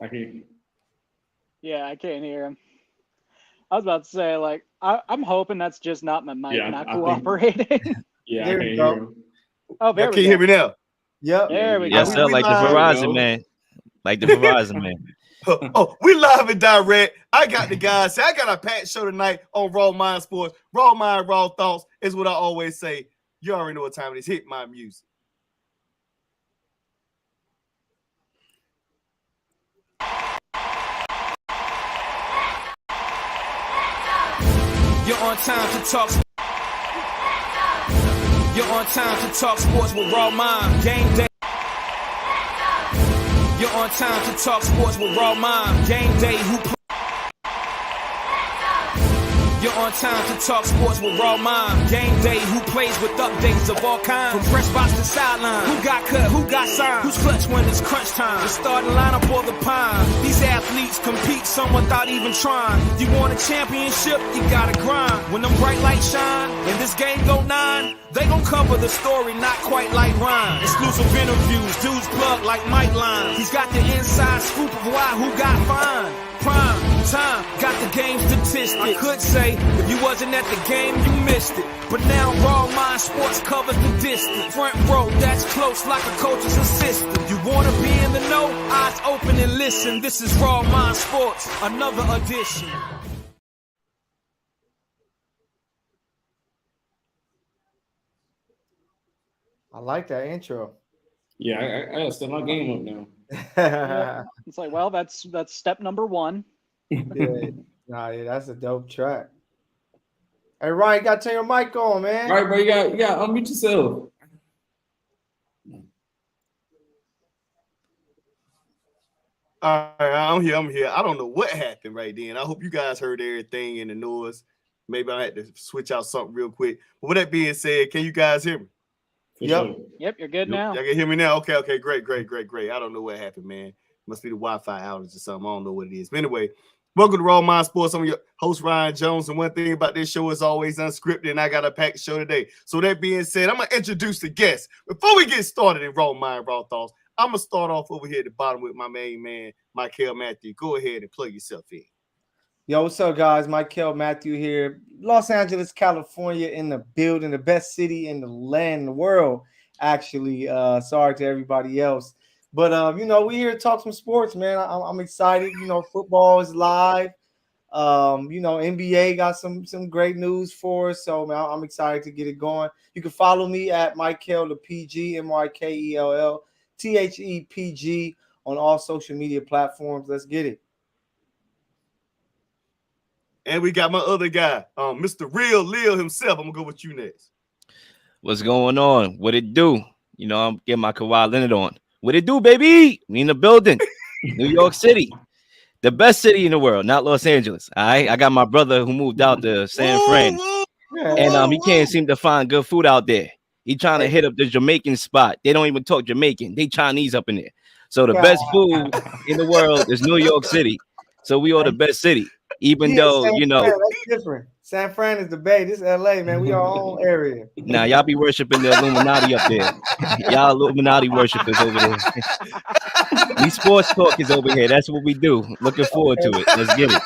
I can. Yeah, I can't hear him. I was about to say, like, I'm hoping that's just not my mic Yeah, not I think. cooperating. Yeah, I There we can't hear go. him. Oh, Y'all there we can't hear go. me now. Yep. Yeah, There we we Yes, go. sir. We Like the live. there we Verizon go. man. Like the Verizon man. Oh, we live and direct. I got the guys. I got a packed show tonight on Raw Mind Sports. Raw Mind, Raw Thoughts is what I always say. You already know what time it is. Hit my music. You're on time to talk. You're on time to talk sports with Raw Mind. Game day. You're on time to talk sports with Raw Mind. Game day. You're on time to talk sports with Raw Mind. Game day, who plays with updates of all kinds. From press box to sideline. Who got cut, who got signed. Who's clutch when it's crunch time. The starting lineup or the pine. These athletes compete, some without even trying. You want a championship, you gotta grind. When them bright lights shine, and this game go 9, they gon' cover the story, not quite like Ryan. Exclusive interviews, dudes plug like Mike Line. He's got the inside scoop of why, who got fined. Prime time, got the game statistics. I could say, if you wasn't at the game, you missed it. But now Raw Mind Sports covers the distance. Front row, that's close like a coach's assistant. You wanna be in the know? Eyes open and listen. This is Raw Mind Sports, another edition. I like that intro. Yeah, I gotta step my game up now. Yeah. It's like, well, that's step number 1. Yeah, yeah, that's a dope track. Hey Ryan, you gotta turn your mic on, man. All right, bro, you got unmute yourself. All right, I'm here. I'm here. I don't know what happened right then. I hope you guys heard everything in the noise. Maybe I had to switch out something real quick. But with that being said, can you guys hear me? For Yep. sure. Yep, you're good now. Y'all can hear me now? Okay. Great. I don't know what happened, man. Must be the Wi-Fi outage or something. I don't know what it is. But anyway, welcome to Raw Mind Sports. I'm your host, Ryan Jones. And one thing about this show is always unscripted, and I got a packed show today. So that being said, I'm going to introduce the guests. Before we get started in Raw Mind, Raw Thoughts, I'm going to start off over here at the bottom with my main man, Michael Matthew. Go ahead and plug yourself in. Yo, what's up, guys? Michael Matthew here. Los Angeles, California, in the building, the best city in the land, in the world. Actually, sorry to everybody else, but we here to talk some sports, man. I'm excited. Football is live. NBA got some great news for us, so man, I'm excited to get it going. You can follow me at Michael the PG, MyKellThepg on all social media platforms. Let's get it. And we got my other guy, Mr. Leel himself. I'm going to go with you next. What's going on? What it do? I'm getting my Kawhi Leonard on. What it do, baby? We in the building. New York City. The best city in the world, not Los Angeles. All right. I got my brother who moved out to San Fran. And he can't seem to find good food out there. He trying to hit up the Jamaican spot. They don't even talk Jamaican. They Chinese up in there. So the best food in the world is New York City. So we are the best city. Even though, that's different. San Fran is the Bay. This is LA, man. We our own area. Now y'all be worshiping the Illuminati up there. Y'all Illuminati worshipers over there. We sports talk is over here. That's what we do. Looking forward to it. Let's get it.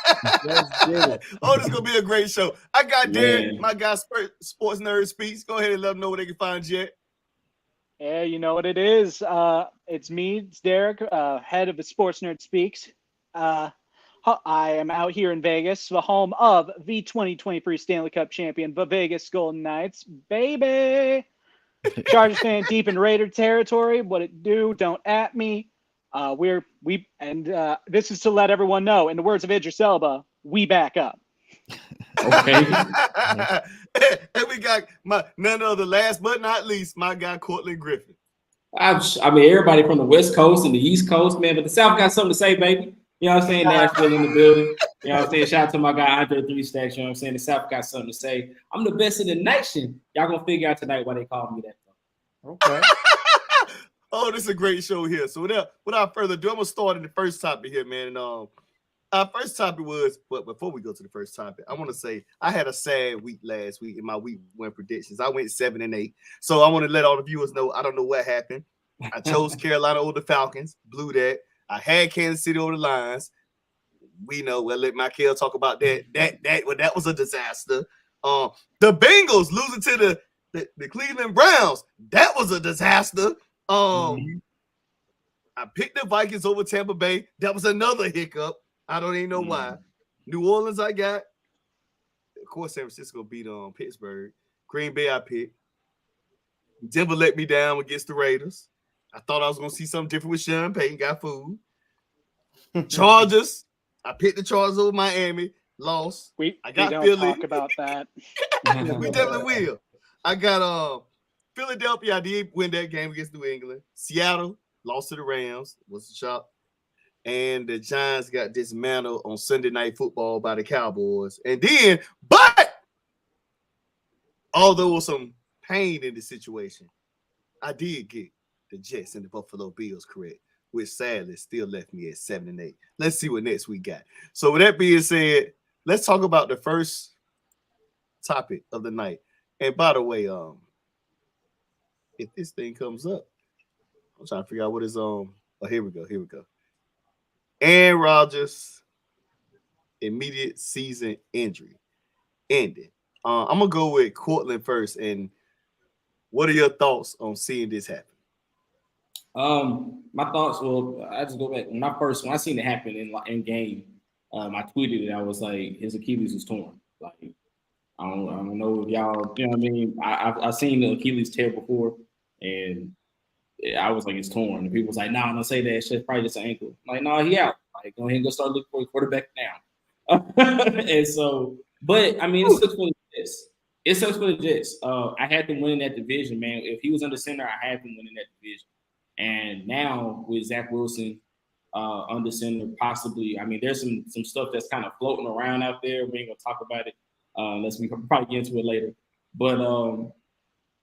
Oh, this is gonna be a great show. I got Derek, my guy, Sports Nerd Speaks. Go ahead and let them know where they can find you at. Yeah, you know what it is. It's me, it's Derek, head of the Sports Nerd Speaks. I am out here in Vegas, the home of the 2023 Stanley Cup champion, the Vegas Golden Knights, baby. Chargers fan deep in Raider territory. What it do? Don't at me. This is to let everyone know. In the words of Idris Elba, we back up. Okay. And we got none other, last but not least, my guy Cortland Griffin. I mean, everybody from the West Coast and the East Coast, man, but the South got something to say, baby. You know what I'm saying? Nashville in the building. You know what I'm saying? Shout out to my guy Andre 3 Stacks. You know what I'm saying? The South got something to say. I'm the best in the nation. Y'all gonna figure out tonight why they call me that. Okay. Oh, this is a great show here. So without further ado, I'm gonna start in the first topic here, man. And our first topic was, but before we go to the first topic, I want to say I had a sad week last week in my week one predictions. I went 7-8. So I want to let all the viewers know I don't know what happened. I chose Carolina over the Falcons, blew that. I had Kansas City over the Lions. We know. Well, let Michael talk about that. That was a disaster. The Bengals losing to the Cleveland Browns. That was a disaster. I picked the Vikings over Tampa Bay. That was another hiccup. I don't even know why. New Orleans, I got. Of course, San Francisco beat Pittsburgh. Green Bay, I picked. Denver let me down against the Raiders. I thought I was going to see something different with Sean Payton. Got food. Chargers. I picked the Chargers over Miami. Lost. We got don't Philly. talk about that. We definitely will. I got Philadelphia. I did win that game against New England. Seattle lost to the Rams. Was a shock. And the Giants got dismantled on Sunday Night Football by the Cowboys. And then, but although there was some pain in the situation, I did get the Jets and the Buffalo Bills correct, which sadly still left me at 7-8. Let's see what next we got. So with that being said, let's talk about the first topic of the night. And by the way, if this thing comes up, I'm trying to figure out what is oh, here we go. Aaron Rodgers immediate season injury ended. I'm gonna go with Cortland first. And what are your thoughts on seeing this happen? My thoughts. Well, I just go back when I seen it happen in game. I tweeted it. I was like, his Achilles is torn. Like, I don't know if y'all, you know what I mean. I've seen the Achilles tear before, and I was like, it's torn. And people was like, nah, don't say that. It's just probably just an ankle. I'm like, no, he out. Like, go ahead and go start looking for a quarterback now. And so, but I mean, it sucks for the Jets. It sucks for the Jets. I had them winning that division, man. If he was under center, I had them winning that division. And now with Zach Wilson under center, possibly, I mean, there's some stuff that's kind of floating around out there. We ain't gonna talk about it unless we can probably get into it later. But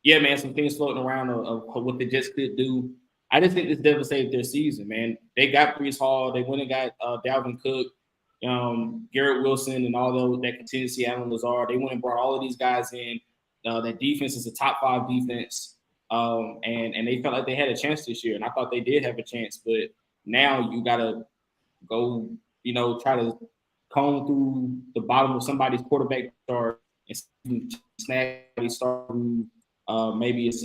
yeah, man, some things floating around of what the Jets could do. I just think this devastated their season, man. They got Brees Hall. They went and got Dalvin Cook, Garrett Wilson, and all that contingency, Alan Lazard. They went and brought all of these guys in. That defense is a top 5 defense. And they felt like they had a chance this year. And I thought they did have a chance. But now you got to go, try to comb through the bottom of somebody's quarterback start and snag a start. Maybe it's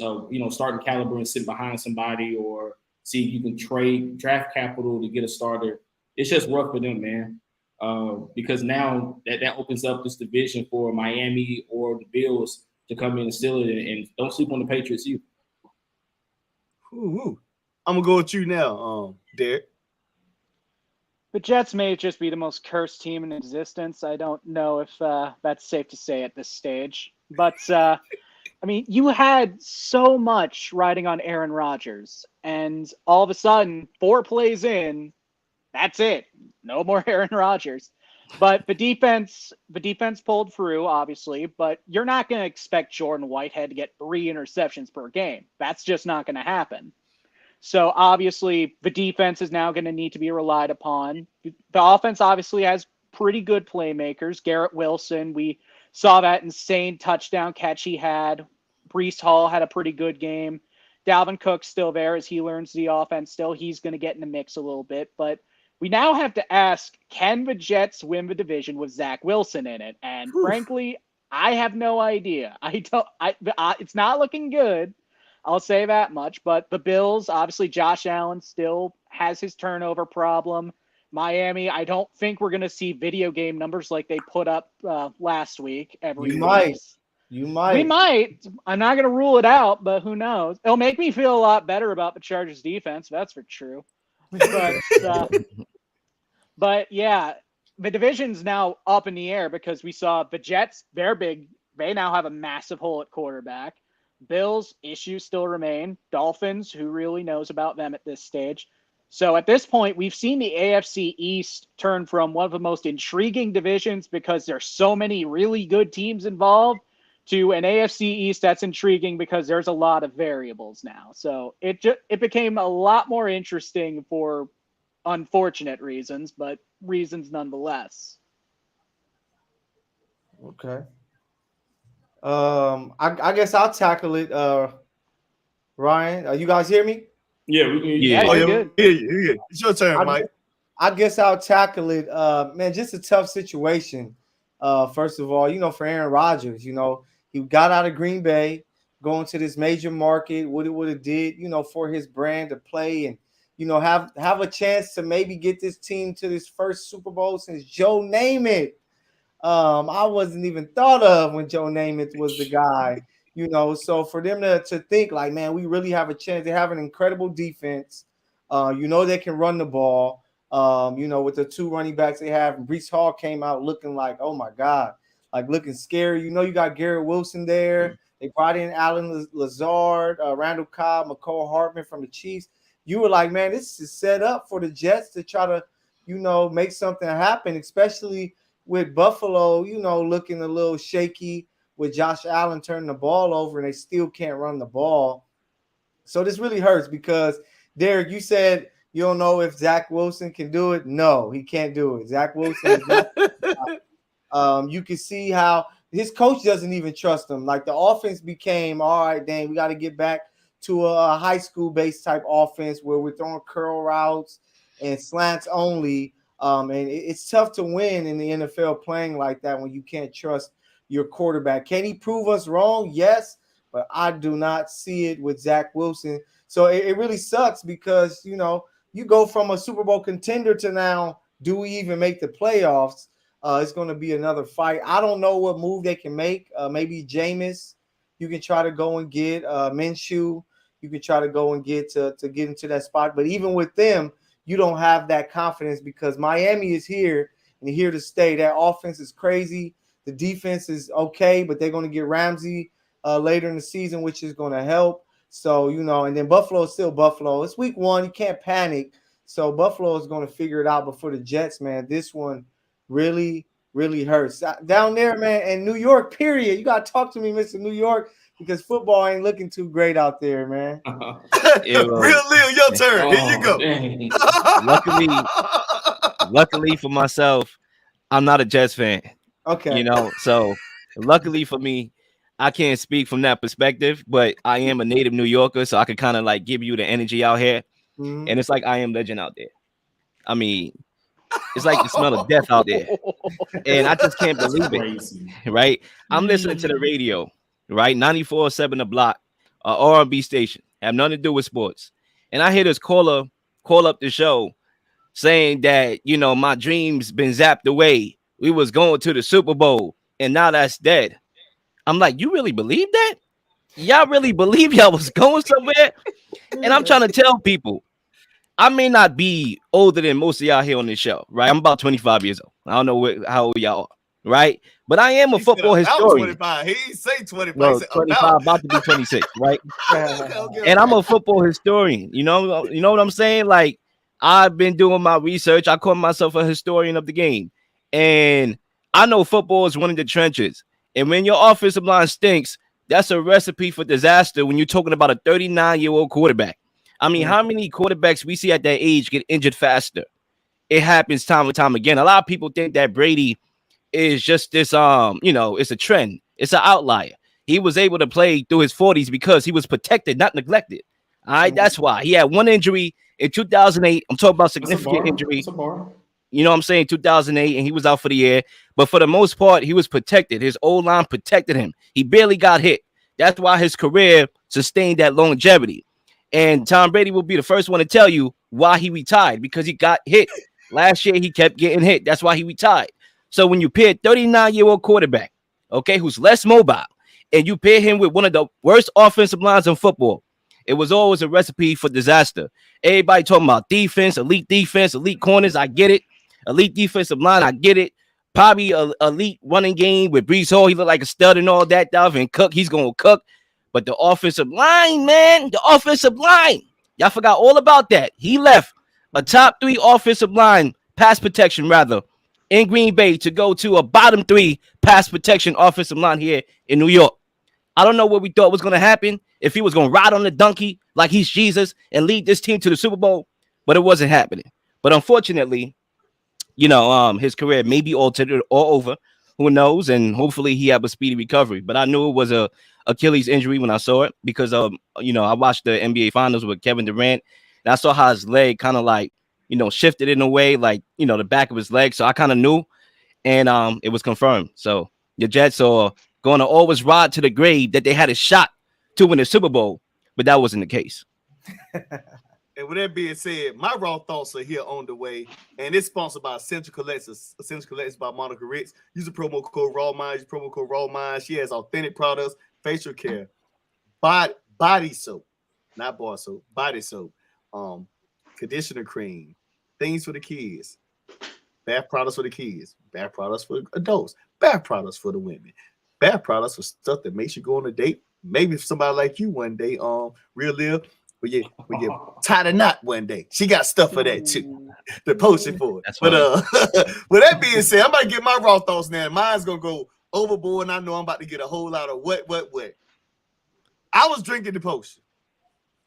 starting caliber and sit behind somebody, or see if you can trade draft capital to get a starter. It's just rough for them, man. Because now that opens up this division for Miami or the Bills to come in and steal it, and don't sleep on the Patriots either. I'm gonna go with you now, Derek. The Jets may just be the most cursed team in existence. I don't know if that's safe to say at this stage, but I mean, you had so much riding on Aaron Rodgers, and all of a sudden, 4 plays in, that's it. No more Aaron Rodgers. But the defense pulled through, obviously, but you're not going to expect Jordan Whitehead to get 3 interceptions per game. That's just not going to happen. So obviously, the defense is now going to need to be relied upon. The offense obviously has pretty good playmakers. Garrett Wilson, we saw that insane touchdown catch he had. Brees Hall had a pretty good game. Dalvin Cook's still there as he learns the offense still. He's going to get in the mix a little bit. But we now have to ask, can the Jets win the division with Zach Wilson in it? And frankly, I have no idea. It's not looking good. I'll say that much. But the Bills, obviously Josh Allen still has his turnover problem. Miami, I don't think we're going to see video game numbers like they put up last week. You might. We might. I'm not going to rule it out, but who knows? It'll make me feel a lot better about the Chargers defense. That's for true. But yeah, the division's now up in the air because we saw the Jets, they're big. They now have a massive hole at quarterback. Bills, issues still remain. Dolphins, who really knows about them at this stage? So at this point, we've seen the AFC East turn from one of the most intriguing divisions because there's so many really good teams involved to an AFC East that's intriguing because there's a lot of variables now. So it became a lot more interesting for unfortunate reasons, but reasons nonetheless. Okay. I guess I'll tackle it. Ryan, you guys hear me? Yeah, we can. Yeah. Yeah, Oh, you're yeah, good. yeah. It's your turn, I, Mike. I guess I'll tackle it. Man, just a tough situation. First of all, for Aaron Rodgers, he got out of Green Bay, going to this major market. What it would have did, for his brand to play and have a chance to maybe get this team to this first Super Bowl since Joe Namath. I wasn't even thought of when Joe Namath was the guy. So for them to think like, man, we really have a chance. They have an incredible defense. They can run the ball. With the two running backs they have, Brees Hall came out looking like, oh my God, like looking scary. You got Garrett Wilson there. They brought in Alan Lazard, Randall Cobb, McCole Hartman from the Chiefs. You were like, man, this is set up for the Jets to try to, make something happen, especially with Buffalo, looking a little shaky with Josh Allen turning the ball over and they still can't run the ball. So this really hurts because, Derek, you said you don't know if Zach Wilson can do it. No, he can't do it. Zach Wilson is not. You can see how his coach doesn't even trust him. Like the offense became, all right, dang, we got to get back to a high school-based type offense where we're throwing curl routes and slants only. And it's tough to win in the NFL playing like that when you can't trust your quarterback. Can he prove us wrong? Yes, but I do not see it with Zach Wilson. So it really sucks because, you go from a Super Bowl contender to now, do we even make the playoffs? It's going to be another fight. I don't know what move they can make. Maybe Jameis, you can try to go and get Minshew. You can try to go and get to get into that spot. But even with them, you don't have that confidence because Miami is here and here to stay. That offense is crazy. The defense is okay, but they're going to get Ramsey later in the season, which is going to help. So, and then Buffalo is still Buffalo. It's week 1. You can't panic. So Buffalo is going to figure it out. But for the Jets, man, this one really, really hurts. Down there, man, and New York, period. You got to talk to me, Mr. New York, because football ain't looking too great out there, man. Real Leel, your turn. Here you go. Luckily for myself, I'm not a Jets fan. Okay. So luckily for me, I can't speak from that perspective, but I am a native New Yorker, so I can kind of like give you the energy out here. Mhm. And it's like I am legend out there. I mean, it's like the smell of death out there. And I just can't believe it. Right? I'm listening to the radio, right? 94.7 The Block, R&B station. Have nothing to do with sports. And I hear this caller call up the show saying that, my dreams been zapped away. We was going to the Super Bowl, and now that's dead. I'm like, you really believe that? Y'all really believe y'all was going somewhere? And I'm trying to tell people, I may not be older than most of y'all here on this show, right? I'm about 25 years old. I don't know how old y'all are, right? But I am a football historian. 25. He didn't say 25. No, 25, about to be 26, right? And I'm a football historian. You know what I'm saying? Like, I've been doing my research. I call myself a historian of the game. And I know football is one of the trenches. And when your offensive line stinks, that's a recipe for disaster when you're talking about a 39-year-old quarterback. I mean, how many quarterbacks we see at that age get injured faster? It happens time and time again. A lot of people think that Brady is just this, it's a trend. It's an outlier. He was able to play through his 40s because he was protected, not neglected. All right, that's why. He had one injury in 2008. I'm talking about significant injury. You know what I'm saying? 2008, and he was out for the year. But for the most part, he was protected. His O-line protected him. He barely got hit. That's why his career sustained that longevity. And Tom Brady will be the first one to tell you why he retired, because he got hit. Last year, he kept getting hit. That's why he retired. So when you pair a 39-year-old quarterback, okay, who's less mobile, and you pair him with one of the worst offensive lines in football, it was always a recipe for disaster. Everybody talking about defense, elite corners. I get it. Elite defensive line, I get it. Probably a elite running game with Brees Hall. He looked like a stud and all that stuff. And Cook, he's going to cook. But the offensive line, man, y'all forgot all about that. He left a top 3 offensive line, pass protection rather, in Green Bay to go to a bottom 3 pass protection offensive line here in New York. I don't know what we thought was going to happen, if he was going to ride on the donkey like he's Jesus and lead this team to the Super Bowl, but it wasn't happening. But unfortunately, his career may be altered or over who knows? And hopefully he have a speedy recovery. But I knew it was a Achilles injury when I saw it because I watched the NBA Finals with Kevin Durant, and I saw how his leg kind of like shifted in a way, like the back of his leg. So I kind of knew, and it was confirmed. So the Jets are going to always ride to the grave that they had a shot to win the Super Bowl, but that wasn't the case. And with that being said, my raw thoughts are here on the way, and it's sponsored by Essential Collectors. Essential Collectors by Monica Ritz. Use the promo code RAWMIND. Use promo code RAWMIND. She has authentic products, facial care, body soap, not bar soap, body soap, conditioner cream, things for the kids, bath products for the kids, bath products for adults, bath products for the women, bath products for stuff that makes you go on a date. Maybe somebody like you one day, Real Leel, when you tie the knot one day. She got stuff for that too. The potion for it. That's but with that being said, I'm about to get my raw thoughts now. Mine's gonna go overboard, and I know I'm about to get a whole lot of what. I was drinking the potion.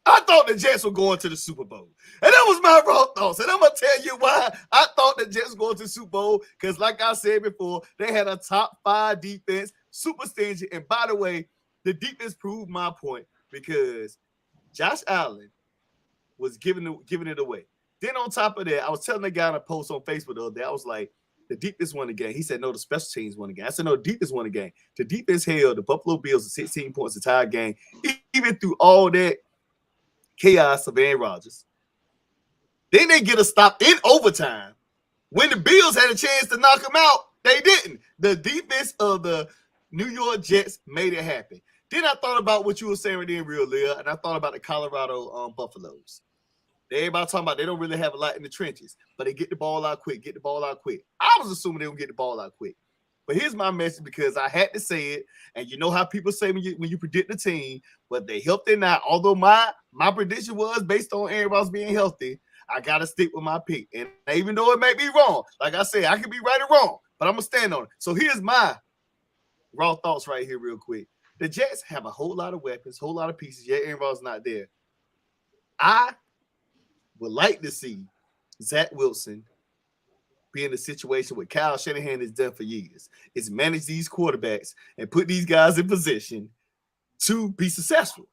I thought the Jets were going to the Super Bowl. And that was my raw thoughts. And I'm going to tell you why I thought the Jets were going to the Super Bowl. Because like I said before, they had a top 5 defense, super stingy. And by the way, the defense proved my point because Josh Allen was giving it away. Then on top of that, I was telling the guy in a post on Facebook the other day, I was like, the defense won the game. He said, no, the special teams won the game. I said, no, the defense won the game. The defense held the Buffalo Bills to 16 points the entire game. Even through all that chaos of Aaron Rodgers. Then they get a stop in overtime. When the Bills had a chance to knock them out, they didn't. The defense of the New York Jets made it happen. Then I thought about what you were saying right there, Real Leel, and I thought about the Colorado Buffaloes. Everybody talking about they don't really have a lot in the trenches, but they get the ball out quick, I was assuming they would get the ball out quick. But here's my message because I had to say it, and you know how people say when you predict the team, but they helped or not. Although my prediction was based on Aaron Rodgers being healthy, I got to stick with my pick. And even though it may be wrong, like I said, I could be right or wrong, but I'm going to stand on it. So here's my raw thoughts right here real quick. The Jets have a whole lot of weapons, whole lot of pieces. Yeah, Aaron Rodgers not there. I would like to see Zach Wilson be in a situation what Kyle Shanahan has done for years, is manage these quarterbacks and put these guys in position to be successful.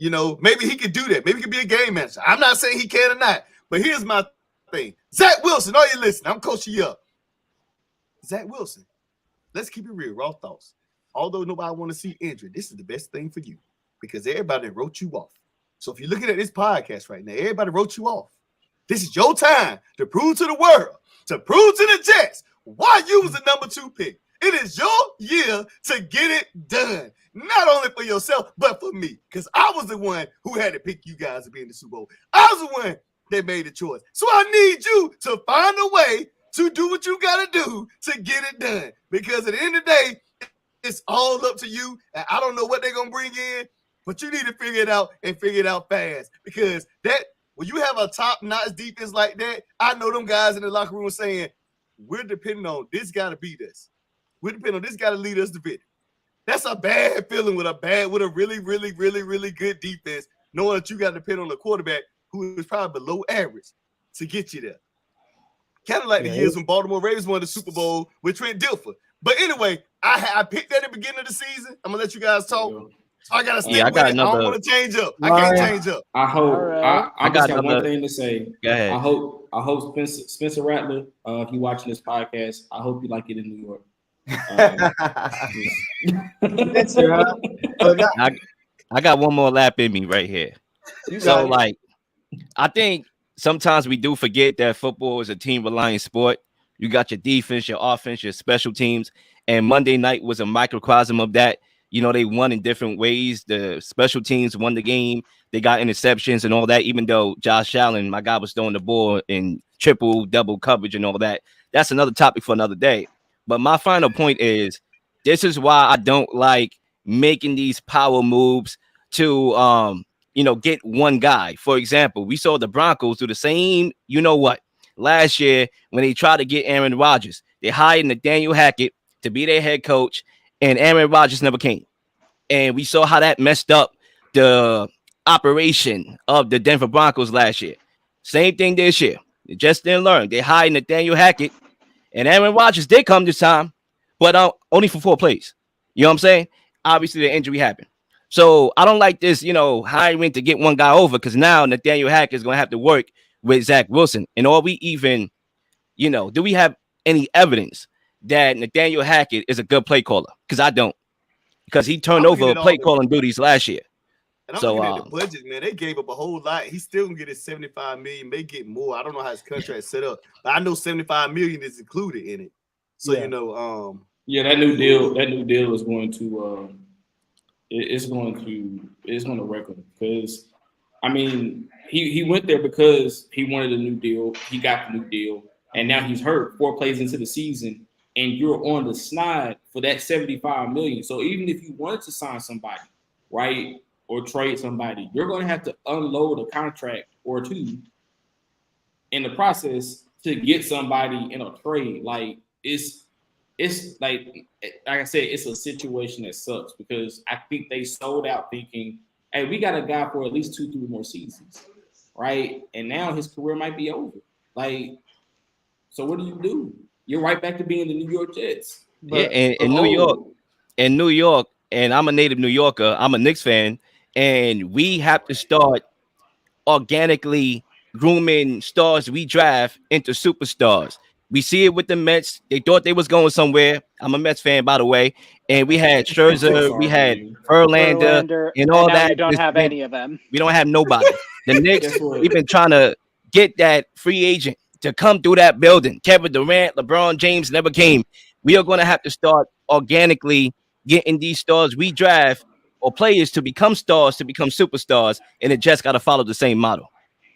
Maybe he could do that. Maybe he could be a game manager. I'm not saying he can or not, but here's my thing. Zach Wilson, are you listening? I'm coaching you up. Zach Wilson, let's keep it real, raw thoughts. Although nobody want to see injury, this is the best thing for you because everybody wrote you off. So if you're looking at this podcast right now, everybody wrote you off. This is your time to prove to the world, to prove to the Jets why you was the number 2 pick. It is your year to get it done. Not only for yourself, but for me. Because I was the one who had to pick you guys to be in the Super Bowl. I was the one that made the choice. So I need you to find a way to do what you got to do to get it done. Because at the end of the day, it's all up to you. And I don't know what they're going to bring in, but you need to figure it out and figure it out fast. Because when you have a top-notch defense like that, I know them guys in the locker room saying, we're depending on this guy to beat us. We're depending on this guy to lead us to victory. That's a bad feeling with a really, really, really, really good defense, knowing that you got to depend on the quarterback who is probably below average to get you there. Kind of like the years when Baltimore Ravens won the Super Bowl with Trent Dilfer. But anyway, I picked that at the beginning of the season. I'm going to let you guys talk. So I got to stick with it. I don't want to change up. I can't change up. I hope. Right. I got one thing to say. Go ahead. I hope Spencer Rattler, if you're watching this podcast, I hope you like it in New York. I got one more lap in me right here. So, I think sometimes we do forget that football is a team-reliant sport. You got your defense, your offense, your special teams, and Monday night was a microcosm of that. They won in different ways. The special teams won the game. They got interceptions and all that, even though Josh Allen, my guy, was throwing the ball in triple, double coverage and all that. That's another topic for another day. But my final point is, this is why I don't like making these power moves to, get one guy. For example, we saw the Broncos do the same, last year when they tried to get Aaron Rodgers. They hired Nathaniel Hackett to be their head coach, and Aaron Rodgers never came. And we saw how that messed up the operation of the Denver Broncos last year. Same thing this year. They just didn't learn. They hired Nathaniel Hackett, and Aaron Rodgers did come this time, but only for 4 plays. You know what I'm saying? Obviously, the injury happened. So I don't like this, hiring to get one guy over, because now Nathaniel Hackett is going to have to work with Zach Wilson. And are we even, do we have any evidence that Nathaniel Hackett is a good play caller? Because I don't. Because he turned I'm looking over at all play the- calling duties last year. And I'm So, looking at the budget, man. They gave up a whole lot. He's still gonna get his 75 million, may get more. I don't know how his contract set up, but I know 75 million is included in it. So Yeah. Yeah, that new deal is going to it's going to wreck him, because I mean he went there because he wanted a new deal. He got the new deal, and now he's hurt 4 plays into the season, and you're on the snide for that 75 million. So even if you wanted to sign somebody, right, or trade somebody, you're going to have to unload a contract or two in the process to get somebody in a trade. Like it's like I said, it's a situation that sucks, because I think they sold out thinking, hey, we got a guy for at least 2-3 more seasons, right? And now his career might be over. Like, so what do? You're right back to being the New York Jets. yeah, in New York, and I'm a native New Yorker. I'm a Knicks fan, and we have to start organically grooming stars we draft into superstars. We see it with the Mets. They thought they was going somewhere. I'm a Mets fan, by the way. And we had Scherzer, we had Verlander, and all now that. you don't have any of them. We don't have nobody. The Knicks, Guess what? we've been trying to get that free agent to come through that building. Kevin Durant, LeBron James never came. We are going to have to start organically getting these stars we draft or players to become stars, to become superstars, and it just got to follow the same model.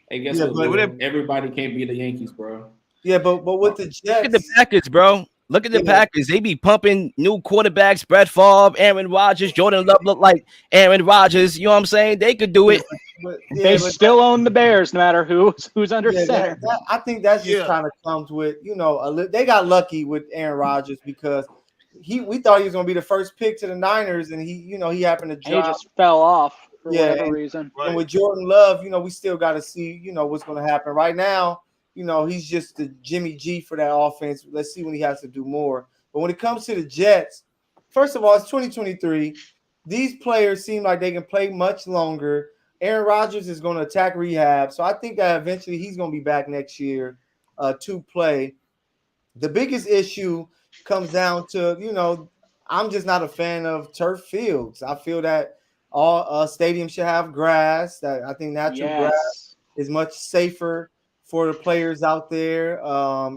Hey, guess Yeah, what? but- Everybody can't be the Yankees, bro. Yeah, but with the Jets, Look at the Packers, bro. Look at the Packers. They be pumping new quarterbacks, Brett Favre, Aaron Rodgers, Jordan Love look like Aaron Rodgers. You know what I'm saying? They could do it. They still own the Bears, no matter who's under center. I think that's just kind of comes with, they got lucky with Aaron Rodgers, because we thought he was going to be the first pick to the Niners, and he happened to drop. He just fell off for whatever reason. And with Jordan Love, we still got to see, what's going to happen. Right now, he's just the Jimmy G for that offense. Let's see when he has to do more. But when it comes to the Jets, first of all, it's 2023. These players seem like they can play much longer. Aaron Rodgers is going to attack rehab. So I think that eventually he's going to be back next year to play. The biggest issue comes down to, I'm just not a fan of turf fields. I feel that all stadiums should have grass. That I think natural grass is much safer for the players out there.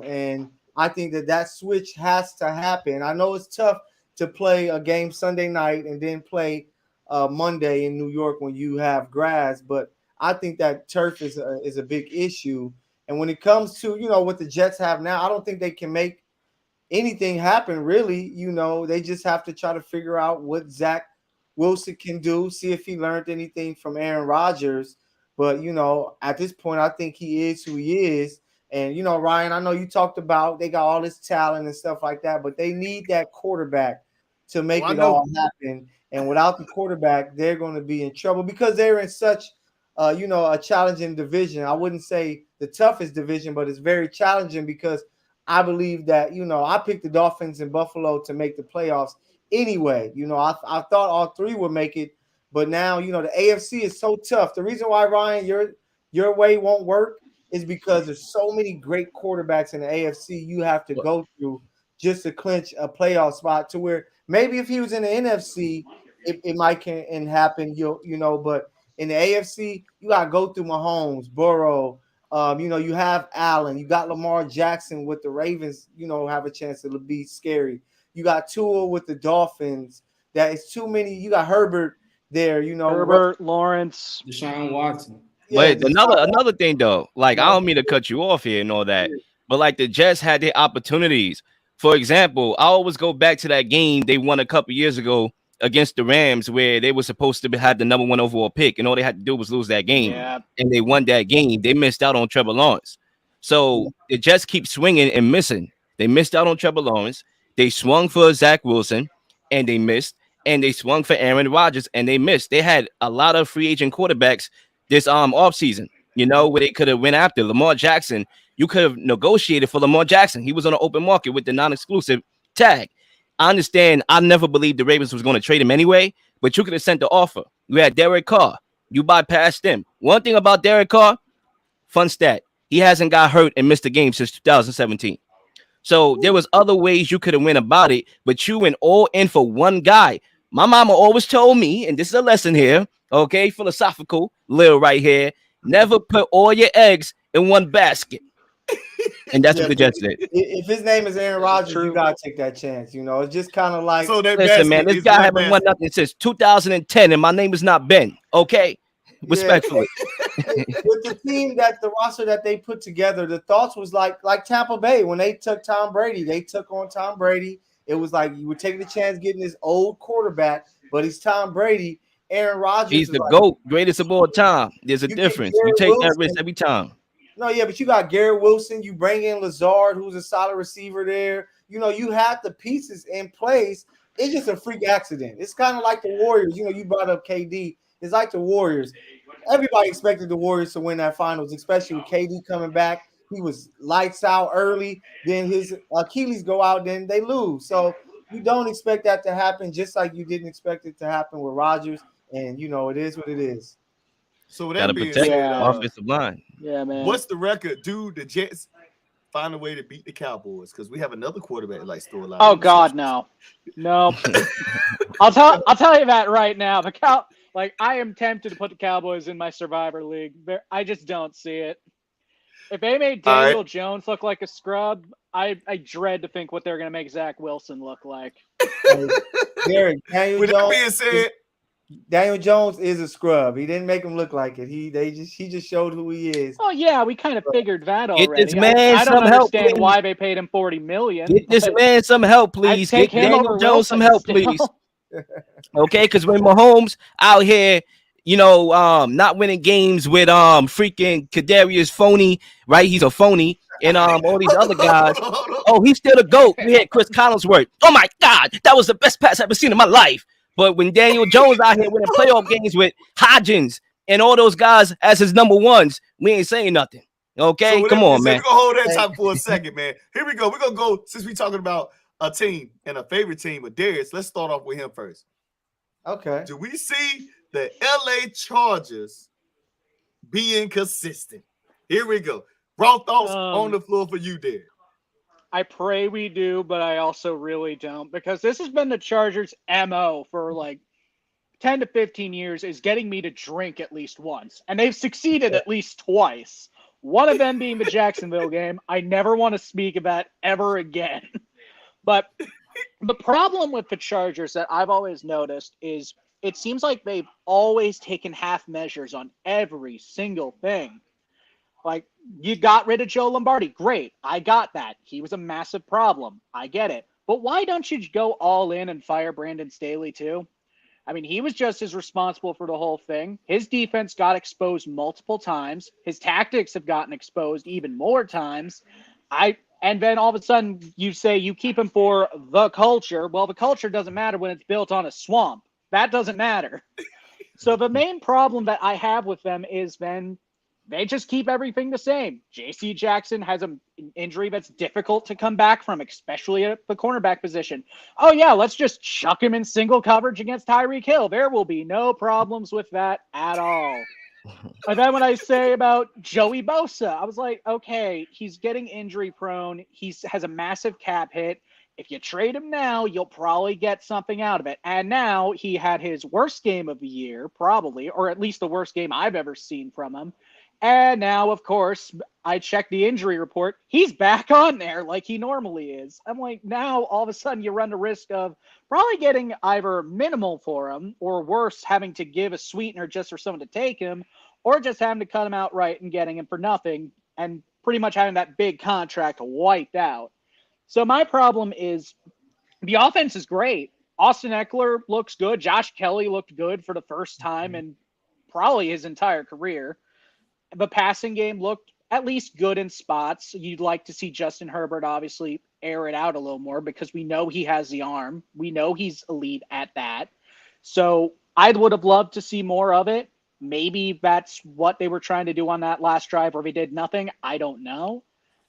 And I think that switch has to happen. I know it's tough to play a game Sunday night and then play Monday in New York when you have grass, but I think that turf is a big issue. And when it comes to, what the Jets have now, I don't think they can make anything happen, really. They just have to try to figure out what Zach Wilson can do, see if he learned anything from Aaron Rodgers. But, at this point, I think he is who he is. And, Ryan, I know you talked about they got all this talent and stuff like that, but they need that quarterback to make it all happen. And without the quarterback, they're going to be in trouble, because they're in such, a challenging division. I wouldn't say the toughest division, but it's very challenging, because I believe that, I picked the Dolphins and Buffalo to make the playoffs anyway. I thought all three would make it. But now, the AFC is so tough. The reason why, Ryan, your way won't work is because there's so many great quarterbacks in the AFC you have to go through just to clinch a playoff spot, to where maybe if he was in the NFC, it might can happen, but in the AFC, you got to go through Mahomes, Burrow. You have Allen. You got Lamar Jackson with the Ravens, have a chance to be scary. You got Tua with the Dolphins. That is too many. You got Herbert there, Herbert, Lawrence, Deshaun Watson. But another thing though, like I don't mean to cut you off here and all that, but like the Jets had their opportunities. For example, I always go back to that game they won a couple years ago against the Rams, where they were supposed to have the number 1 overall pick, and all they had to do was lose that game, and they won that game. They missed out on Trevor Lawrence. So the Jets keep swinging and missing. They missed out on Trevor Lawrence. They swung for Zach Wilson, and they missed. And they swung for Aaron Rodgers, and they missed. They had a lot of free agent quarterbacks this offseason, where they could have went after Lamar Jackson. You could have negotiated for Lamar Jackson. He was on an open market with the non-exclusive tag. I understand. I never believed the Ravens was going to trade him anyway, but you could have sent the offer. You had Derek Carr. You bypassed him. One thing about Derek Carr, fun stat, he hasn't got hurt and missed a game since 2017. So there was other ways you could have went about it, but you went all in for one guy. My mama always told me, and this is a lesson here, okay, philosophical, Leel right here, never put all your eggs in one basket. And that's Yeah, what the Jets did. if his name is Aaron Rodgers, True. you gotta take that chance. You know, it's just kind of like So that Listen, man, basket this is guy one haven't won basket. nothing since 2010, and my name is not Ben, okay? Yeah. Respectfully. with the team the roster that they put together, the thoughts was like Tampa Bay when they took Tom Brady. They took on Tom Brady. It was like you were taking a chance getting this old quarterback, but he's Tom Brady. Aaron Rodgers He's is the like, GOAT, greatest of all time. There's a you get difference. You Garrett take that Wilson. risk every time. No, yeah, but you got Garrett Wilson. You bring in Lazard, who's a solid receiver there. You know, you have the pieces in place. It's just a freak accident. It's kind of like the Warriors. You know, you brought up KD. It's like the Warriors. Everybody expected the Warriors to win that finals, especially with KD coming back. He was lights out early. Then his Achilles go out. Then they lose. So you don't expect that to happen, just like you didn't expect it to happen with Rodgers. And, you know, it is what it is. So with Got to that being protect said, Yeah. offensive line. Yeah, man. what's the record? Do the Jets find a way to beat the Cowboys? Because we have another quarterback that likes to throw a lot. Oh of God, interceptions. no. I'll tell you that right now. I am tempted to put the Cowboys in my Survivor League. I just don't see it. If they made All right. Daniel Jones look like a scrub, I dread to think what they're gonna make Zach Wilson look like. Derek, With that being said, Daniel Jones is a scrub. He didn't make him look like it. He just showed who he is. Oh yeah, we kind of figured that Get already. this man I don't some help, understand please. why they paid him $40 million. Get this but man some help, I'd please. take Get him Daniel over Jones some Wilson help, still. please. Okay, because when Mahomes out here, you know, not winning games with freaking Kadarius phony, right? He's a phony, and all these other guys. Oh, he's still the GOAT. We had Chris Collinsworth. Oh my God, that was the best pass I've ever seen in my life. But when Daniel Jones out here winning playoff games with Hodgins and all those guys as his number ones, we ain't saying nothing. Okay, so come on, man. We're gonna hold that top for a second, man. Here we go. We're gonna go since we're talking about a team and a favorite team with Darius. Let's start off with him first. Okay. Do we see the LA Chargers being consistent? Here we go. Raw thoughts on the floor for you, Darius. I pray we do, but I also really don't, because this has been the Chargers' MO for like 10 to 15 years, is getting me to drink at least once. And they've succeeded at least twice. One of them being the Jacksonville game. I never want to speak of that ever again. But the problem with the Chargers that I've always noticed is it seems like they've always taken half measures on every single thing. Like, you got rid of Joe Lombardi. Great. I got that. He was a massive problem. I get it. But why don't you go all in and fire Brandon Staley too? I mean, he was just as responsible for the whole thing. His defense got exposed multiple times. His tactics have gotten exposed even more times. And then all of a sudden you say you keep him for the culture. Well, the culture doesn't matter when it's built on a swamp. That doesn't matter. So the main problem that I have with them is then they just keep everything the same. J.C. Jackson has an injury that's difficult to come back from, especially at the cornerback position. Oh, yeah, let's just chuck him in single coverage against Tyreek Hill. There will be no problems with that at all. And then when I say about Joey Bosa, I was like, okay, he's getting injury prone. He has a massive cap hit. If you trade him now, you'll probably get something out of it. And now he had his worst game of the year, probably, or at least the worst game I've ever seen from him. And now, of course, I checked the injury report. He's back on there like he normally is. I'm like, now all of a sudden you run the risk of probably getting either minimal for him or worse, having to give a sweetener just for someone to take him, or just having to cut him outright and getting him for nothing and pretty much having that big contract wiped out. So my problem is the offense is great. Austin Eckler looks good. Josh Kelly looked good for the first time in probably his entire career. The passing game looked at least good in spots. You'd like to see Justin Herbert obviously air it out a little more because we know he has the arm. We know he's elite at that. So I would have loved to see more of it. Maybe that's what they were trying to do on that last drive where they did nothing. I don't know.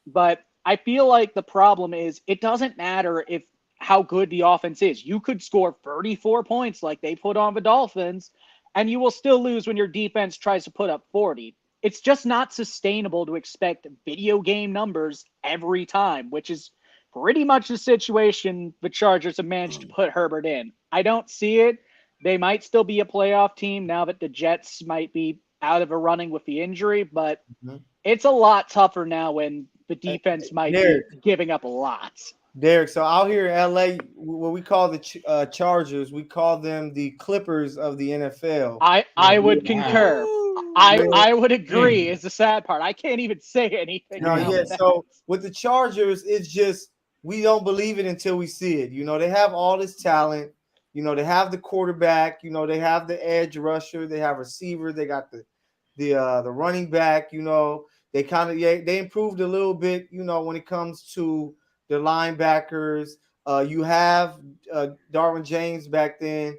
But I feel like the problem is it doesn't matter if how good the offense is. You could score 34 points like they put on the Dolphins, and you will still lose when your defense tries to put up 40. It's just not sustainable to expect video game numbers every time, which is pretty much the situation the Chargers have managed to put Herbert in. I don't see it. They might still be a playoff team now that the Jets might be out of a running with the injury, but it's a lot tougher now when the defense might be giving up a lot. Derek, so out here in LA, what we call the Chargers, we call them the Clippers of the NFL. I would concur. I would agree. Is the sad part. I can't even say anything. So with the Chargers, it's just we don't believe it until we see it. You know, they have all this talent. You know, they have the quarterback. You know, they have the edge rusher. They have receiver. They got the running back. You know, they kind of they improved a little bit. You know, when it comes to the linebackers, you have Darwin James back then,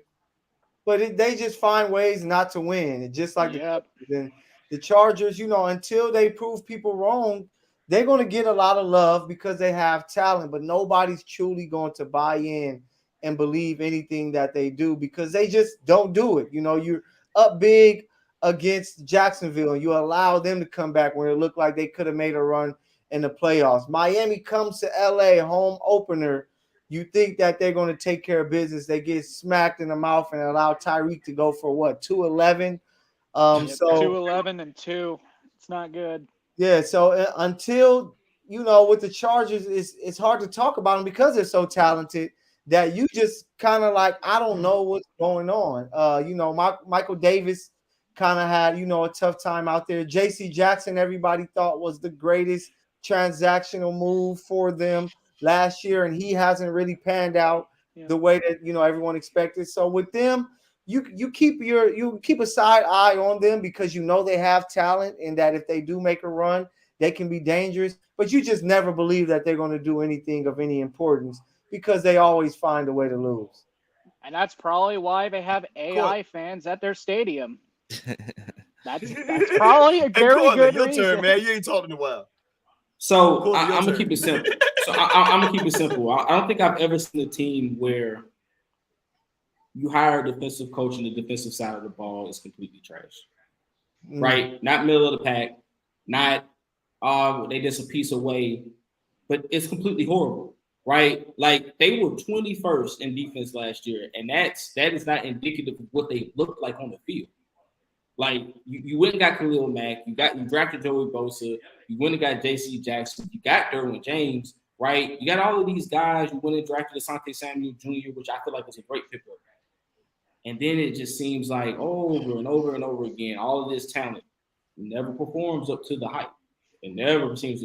but they just find ways not to win. It's just like the Chargers, you know, until they prove people wrong, they're going to get a lot of love because they have talent, but nobody's truly going to buy in and believe anything that they do because they just don't do it. You know, you're up big against Jacksonville and you allow them to come back when it looked like they could have made a run in the playoffs. Miami comes to LA, home opener. You think that they're going to take care of business. They get smacked in the mouth and allow Tyreek to go for what, 211? So 211 and 2. It's not good. Yeah, so until, you know, with the Chargers, it's hard to talk about them because they're so talented that you just kind of like, I don't know what's going on. You know, Michael Davis kind of had, you know, a tough time out there. J.C. Jackson, everybody thought was the greatest transactional move for them last year, and he hasn't really panned out the way that, you know, everyone expected. So with them, you keep a side eye on them because you know they have talent and that if they do make a run, they can be dangerous. But you just never believe that they're going to do anything of any importance because they always find a way to lose. And that's probably why they have AI fans at their stadium. That's probably a very good your reason. turn, man. You ain't talking in a while. So I'm gonna keep it simple. I'm gonna keep it simple. I don't think I've ever seen a team where you hire a defensive coach and the defensive side of the ball is completely trash. Right? Not middle of the pack, not they just a piece away, but it's completely horrible, right? Like they were 21st in defense last year, and that is not indicative of what they looked like on the field. Like you went and got Khalil Mack, you drafted Joey Bosa, you went and got J.C. Jackson, you got Derwin James, right? You got all of these guys. You went and drafted Asante Samuel Jr., which I feel like was a great pickup. And then it just seems like over and over and over again, all of this talent never performs up to the hype. It never seems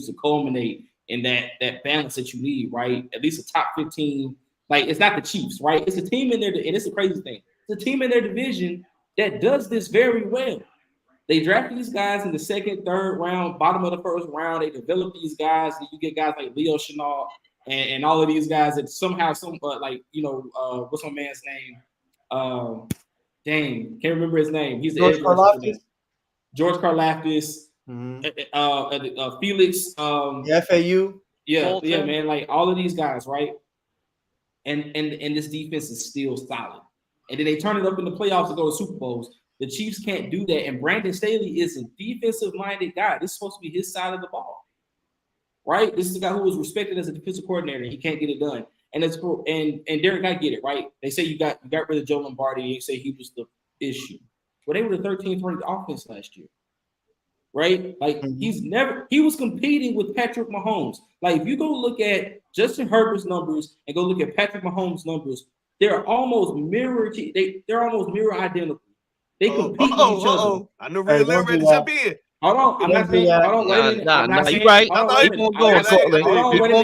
to culminate in that balance that you need, right? At least a top 15. Like it's not the Chiefs, right? It's a team in there, and it's a crazy thing. It's a team in their division that does this very well. They drafted these guys in the second, third round, bottom of the first round. They develop these guys. And you get guys like Leo Chenal and all of these guys that somehow, what's my man's name? Can't remember his name. He's the George Karlaftis. George Karlaftis. Felix. FAU. Yeah, Bolton. Yeah, man. Like all of these guys, right? And this defense is still solid. And then they turn it up in the playoffs to go to Super Bowls. The Chiefs can't do that. And Brandon Staley is a defensive-minded guy. This is supposed to be his side of the ball, right? This is a guy who was respected as a defensive coordinator. He can't get it done. And Derek, I get it, right? They say you got rid of Joe Lombardi. And you say he was the issue. Well, they were the 13th ranked offense last year, right? Like he was competing with Patrick Mahomes. Like if you go look at Justin Herbert's numbers and go look at Patrick Mahomes' numbers, they're almost mirror. They're almost mirror identical. They compete with each other. I know Ray ready to jump in. Hold on, I'm not saying. Hold on, wait a minute. Nah, you're right. Keep on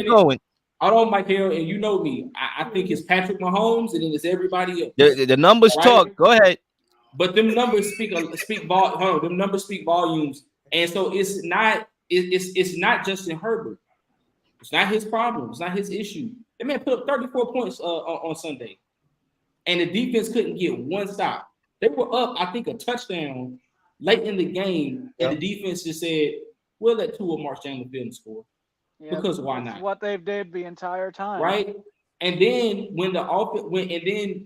going. Hold on, Michael, and you know me. I think it's Patrick Mahomes, and then it's everybody else. The numbers talk. Go ahead. But them numbers speak them numbers speak volumes, and so it's not Justin Herbert. It's not his problem. It's not his issue. That man put up 34 points on Sunday, and the defense couldn't get one stop. They were up, I think, a touchdown late in the game, and the defense just said, "We'll let Tua march down the field and score." Because why not? What they've did the entire time, right? And then when the offense,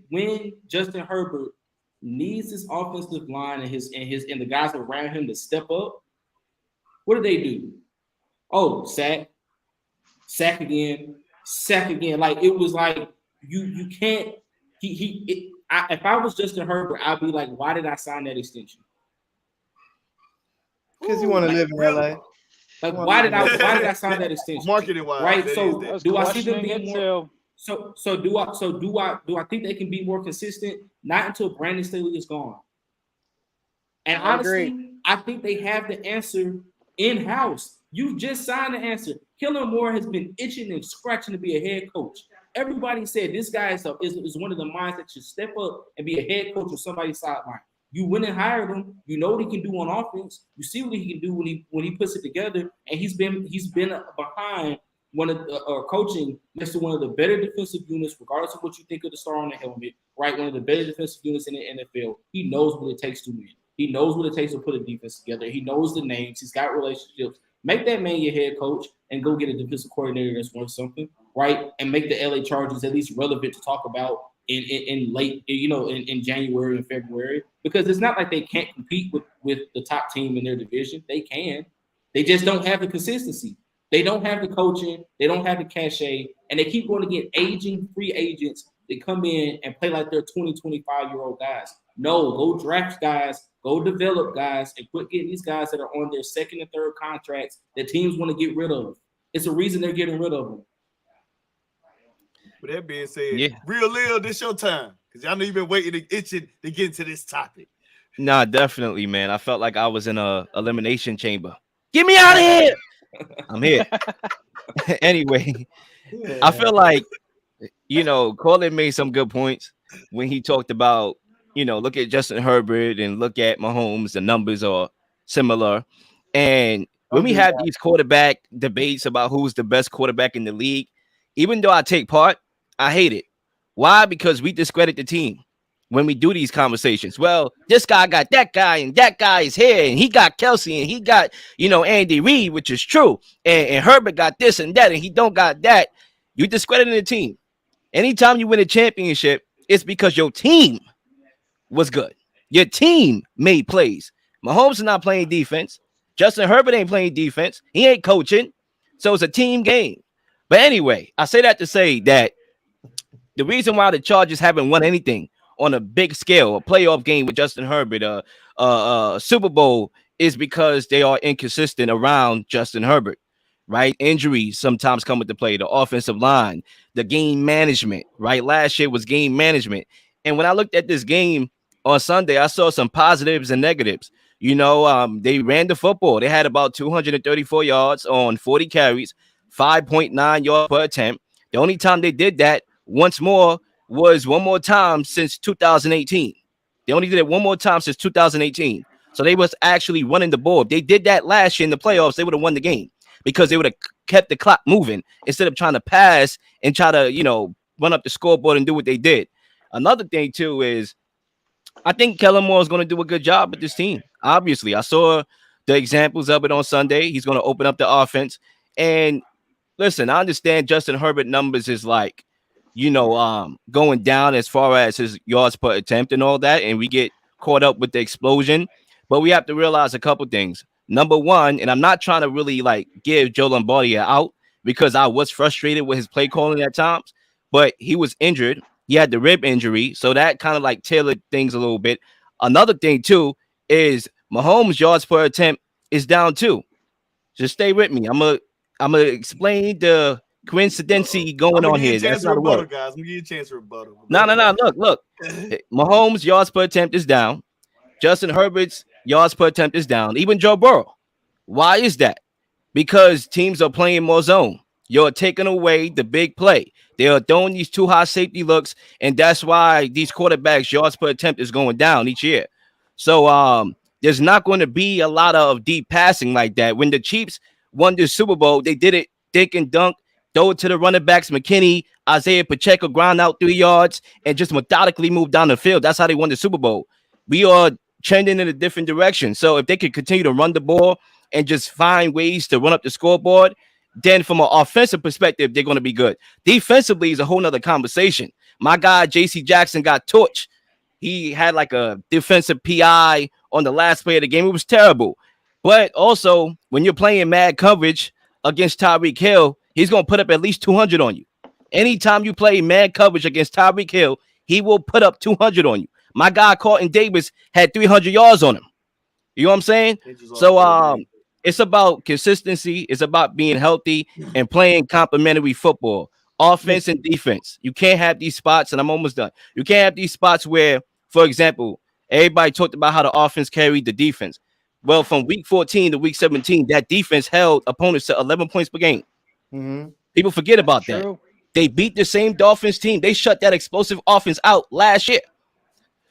when Justin Herbert needs his offensive line and the guys around him to step up, what do? Oh, sack again, sack again. Like it was like you can't. If I was Justin Herbert, I'd be like, why did I sign that extension? Because you want to live in LA. Like why did I sign that extension? Marketing wise, right? So do I see them being more? Too. So do I think they can be more consistent? Not until Brandon Staley is gone. And honestly, I think they have the answer in house. You just signed the answer. Kellen Moore has been itching and scratching to be a head coach. Everybody said this guy is one of the minds that should step up and be a head coach on somebody's sideline. You went and hired him. You know what he can do on offense. You see what he can do when he puts it together. And he's been behind one of the, coaching next to one of the better defensive units, regardless of what you think of the star on the helmet. Right, one of the better defensive units in the NFL. He knows what it takes to win. He knows what it takes to put a defense together. He knows the names. He's got relationships. Make that man your head coach and go get a defensive coordinator that's worth something, right? And make the LA Chargers at least relevant to talk about in late, in January and February, because it's not like they can't compete with the top team in their division. They can. They just don't have the consistency. They don't have the coaching. They don't have the cachet, and they keep going to get aging free agents that come in and play like they're 20, 25-year-old guys. No, go draft guys, go develop guys, and quit getting these guys that are on their second and third contracts that teams want to get rid of. It's a reason they're getting rid of them. With that being said, Real Leel, this your time. Because y'all know you've been waiting itching to get into this topic. Nah, definitely, man. I felt like I was in a elimination chamber. Get me out of here. I'm here. Anyway, I feel like, Colin made some good points when he talked about, look at Justin Herbert and look at Mahomes. The numbers are similar. And when we have these quarterback debates about who's the best quarterback in the league, even though I take part, I hate it. Why? Because we discredit the team when we do these conversations. Well, this guy got that guy, and that guy is here, and he got Kelsey, and he got, Andy Reid, which is true. And Herbert got this and that, and he don't got that. You discrediting the team. Anytime you win a championship, it's because your team was good. Your team made plays. Mahomes is not playing defense. Justin Herbert ain't playing defense. He ain't coaching. So it's a team game. But anyway, I say that to say that the reason why the Chargers haven't won anything on a big scale, a playoff game with Justin Herbert, a Super Bowl, is because they are inconsistent around Justin Herbert, right? Injuries sometimes come into play, the offensive line, the game management, right? Last year was game management. And when I looked at this game on Sunday, I saw some positives and negatives. They ran the football. They had about 234 yards on 40 carries, 5.9 yards per attempt. The only time they did that once more was one more time since 2018. They only did it one more time since 2018. So they was actually running the ball. If they did that last year in the playoffs, they would have won the game because they would have kept the clock moving instead of trying to pass and try to, run up the scoreboard and do what they did. Another thing, too, is I think Kellen Moore is going to do a good job with this team. Obviously, I saw the examples of it on Sunday. He's going to open up the offense. And listen, I understand Justin Herbert numbers is like, going down as far as his yards per attempt and all that. And we get caught up with the explosion. But we have to realize a couple things. Number one, and I'm not trying to really give Joe Lombardi an out because I was frustrated with his play calling at times, but he was injured. He had the rib injury. So that kind of tailored things a little bit. Another thing too is Mahomes' yards per attempt is down too. Just stay with me. I'm gonna explain the coincidence going on here. That's not a word, guys. I'm gonna give you a chance to rebuttal. No. Look. Mahomes' yards per attempt is down. Justin Herbert's yards per attempt is down. Even Joe Burrow. Why is that? Because teams are playing more zone. You're taking away the big play. They are throwing these too high safety looks, and that's why these quarterbacks' yards per attempt is going down each year. So there's not going to be a lot of deep passing like that. When the Chiefs won the Super Bowl, they did it dink and dunk, throw it to the running backs, McKinney, Isaiah Pacheco, ground out 3 yards, and just methodically move down the field. That's how they won the Super Bowl. We are trending in a different direction. So if they could continue to run the ball and just find ways to run up the scoreboard, then from an offensive perspective, they're going to be good. Defensively is a whole nother conversation. My guy, J.C. Jackson, got torched. He had like a defensive PI on the last play of the game. It was terrible. But also, when you're playing mad coverage against Tyreek Hill, he's going to put up at least 200 on you. Anytime you play mad coverage against Tyreek Hill, he will put up 200 on you. My guy, Carlton Davis, had 300 yards on him. You know what I'm saying? So it's about consistency. It's about being healthy and playing complementary football, offense and defense. You can't have these spots, and I'm almost done. You can't have these spots where, for example, everybody talked about how the offense carried the defense. Well, from week 14 to week 17, that defense held opponents to 11 points per game. People forget about that. They beat the same Dolphins team. They shut that explosive offense out last year.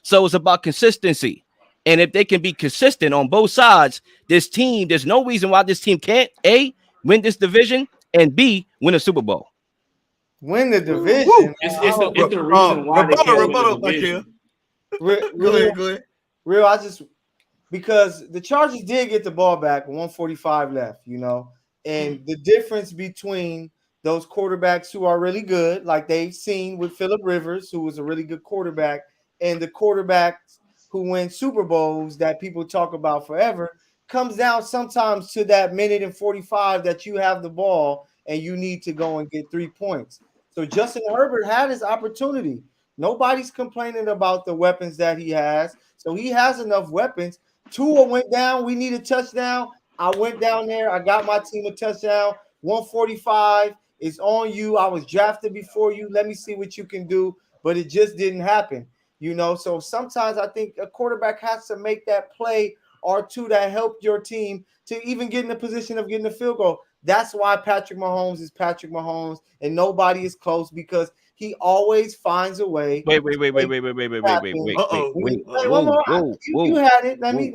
So it's about consistency. And if they can be consistent on both sides, this team, there's no reason why this team can't, A, win this division, and B, win a Super Bowl. Win the division. It's the reason why they can't win the division. Go ahead. Real, because the Chargers did get the ball back, 145 left, you know, and the difference between those quarterbacks who are really good, like they've seen with Phillip Rivers, who was a really good quarterback, and the quarterbacks who win Super Bowls that people talk about forever, comes down sometimes to that minute and 45 that you have the ball and you need to go and get 3 points. So Justin Herbert had his opportunity. Nobody's complaining about the weapons that he has. So he has enough weapons. Tua went down. We need a touchdown. I went down there. I got my team a touchdown. 145 is on you. I was drafted before you. Let me see what you can do. But it just didn't happen. You know, so sometimes I think a quarterback has to make that play or two that helped your team to even get in the position of getting a field goal. That's why Patrick Mahomes is Patrick Mahomes and nobody is close, because he always finds a way. Wait. One more. Whoa. You had it. Let me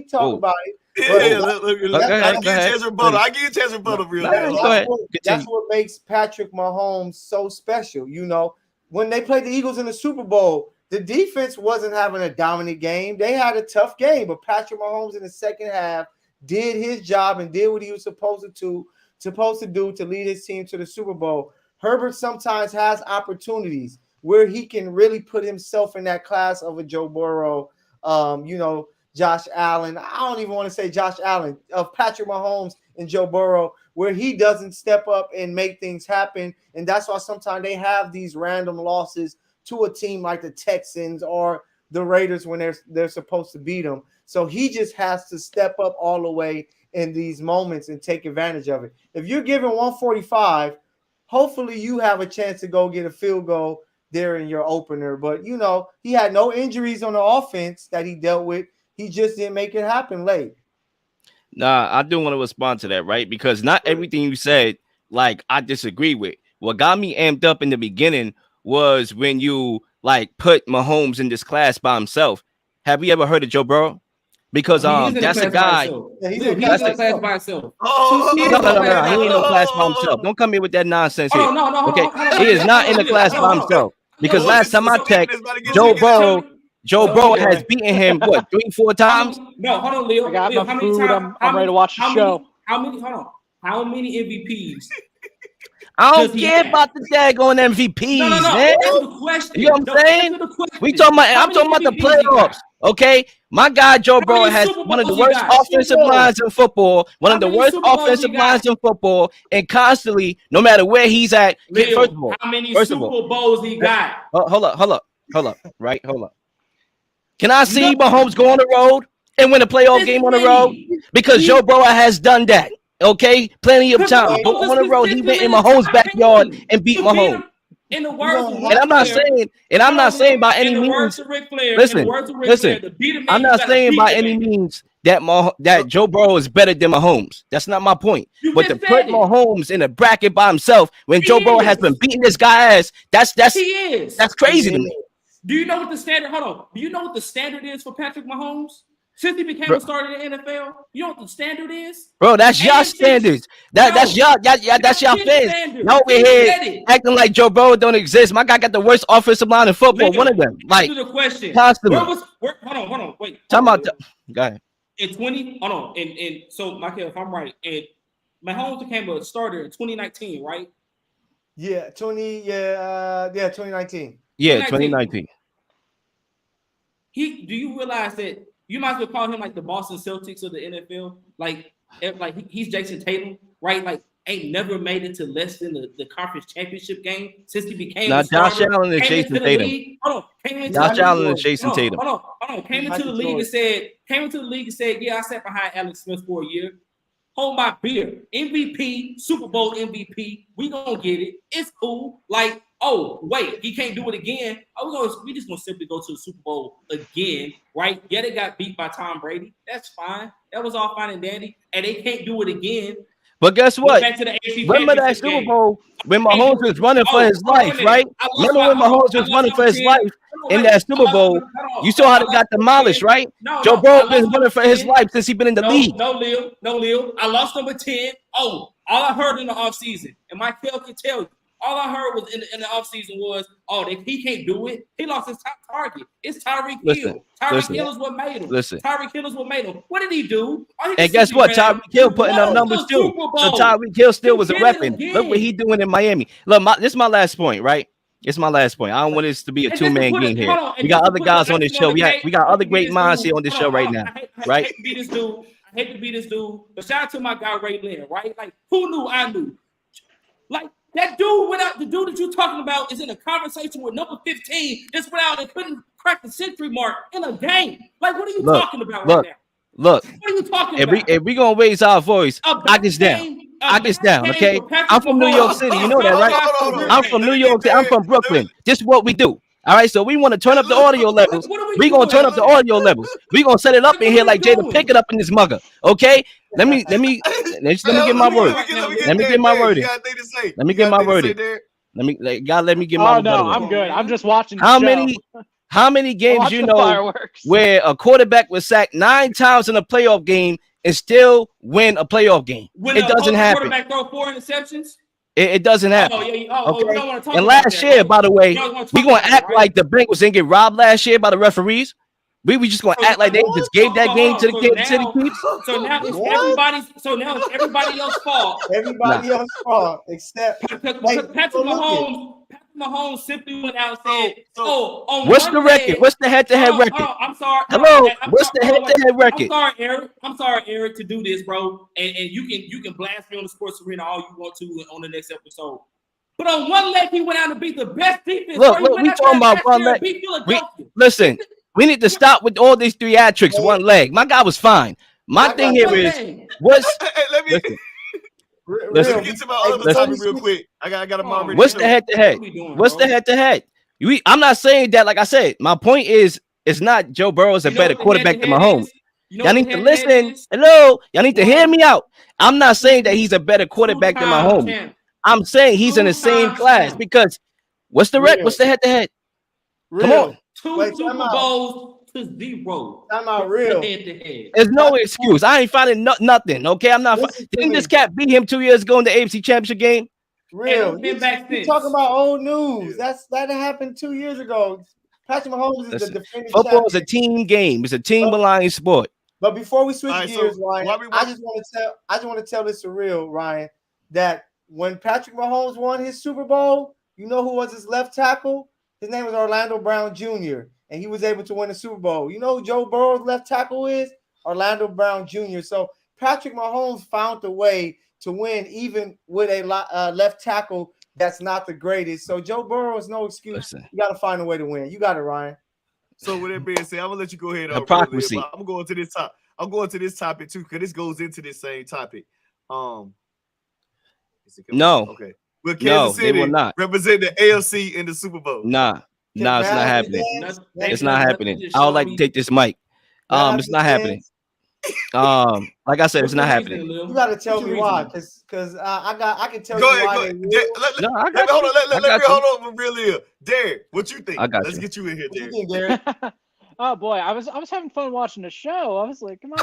talk about it. I give you a chance to rebuttal. I give you a chance to rebuttal real quick. That's what makes Patrick Mahomes so special. You know, when they played the Eagles in the Super Bowl, the defense wasn't having a dominant game. They had a tough game, but Patrick Mahomes in the second half did his job and did what he was supposed to do to lead his team to the Super Bowl. Herbert sometimes has opportunities where he can really put himself in that class of a Joe Burrow, Josh Allen. I don't even want to say Josh Allen, of Patrick Mahomes and Joe Burrow, where he doesn't step up and make things happen. And that's why sometimes they have these random losses to a team like the Texans or the Raiders when they're supposed to beat them. So he just has to step up all the way in these moments and take advantage of it. If you're given 145, hopefully you have a chance to go get a field goal there in your opener. But, you know, he had no injuries on the offense that he dealt with. He just didn't make it happen late. Nah, I do want to respond to that, right? Because not everything you said, like, I disagree with. What got me amped up in the beginning was when you like put Mahomes in this class by himself. Have you ever heard of Joe Burrow? Because that's a guy. He's in a class by himself. No, he ain't no class by himself. Don't come here with that nonsense here. Okay, he is not in the class by himself. Because last time I checked, Joe Burrow has beaten him 3-4 times. No, hold on, Leel. I got my food. I'm ready to watch the show. How many MVPs? I don't care about the daggone MVPs, man. That's the question. You know what I'm saying? I'm talking about the playoffs. Okay, my guy Joe Burrow has one of the worst offensive lines in football, and constantly, no matter where he's at. First of all, how many Super Bowls he got? Hold up. Right, hold up. Can I see Mahomes go on the road and win a playoff game on the road? Because Joe Burrow has done that. Okay, plenty of time. Go on the road. He went in Mahomes' backyard and beat Mahomes. In the words, and I'm not saying by any means. Listen. I'm not saying by any means that Joe Burrow is better than Mahomes. That's not my point. But to put Mahomes in a bracket by himself when Joe Burrow has been beating this guy ass, that's crazy to me. Do you know what the standard? Hold on. Do you know what the standard is for Patrick Mahomes? Since he became a starter in the NFL, you know what the standard is? Bro, that's your standards. That's y'all fans. Y'all over here acting like Joe Burrow don't exist. My guy got the worst offensive line in football. One of them. Like, the question. Constantly. Hold on. Wait. Talking about. Go ahead. In 20. Hold on. And so, Michael, if I'm right, and Mahomes became a starter in 2019, right? Yeah, 2019. Yeah, 2019. 2019. Do you realize that you might as well call him like the Boston Celtics of the NFL? Like he's Jason Tatum, right? Like ain't never made it to less than the conference championship game since he became a Not Josh starter. Allen and Came Jason into the Tatum. league. Hold on, came into Josh the league. Allen and Jason Tatum. Hold on. Came into the league and said, yeah, I sat behind Alex Smith for a year. Hold my beer. MVP, Super Bowl MVP. We gonna get it. It's cool. Like, oh, wait, he can't do it again. We just gonna simply go to the Super Bowl again, right? Yeah, they got beat by Tom Brady. That's fine. That was all fine and dandy. And they can't do it again. But guess what? Back to the AFC Remember that Super Bowl when Mahomes was running for his life, right? Remember when Mahomes was running for his life in that Super Bowl? You saw how they got demolished, right? Joe Burrow been running for his life since he's been in the league. No, Leel. I lost number 10. Oh, all I heard in the offseason, and Michael can tell you, all I heard was in the offseason was, he can't do it. He lost his top target. It's Tyreek Hill. Tyreek Hill is what made him. Tyreek Hill is what made him. What did he do? And guess what? Tyreek Hill putting up numbers too. So Tyreek Hill still was a weapon. Look what he doing in Miami. Look, this is my last point, right? It's my last point. I don't want this to be a two-man game here. We got other guys on this show. We got other great minds here on this show right now, right? I hate to be this dude, but shout out to my guy Ray Lynn, right? Like, who knew I knew? Like, that dude the dude that you're talking about is in a conversation with number 15, just went out and couldn't crack the century mark in a game. Like, what are you talking about right now? Look, what are you talking about? If we gonna raise our voice, I get down, okay? I'm from New York City, you know that, right? I'm from New York City. I'm from Brooklyn. This is what we do. All right, so we want to turn up the audio levels. We gonna turn up the audio levels. We gonna set it up in here like Jada pick it up in this mugger, okay? Let me get my word. Let me get my word in. Let me get my word in. Let me get my word in. I'm good. I'm just watching. How many games you know where a quarterback was sacked 9 times in a playoff game and still win a playoff game? It doesn't happen. Quarterback throw 4 interceptions. It doesn't happen. Okay. And last year, by the way, we gonna act like the Bengals didn't get robbed last year by the referees. We just gonna act like they just gave that game to the Kansas City Chiefs. So now it's everybody else's fault. Everybody else's fault except Patrick Mahomes simply went out and said, what's the record? What's the head-to-head record? I'm sorry. Hello, what's the head-to-head record? I'm sorry, Eric, to do this, bro. And you can blast me on the sports arena all you want to on the next episode. But on one leg, he went out to beat the best defense. Look, we talking about one leg. Listen, we need to stop with all these theatrics. One leg. My guy was fine. My thing here is what's. Let's get to my other topic real quick. I got a mom. What's the head-to-head? What's the head-to-head? I'm not saying that. Like I said, my point is, it's not Joe Burrow is a better quarterback than Mahomes. Y'all need to listen. Hello, y'all need to hear me out. I'm not saying that he's a better quarterback than Mahomes. I'm saying he's in the same class because what's the head-to-head? Come on. 2 Super Bowls to 0. I'm out real. Head-to-head. There's no excuse. I ain't finding nothing. Okay, I'm not. Didn't this cat beat him 2 years ago in the AFC Championship game? Real. You're talking about old news. That happened 2 years ago. Patrick Mahomes is the defending football is a team game. It's a team-aligned sport. But before we switch gears, Ryan, I just want to tell this for real, Ryan, that when Patrick Mahomes won his Super Bowl, you know who was his left tackle? His name was Orlando Brown Jr., and he was able to win the Super Bowl. You know who Joe Burrow's left tackle is? Orlando Brown Jr. So Patrick Mahomes found a way to win even with a left tackle that's not the greatest. So Joe Burrow is no excuse. Listen. You got to find a way to win. You got it, Ryan. So with that being said, I'm gonna let you go ahead. Hypocrisy. I'm going to this top. I'm going to this topic too because this goes into this same topic. No. Okay. Will Kansas City represent the AFC in the Super Bowl? Nah, it's not happening. It's not happening. I would like to take this mic. It's not happening. Like I said, it's not happening. You got to tell me why, because I can tell you why. Hold on, for real here, Derek. What you think? Let's get you in here, Derek. Oh boy, I was having fun watching the show. I was like, come on,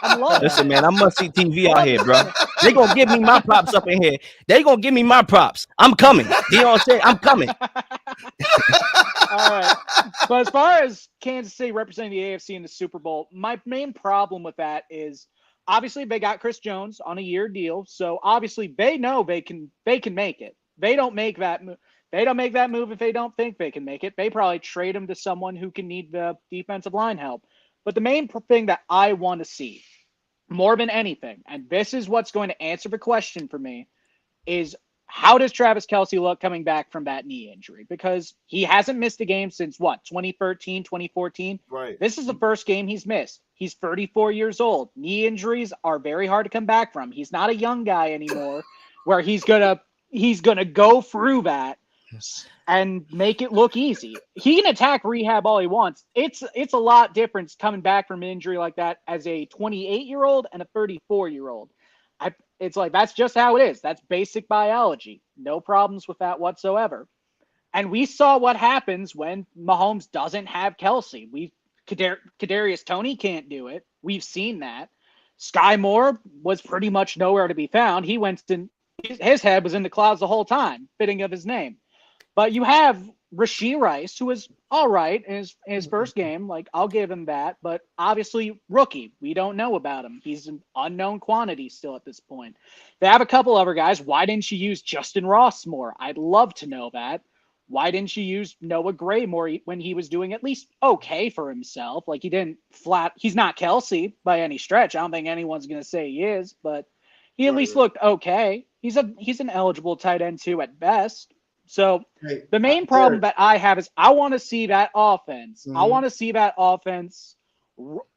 I'm loving it. Listen, man, I must see TV out here, bro. They gonna give me my props up in here. They gonna give me my props. I'm coming. You know what I'm saying? I'm coming. All right. But as far as Kansas City representing the AFC in the Super Bowl, my main problem with that is obviously they got Chris Jones on a year deal, so obviously they know they can make it. They don't make that move. They don't make that move if they don't think they can make it. They probably trade him to someone who can need the defensive line help. But the main thing that I want to see more than anything, and this is what's going to answer the question for me, is how does Travis Kelce look coming back from that knee injury? Because he hasn't missed a game since what, 2013, 2014? Right. This is the first game he's missed. He's 34 years old. Knee injuries are very hard to come back from. He's not a young guy anymore where he's gonna go through that and make it look easy. He can attack rehab all he wants. It's a lot different coming back from an injury like that as a 28-year-old and a 34-year-old. It's like, that's just how it is. That's basic biology. No problems with that whatsoever. And we saw what happens when Mahomes doesn't have Kelce. Kadarius Toney can't do it. We've seen that. Sky Moore was pretty much nowhere to be found. His head was in the clouds the whole time, fitting of his name. But you have Rashee Rice, who was all right in his first game. Like, I'll give him that. But obviously, rookie. We don't know about him. He's an unknown quantity still at this point. They have a couple other guys. Why didn't you use Justin Ross more? I'd love to know that. Why didn't you use Noah Gray more when he was doing at least okay for himself? Like, he's not Kelce by any stretch. I don't think anyone's going to say he is, but he at least looked okay. He's an eligible tight end too at best. So the main problem that I have is I want to see that offense. I want to see that offense.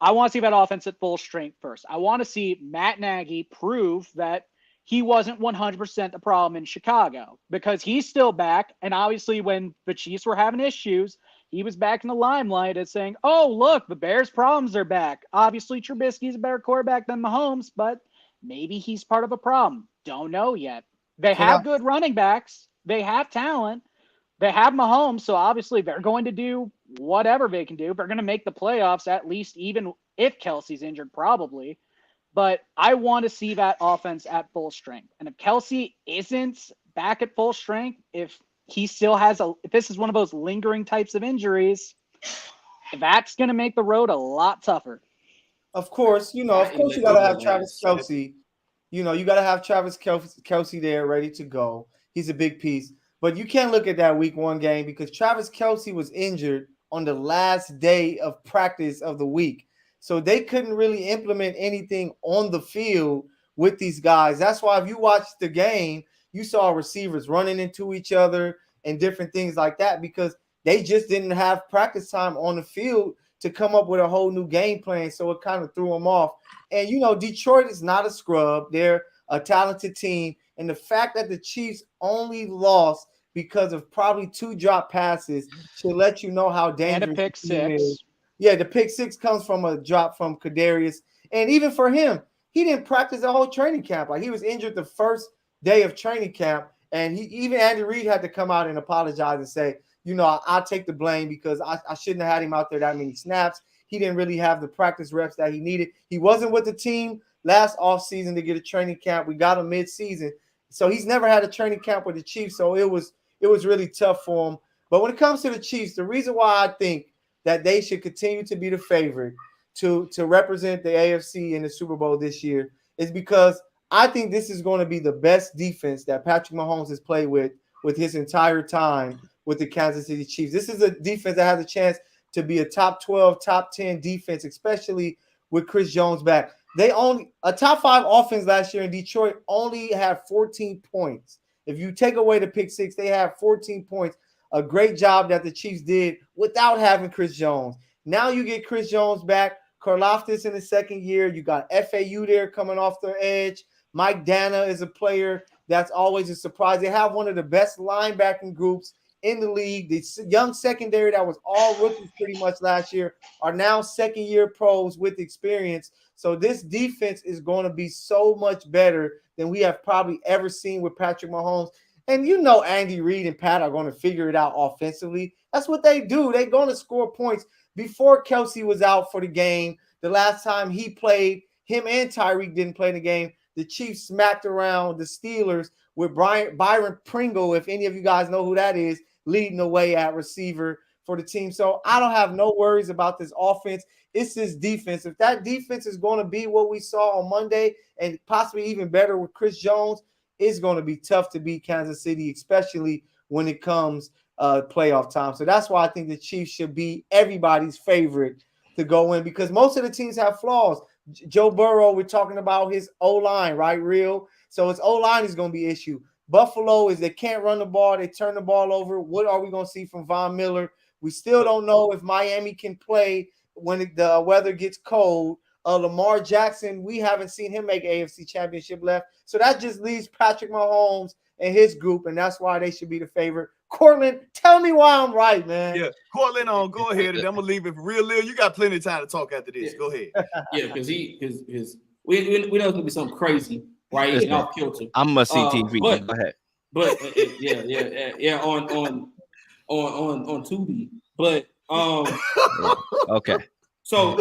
I want to see that offense at full strength first. I want to see Matt Nagy prove that he wasn't 100% the problem in Chicago, because he's still back. And obviously when the Chiefs were having issues, he was back in the limelight as saying, oh, look, the Bears' problems are back. Obviously Trubisky's a better quarterback than Mahomes, but maybe he's part of a problem. Don't know yet. They have good running backs. They have talent. They have Mahomes, so obviously they're going to do whatever they can do. They're going to make the playoffs, at least, even if Kelce's injured, probably. But I want to see that offense at full strength. And if Kelce isn't back at full strength, if he still has if this is one of those lingering types of injuries, that's going to make the road a lot tougher. Of course, you got to have Travis Kelce. You got to have Travis Kelce there ready to go. He's a big piece. But you can't look at that week 1 game because Travis Kelce was injured on the last day of practice of the week. So they couldn't really implement anything on the field with these guys. That's why if you watched the game, you saw receivers running into each other and different things like that because they just didn't have practice time on the field to come up with a whole new game plan. So it kind of threw them off. And, Detroit is not a scrub. They're a talented team. And the fact that the Chiefs only lost because of probably 2 drop passes should let you know how dangerous. And a pick six. Is. Yeah, the pick 6 comes from a drop from Kadarius. And even for him, he didn't practice the whole training camp. Like, he was injured the first day of training camp. And even Andy Reid had to come out and apologize and say, I'll take the blame because I shouldn't have had him out there that many snaps. He didn't really have the practice reps that he needed. He wasn't with the team last offseason to get a training camp. We got him mid-season. So he's never had a training camp with the Chiefs. So it was really tough for him. But when it comes to the Chiefs, the reason why I think that they should continue to be the favorite to represent the AFC in the Super Bowl this year is because I think this is going to be the best defense that Patrick Mahomes has played with his entire time with the Kansas City Chiefs. This is a defense that has a chance to be a top 12, top 10 defense, especially with Chris Jones back. A top 5 offense last year in Detroit only had 14 points. If you take away the pick 6, they have 14 points. A great job that the Chiefs did without having Chris Jones. Now you get Chris Jones back. Karlaftis in his second year. You got FAU there coming off the edge. Mike Dana is a player that's always a surprise. They have one of the best linebacking groups in the league. The young secondary that was all rookies pretty much last year are now second-year pros with experience. So this defense is going to be so much better than we have probably ever seen with Patrick Mahomes. And Andy Reid and Pat are going to figure it out offensively. That's what they do. They're going to score points. Before Kelce was out for the game, the last time he played, him and Tyreek didn't play the game. The Chiefs smacked around the Steelers with Byron Pringle, if any of you guys know who that is, leading the way at receiver for the team. So I don't have no worries about this offense. it's this defense. If that defense is going to be what we saw on Monday and possibly even better with Chris Jones, it's going to be tough to beat Kansas City, especially when it comes playoff time. So that's why I think the Chiefs should be everybody's favorite to go in, because most of the teams have flaws. Joe Burrow, we're talking about his O-line, right, Real? So his O-line is going to be an issue. Buffalo is they can't run the ball. They turn the ball over. What are we going to see from Von Miller? We still don't know if Miami can play when the weather gets cold. Lamar Jackson, we haven't seen him make AFC Championship left. So that just leaves Patrick Mahomes and his group, and that's why they should be the favorite. Cortland, tell me why I'm right, man. Yeah, Cortland, go ahead, and I'm gonna leave it for real. Leel, you got plenty of time to talk after this. Go ahead. Yeah, because we know it's gonna be something crazy, right? And off kilter. I'm gonna see TV. Go ahead. But yeah, on Tubi. But Okay. So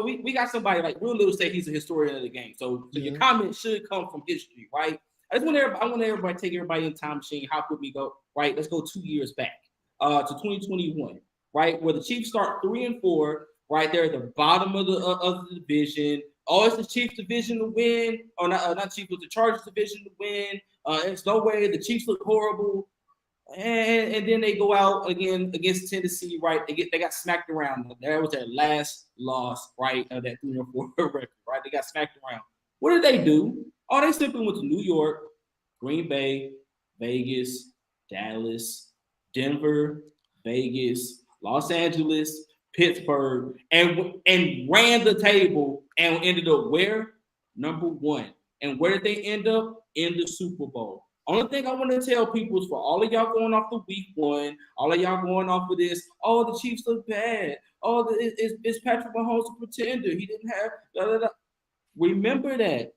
we got somebody like Real Leel say he's a historian of the game. So your comment should come from history, right? I want everybody to take everybody in time machine. How could we go? Right, let's go 2 years back to 2021, right, where the Chiefs start 3-4. Right, they're at the bottom of the division. Oh, it's the Chiefs division to win, or not Chiefs, but the Chargers division to win. It's no way. The Chiefs look horrible, and then they go out again against Tennessee. Right, they got smacked around. That was their last loss. Right, that 3-4 record. Right, they got smacked around. What did they do? Oh, they simply went to New York, Green Bay, Vegas, Dallas, Denver, Vegas, Los Angeles, Pittsburgh, and ran the table and ended up where? Number 1. And where did they end up? In the Super Bowl. Only thing I want to tell people is for all of y'all going off the week 1, all of y'all going off of this, oh, the Chiefs look bad. Oh, it's Patrick Mahomes a pretender. He didn't have da, da, da. Remember that.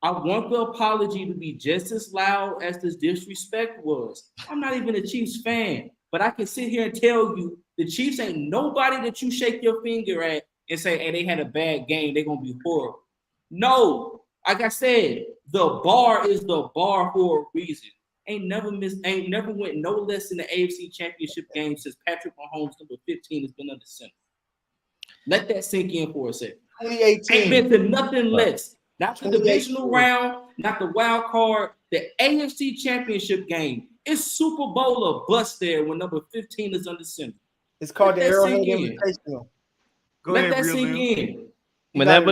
I want the apology to be just as loud as this disrespect was. I'm not even a Chiefs fan, but I can sit here and tell you the Chiefs ain't nobody that you shake your finger at and say, hey, they had a bad game. They're going to be horrible. No, like I said, the bar is the bar for a reason. Ain't never went no less in the AFC Championship game since Patrick Mahomes, number 15, has been under center. Let that sink in for a second. 2018. Ain't been to nothing less. Not the divisional round, not the wild card, the AFC Championship game. It's Super Bowl or bust there when number 15 is under center. It's called the Arrowhead Invitational. Let that sink in. Whenever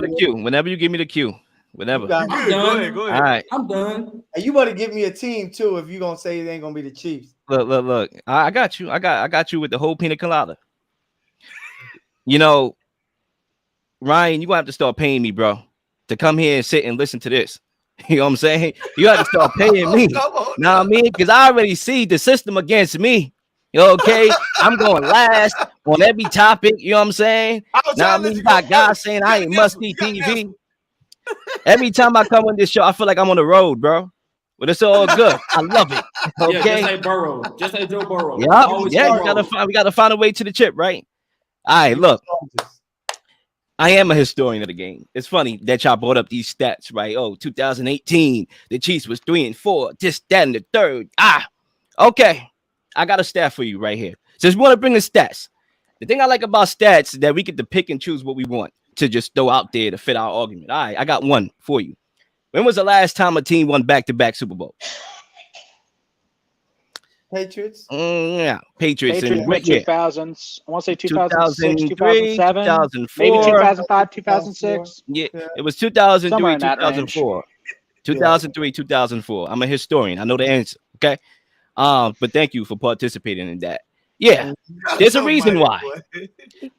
you give me the cue. Whenever. I'm done. Go ahead. All right. I'm done. And you better give me a team too if you're gonna say it ain't gonna be the Chiefs. Look. I got you. I got you with the whole pina colada. You know, Ryan, you gonna have to start paying me, bro, to come here and sit and listen to this. You know what I'm saying? You have to start paying me. Know what I mean? Because I already see the system against me. Okay, I'm going last on every topic. You know what I'm saying? Now I mean, you got guys saying I ain't must see TV. Every time I come on this show, I feel like I'm on the road, bro. But it's all good. I love it. Okay, yeah, just like Burrow, just like Joe Burrow. Yeah. We gotta find a way to the chip, right? All right, look. I am a historian of the game. It's funny that y'all brought up these stats, right? Oh, 2018, the Chiefs was 3-4, this, that, and the third. Okay. I got a stat for you right here. Since we want to bring the stats, the thing I like about stats is that we get to pick and choose what we want to just throw out there to fit our argument. All right, I got one for you. When was the last time a team won back-to-back Super Bowl? Patriots? Yeah, Patriots in what year? 2000s. I want to say 2006, 2007, 2004, maybe 2005, 2006. Yeah, it was 2003, 2004. 2003, 2004. I'm a historian. I know the answer. Okay. But thank you for participating in that. Yeah, there's a reason why.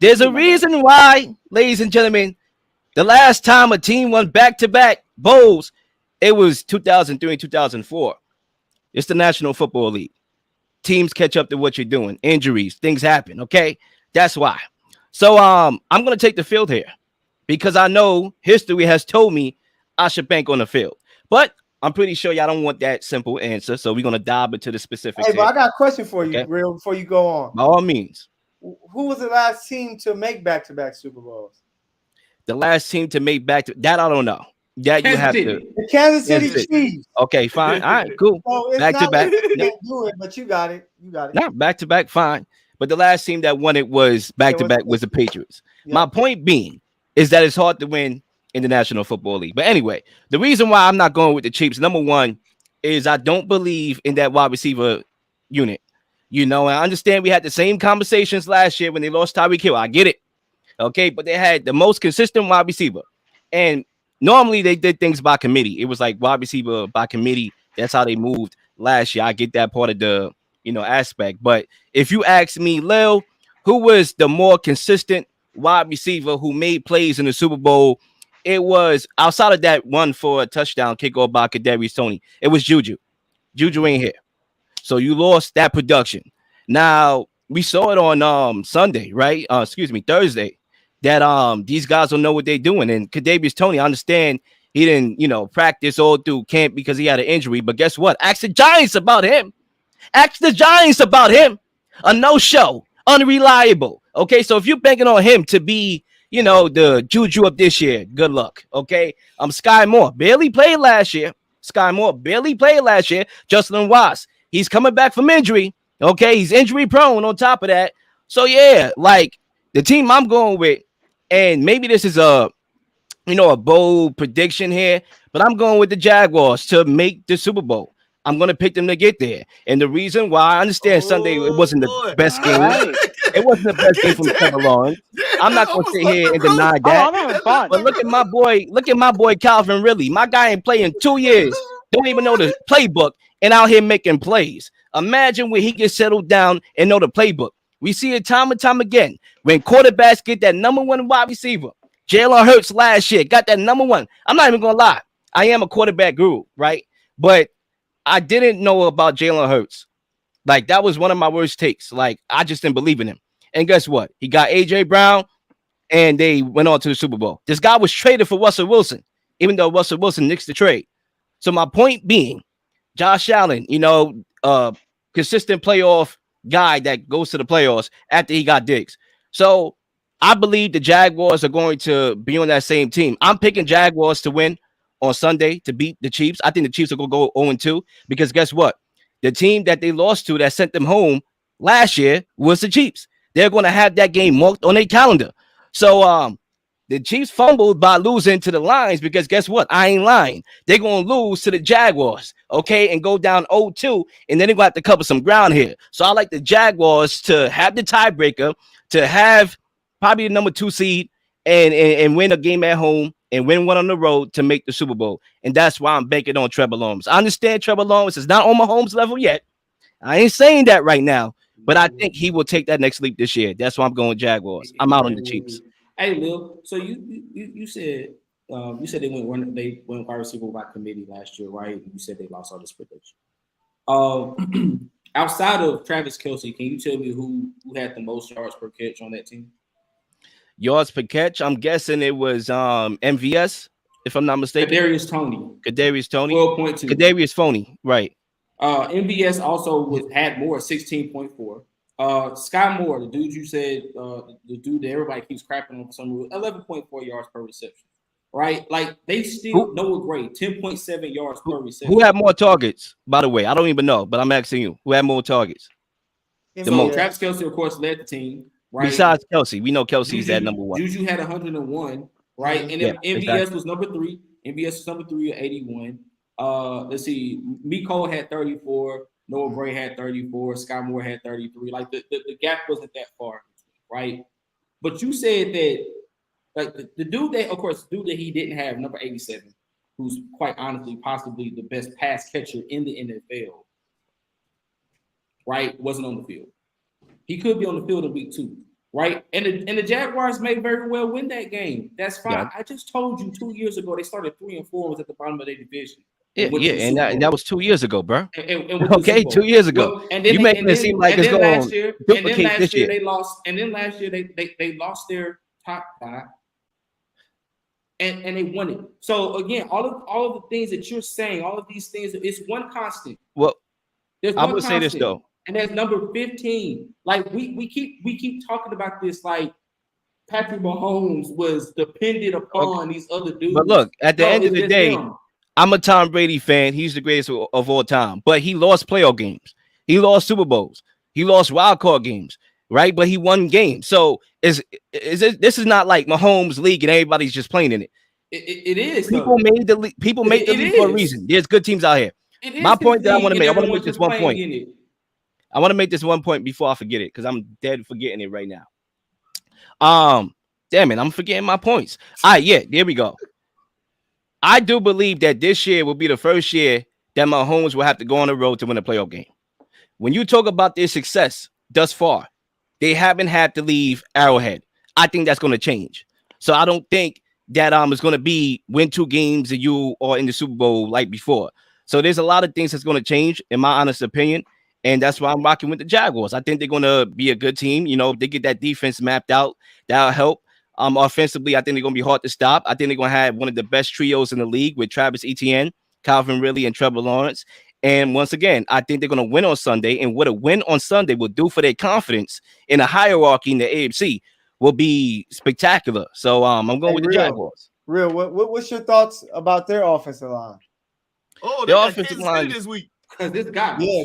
There's a reason why, ladies and gentlemen, the last time a team won back-to-back bowls, it was 2003 and 2004. It's the National Football League. Teams catch up to what you're doing. Injuries, things happen. Okay, that's why. So I'm gonna take the field here because I know history has told me I should bank on the field, but I'm pretty sure y'all don't want that simple answer, so we're gonna dive into the specifics. Hey, but I got a question for you, Real, before you go on. By all means. Who was the last team to make back-to-back Super Bowls? The last team to make that I don't know. That you have to. The Kansas City Chiefs. Okay, fine. All right, cool. So back to back. You can't do it, but you got it. You got it. Not back to back. Fine. but the last team that won it was back to back was the Patriots. Yeah. My point being is that it's hard to win in the National Football League. But anyway, the reason why I'm not going with the Chiefs, number one, is I don't believe in that wide receiver unit. You know, I understand we had the same conversations last year when they lost Tyreek Hill. I get it. Okay, but they had the most consistent wide receiver. And normally they did things by committee. It was like wide receiver by committee. That's how they moved last year. I get that part of the, aspect. But if you ask me, Leel, who was the more consistent wide receiver who made plays in the Super Bowl? It was outside of that one for a touchdown kickoff by Kadarius Toney. It was Juju. Juju ain't here. So you lost that production. Now we saw it on Sunday, right? Thursday. That these guys don't know what they're doing. And Kadarius Toney, I understand he didn't, practice all through camp because he had an injury. But guess what? Ask the Giants about him. Ask the Giants about him. A no-show, unreliable. Okay, so if you're banking on him to be, the Juju of this year, good luck. Okay, Sky Moore barely played last year. Justin Watts, he's coming back from injury. Okay, he's injury prone on top of that. So yeah, like the team I'm going with, and maybe this is a bold prediction here, but I'm going with the Jaguars to make the Super Bowl. I'm going to pick them to get there. And the reason why, I understand Sunday it wasn't the best game. Right. It wasn't the best game from Trevor Lawrence. I'm not going to sit here and deny Oh, that. I'm having fun. But look at my boy Calvin Ridley. My guy ain't playing 2 years. Don't even know the playbook and out here making plays. Imagine when he gets settled down and know the playbook. We see it time and time again. When quarterbacks get that number one wide receiver. Jalen Hurts last year got that number one. I'm not even going to lie. I am a quarterback guru, right? But I didn't know about Jalen Hurts. Like, that was one of my worst takes. Like, I just didn't believe in him. And guess what? He got A.J. Brown, and they went on to the Super Bowl. This guy was traded for Russell Wilson, even though Russell Wilson nixed the trade. So my point being, Josh Allen, consistent playoff guy that goes to the playoffs after he got Diggs. So I believe the Jaguars are going to be on that same team. I'm picking Jaguars to win on Sunday to beat the Chiefs. I think the Chiefs are going to go 0-2 because guess what? The team that they lost to that sent them home last year was the Chiefs. They're going to have that game marked on their calendar. So the Chiefs fumbled by losing to the Lions because guess what? I ain't lying. They're going to lose to the Jaguars, okay, and go down 0-2, and then they're going to have to cover some ground here. So I like the Jaguars to have the tiebreaker, to have probably the number 2 seed and win a game at home and win one on the road to make the Super Bowl. And that's why I'm banking on Trevor Lawrence. I understand Trevor Lawrence is not on Mahomes' level yet. I ain't saying that right now, but I think he will take that next leap this year. That's why I'm going Jaguars. I'm out on the Chiefs. Hey, Lil. So you said they went wide receiver by committee last year, right? You said they lost all this production. Outside of Travis Kelce, can you tell me who had the most yards per catch on that team? Yards per catch, I'm guessing it was MVS, if I'm not mistaken. Kadarius Toney. 12.2. Kadarius Phony, right. MVS also had more, 16.4. Sky Moore, the dude you said, the dude that everybody keeps crapping on for some reason, 11.4 yards per reception. Right? Like, they still Noah Gray, 10.7 yards per reception. Who had more targets, by the way? I don't even know, but I'm asking you. Who had more targets? So Travis Kelce, of course, led the team. Right. Besides Kelce, we know Kelce's at number 1. Juju had 101, right? And then MVS was number 3. MVS was number 3 at 81. Let's see, Miko had 34, Noah Gray had 34, Sky Moore had 33. Like the gap wasn't that far, right? But you said that, like the dude that he didn't have, number 87, who's quite honestly possibly the best pass catcher in the NFL, right? Wasn't on the field. He could be on the field in week 2, right? And the Jaguars may very well win that game. That's fine. Yeah. I just told you 2 years ago they started 3-4 and was at the bottom of their division. And that was 2 years ago, bro. And okay, 2 years ago. Well, and then you make it seem like it's going to duplicate this year. They lost. And then last year they lost their top guy, and they won it. So again, all of the things that you're saying, all of these things, it's one constant. Well, I'm gonna say this though. And that's number 15. Like we keep talking about this like Patrick Mahomes was dependent upon these other dudes. But look, at the end of the day, I'm a Tom Brady fan. He's the greatest of all time. But he lost playoff games. He lost Super Bowls. He lost wild card games. right? But he won games. So this is not like Mahomes league and everybody's just playing in it. It is. People Though. made the league. People make the It league for a is. reason. There's good teams out here. It My is his point that I want league, to and make. I want to everyone's make this just one playing point. in it. I want to make this one point before I forget it because I'm dead forgetting it right now. Damn it, I'm forgetting my points. All right, yeah, there we go. I do believe that this year will be the first year that Mahomes will have to go on the road to win a playoff game. When you talk about their success thus far, they haven't had to leave Arrowhead. I think that's going to change. So I don't think that it's going to be win 2 games and you are in the Super Bowl like before. So there's a lot of things that's going to change, in my honest opinion. And that's why I'm rocking with the Jaguars. I think they're going to be a good team. You know, if they get that defense mapped out, that'll help. Offensively, I think they're going to be hard to stop. I think they're going to have one of the best trios in the league with Travis Etienne, Calvin Ridley, and Trevor Lawrence. And once again, I think they're going to win on Sunday. And what a win on Sunday will do for their confidence in a hierarchy in the AFC will be spectacular. So I'm going with the Jaguars. Real, what's your thoughts about their offensive line? Oh, they Their got offensive Kansas line City this week. Because this guy. Yeah,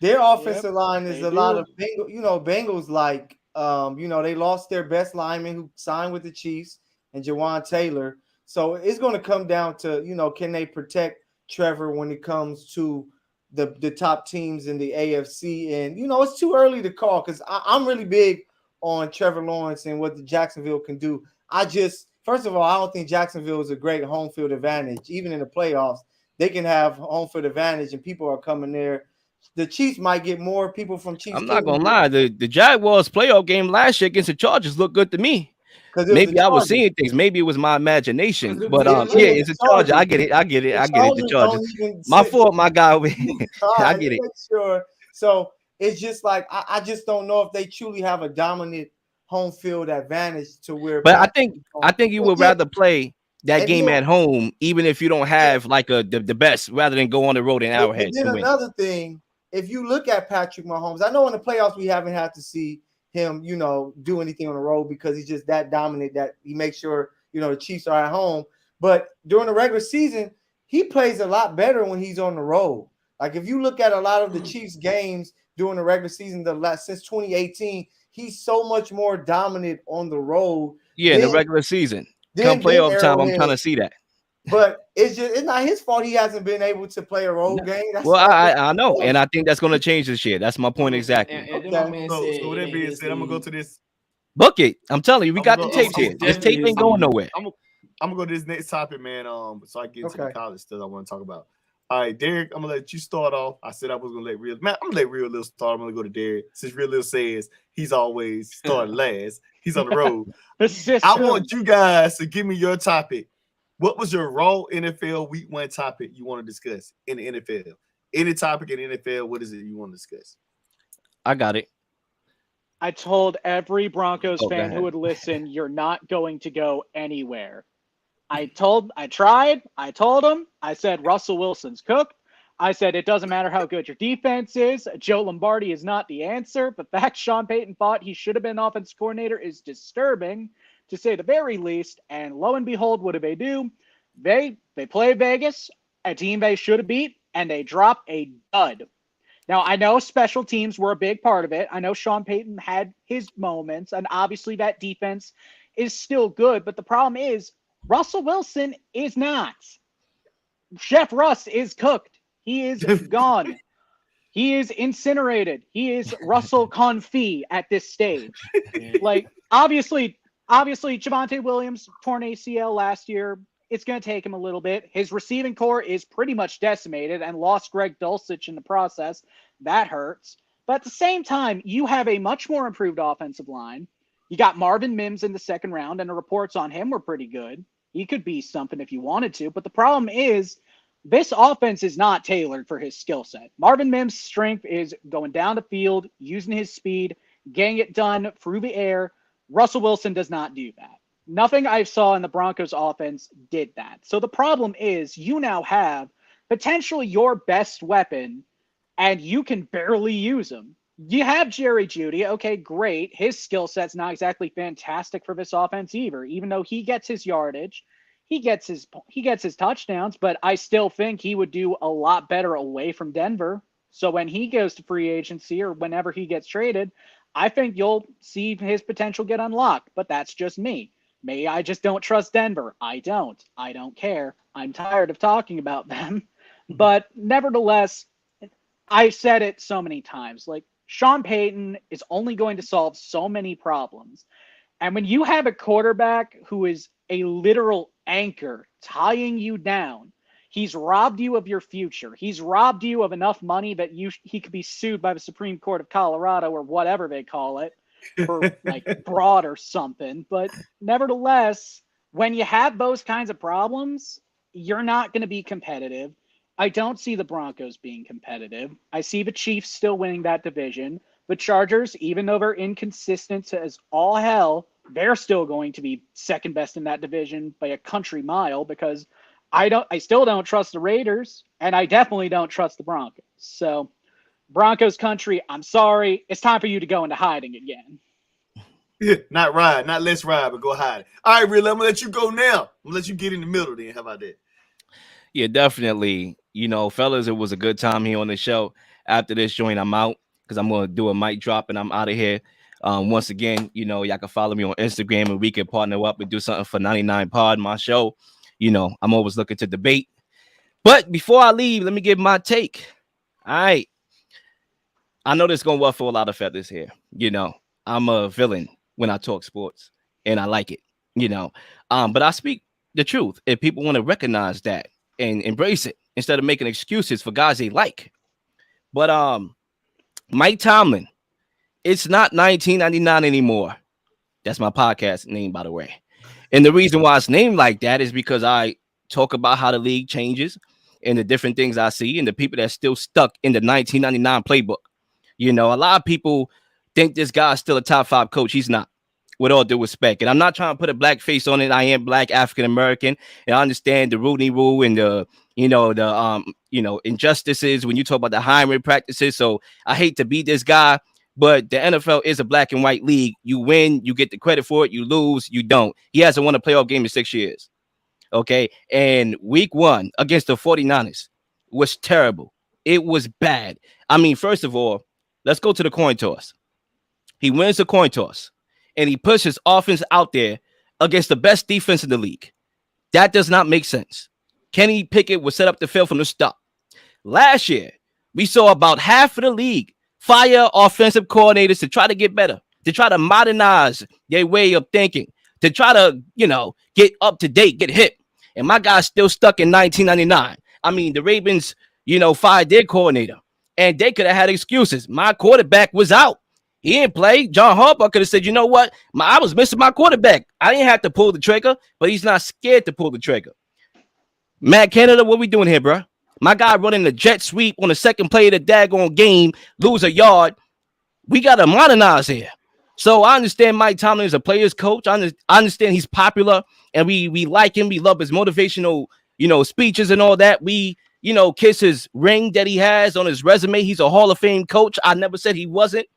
their offensive line is they a lot do. of Bengals like they lost their best lineman who signed with the Chiefs and Jawan Taylor. So it's going to come down to, can they protect Trevor when it comes to the top teams in the AFC? And it's too early to call because I'm really big on Trevor Lawrence and what the Jacksonville can do. First of all, I don't think Jacksonville is a great home field advantage. Even in the playoffs, they can have home field advantage and people are coming there. The Chiefs might get more people from Chiefs. I'm not gonna lie. The Jaguars playoff game last year against the Chargers looked good to me. Maybe I was seeing things. Maybe it was my imagination. But yeah, it's a Charger. I get it. The Chargers. My fault, my guy. I get it. Sure. So it's just like I just don't know if they truly have a dominant home field advantage to where. But I think you would rather play that game at home, even if you don't have like the best, rather than go on the road in Arrowhead. And then another thing, if you look at Patrick Mahomes, I know in the playoffs we haven't had to see him, do anything on the road because he's just that dominant that he makes sure, the Chiefs are at home. But during the regular season, he plays a lot better when he's on the road. Like if you look at a lot of the Chiefs games during the regular season, since 2018, he's so much more dominant on the road. Yeah, in the regular season. Come playoff time, I'm trying to see that. But it's not his fault he hasn't been able to play a road game. I know, and I think that's going to change this year. That's my point exactly. And so with that being said, I'm gonna go to this. Book it. I'm telling you, we got the tapes here. This tape ain't going nowhere. I'm gonna go to this next topic, man. So I get into the college stuff I want to talk about. All right, Derek, I'm gonna let you start off. I said I was gonna let Real. Man, I'm gonna let Real Lil start. I'm gonna go to Derek since Real Lil says he's always starting last. He's on the road. I want you guys to give me your topic. What was your raw NFL Week 1 topic you want to discuss in the NFL? Any topic in the NFL, what is it you want to discuss? I got it. I told every Broncos fan who would listen, you're not going to go anywhere. I told them, I said Russell Wilson's cooked. I said it doesn't matter how good your defense is. Joe Lombardi is not the answer. The fact Sean Payton thought he should have been offensive coordinator is disturbing, to say the very least. And lo and behold, what do? They play Vegas, a team they should have beat, and they drop a dud. Now, I know special teams were a big part of it. I know Sean Payton had his moments, and obviously that defense is still good. But the problem is Russell Wilson is not. Chef Russ is cooked. He is gone. He is incinerated. He is Russell Confit at this stage. Like, obviously, Javonte Williams torn ACL last year. It's going to take him a little bit. His receiving core is pretty much decimated and lost Greg Dulcich in the process. That hurts. But at the same time, you have a much more improved offensive line. You got Marvin Mims in the second round, and the reports on him were pretty good. He could be something if you wanted to. But the problem is this offense is not tailored for his skill set. Marvin Mims' strength is going down the field, using his speed, getting it done through the air. Russell Wilson does not do that. Nothing I saw in the Broncos offense did that. So the problem is you now have potentially your best weapon, and you can barely use him. You have Jerry Jeudy. Okay, great. His skill set's not exactly fantastic for this offense either, even though he gets his yardage. He gets his touchdowns, but I still think he would do a lot better away from Denver. So when he goes to free agency or whenever he gets traded, I think you'll see his potential get unlocked, but that's just me. Maybe I just don't trust Denver. I don't. I don't care. I'm tired of talking about them. But nevertheless, I've said it so many times. Like, Sean Payton is only going to solve so many problems. And when you have a quarterback who is a literal anchor tying you down, he's robbed you of your future. He's robbed you of enough money that he could be sued by the Supreme Court of Colorado or whatever they call it for like fraud or something. But nevertheless, when you have those kinds of problems, you're not going to be competitive. I don't see the Broncos being competitive. I see the Chiefs still winning that division. The Chargers, even though they're inconsistent as all hell, they're still going to be second best in that division by a country mile because I still don't trust the Raiders, and I definitely don't trust the Broncos. So, Broncos country, I'm sorry. It's time for you to go into hiding again. Not ride, not let's ride, but go hide. All right, Real, I'm gonna let you go now. I'm gonna let you get in the middle then. How about that? Yeah, definitely. You know, fellas, it was a good time here on the show. After this joint, I'm out because I'm going to do a mic drop and I'm out of here. Once again, you know, y'all can follow me on Instagram and we can partner up and do something for 99 Pod, my show. You know, I'm always looking to debate. But before I leave, let me give my take. All right. I know this is going to ruffle a lot of feathers here. You know, I'm a villain when I talk sports and I like it, you know. But I speak the truth if people want to recognize that and embrace it instead of making excuses for guys they like. But Mike Tomlin, it's not 1999 anymore. That's my podcast name, by the way. And the reason why it's named like that is because I talk about how the league changes and the different things I see and the people that's still stuck in the 1999 playbook. You know, a lot of people think this guy's still a top 5 coach. He's not, with all due respect. And I'm not trying to put a black face on it. I am black African-American. And I understand the Rooney Rule and the injustices when you talk about the hiring practices. So I hate to be this guy, but the NFL is a black and white league. You win, you get the credit for it. You lose, you don't. He hasn't won a playoff game in 6 years. Okay. And week 1 against the 49ers was terrible. It was bad. I mean, first of all, let's go to the coin toss. He wins the coin toss and he puts his offense out there against the best defense in the league. That does not make sense. Kenny Pickett was set up the field from the start. Last year, we saw about half of the league fire offensive coordinators to try to get better, to try to modernize their way of thinking, to try to, get up to date, get hip. And my guy's still stuck in 1999. I mean, the Ravens, fired their coordinator, and they could have had excuses. My quarterback was out. He didn't play. John Harbaugh could have said, you know what? I was missing my quarterback. I didn't have to pull the trigger, but he's not scared to pull the trigger. Matt Canada, what we doing here, bro? My guy running the jet sweep on the second play of the daggone game, lose a yard. We got to modernize here. So I understand Mike Tomlin is a player's coach. I understand he's popular, and we like him. We love his motivational, speeches and all that. We, kiss his ring that he has on his resume. He's a Hall of Fame coach. I never said he wasn't.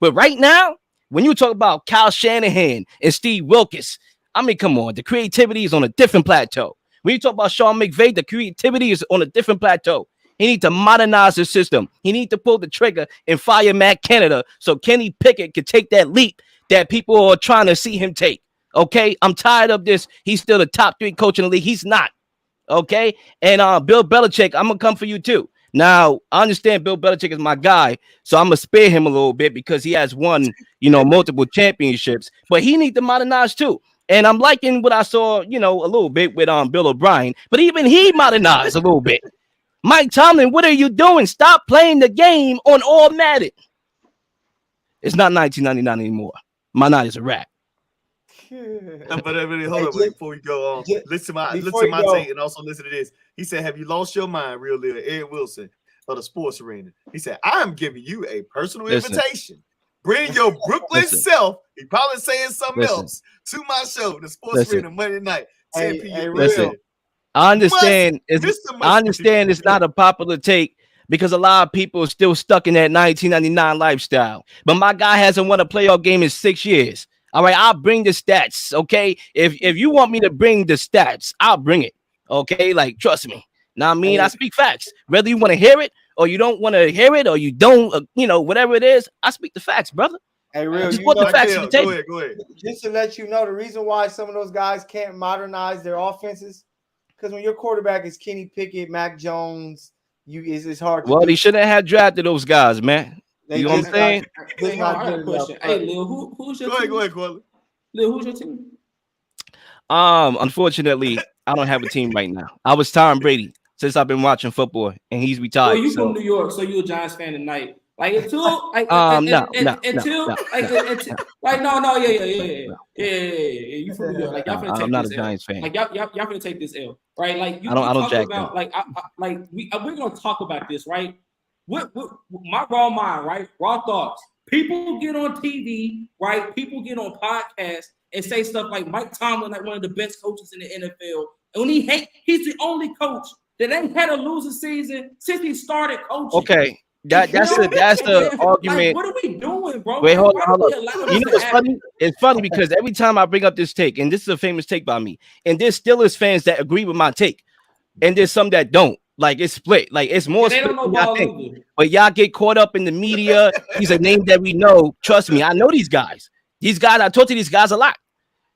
But right now, when you talk about Kyle Shanahan and Steve Wilkes, I mean, come on. The creativity is on a different plateau. When you talk about Sean McVay, the creativity is on a different plateau. He needs to modernize the system. He needs to pull the trigger and fire Matt Canada so Kenny Pickett can take that leap that people are trying to see him take. Okay? I'm tired of this. He's still the top 3 coach in the league. He's not. Okay? And Bill Belichick, I'm going to come for you too. Now, I understand Bill Belichick is my guy, so I'm going to spare him a little bit because he has won, multiple championships. But he needs to modernize too. And I'm liking what I saw, a little bit with Bill O'Brien. But even he modernized a little bit. Mike Tomlin, what are you doing? Stop playing the game on all Madden. It's not 1999 anymore. My night is a wrap. But hold on, before we go on, listen to my take and also listen to this. He said, "Have you lost your mind, Real Leel?" Ed Wilson of the Sports Arena. He said, "I am giving you a personal invitation. Bring your Brooklyn self." He probably saying something else to my show, the Sports Arena Monday night, 10 p.m. Listen, I understand. I understand it's not a popular take because a lot of people are still stuck in that 1999 lifestyle. But my guy hasn't won a playoff game in 6 years. All right, I'll bring the stats, okay? If you want me to bring the stats, I'll bring it, okay? Like, trust me. Now, I speak facts. Whether you want to hear it or you don't want to hear it or you don't, whatever it is, I speak the facts, brother. Hey, real, Just you put the know, facts on the table. Go ahead. just to let you know, the reason why some of those guys can't modernize their offenses, because when your quarterback is Kenny Pickett, Mac Jones, it's hard to Well, do. they shouldn't have drafted those guys, man. They You know what I'm just saying? just Hey, not I got good a question. enough. Hey, Lil, who's your team? Go ahead, Corley. Lil, who's your team? Unfortunately, I don't have a team right now. I was Tom Brady since I've been watching football, and he's Well, retired. you So, from New York, so you're a Giants fan tonight. Like until like no, until like no, yeah. You from New York, like y'all finna I'm take not a this L. Giants fan. Like y'all finna take this L, right? Like you I don't talk jack about them. like we're gonna talk about this, right? What my raw mind, right? Raw thoughts. People get on TV, right? People get on podcasts and say stuff like Mike Tomlin, like one of the best coaches in the NFL. And he's the only coach that ain't had a losing season since he started coaching. Okay, that's the argument. Like, what are we doing, bro? Wait, hold Why do we on. allow You this know to what's happen? funny? It's funny because every time I bring up this take, and this is a famous take by me, and there's Steelers fans that agree with my take, and there's some that don't. Like it's split. Like it's more They split don't know than y'all ball think. either. But y'all get caught up in the media. He's a name that we know. Trust me, I know these guys. These guys, I talk to these guys a lot.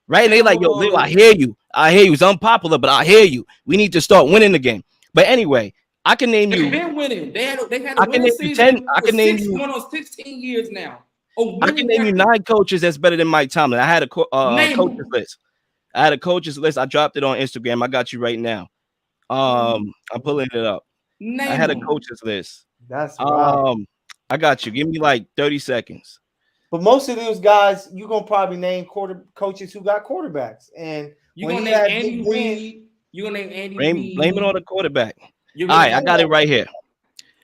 Right? And they like, yo, Lil, I hear you. It's unpopular, but I hear you. We need to start winning the game. But anyway, I can name you. They've been winning. They had a I can winning name you 10. season. I can name you. Going on 16 years now. I can name you 9 coaches that's better than Mike Tomlin. I had a coaches list. I had a coaches list. I dropped it on Instagram. I got you right now. I'm pulling it up. I had a coaches list. That's right. I got you. Give me like 30 seconds. But most of those guys, you're gonna probably name coaches who got quarterbacks. And you're when gonna he name had Andy Big Reid. You're gonna name Andy Reid. Blame it on the quarterback. All All right, I got it right here.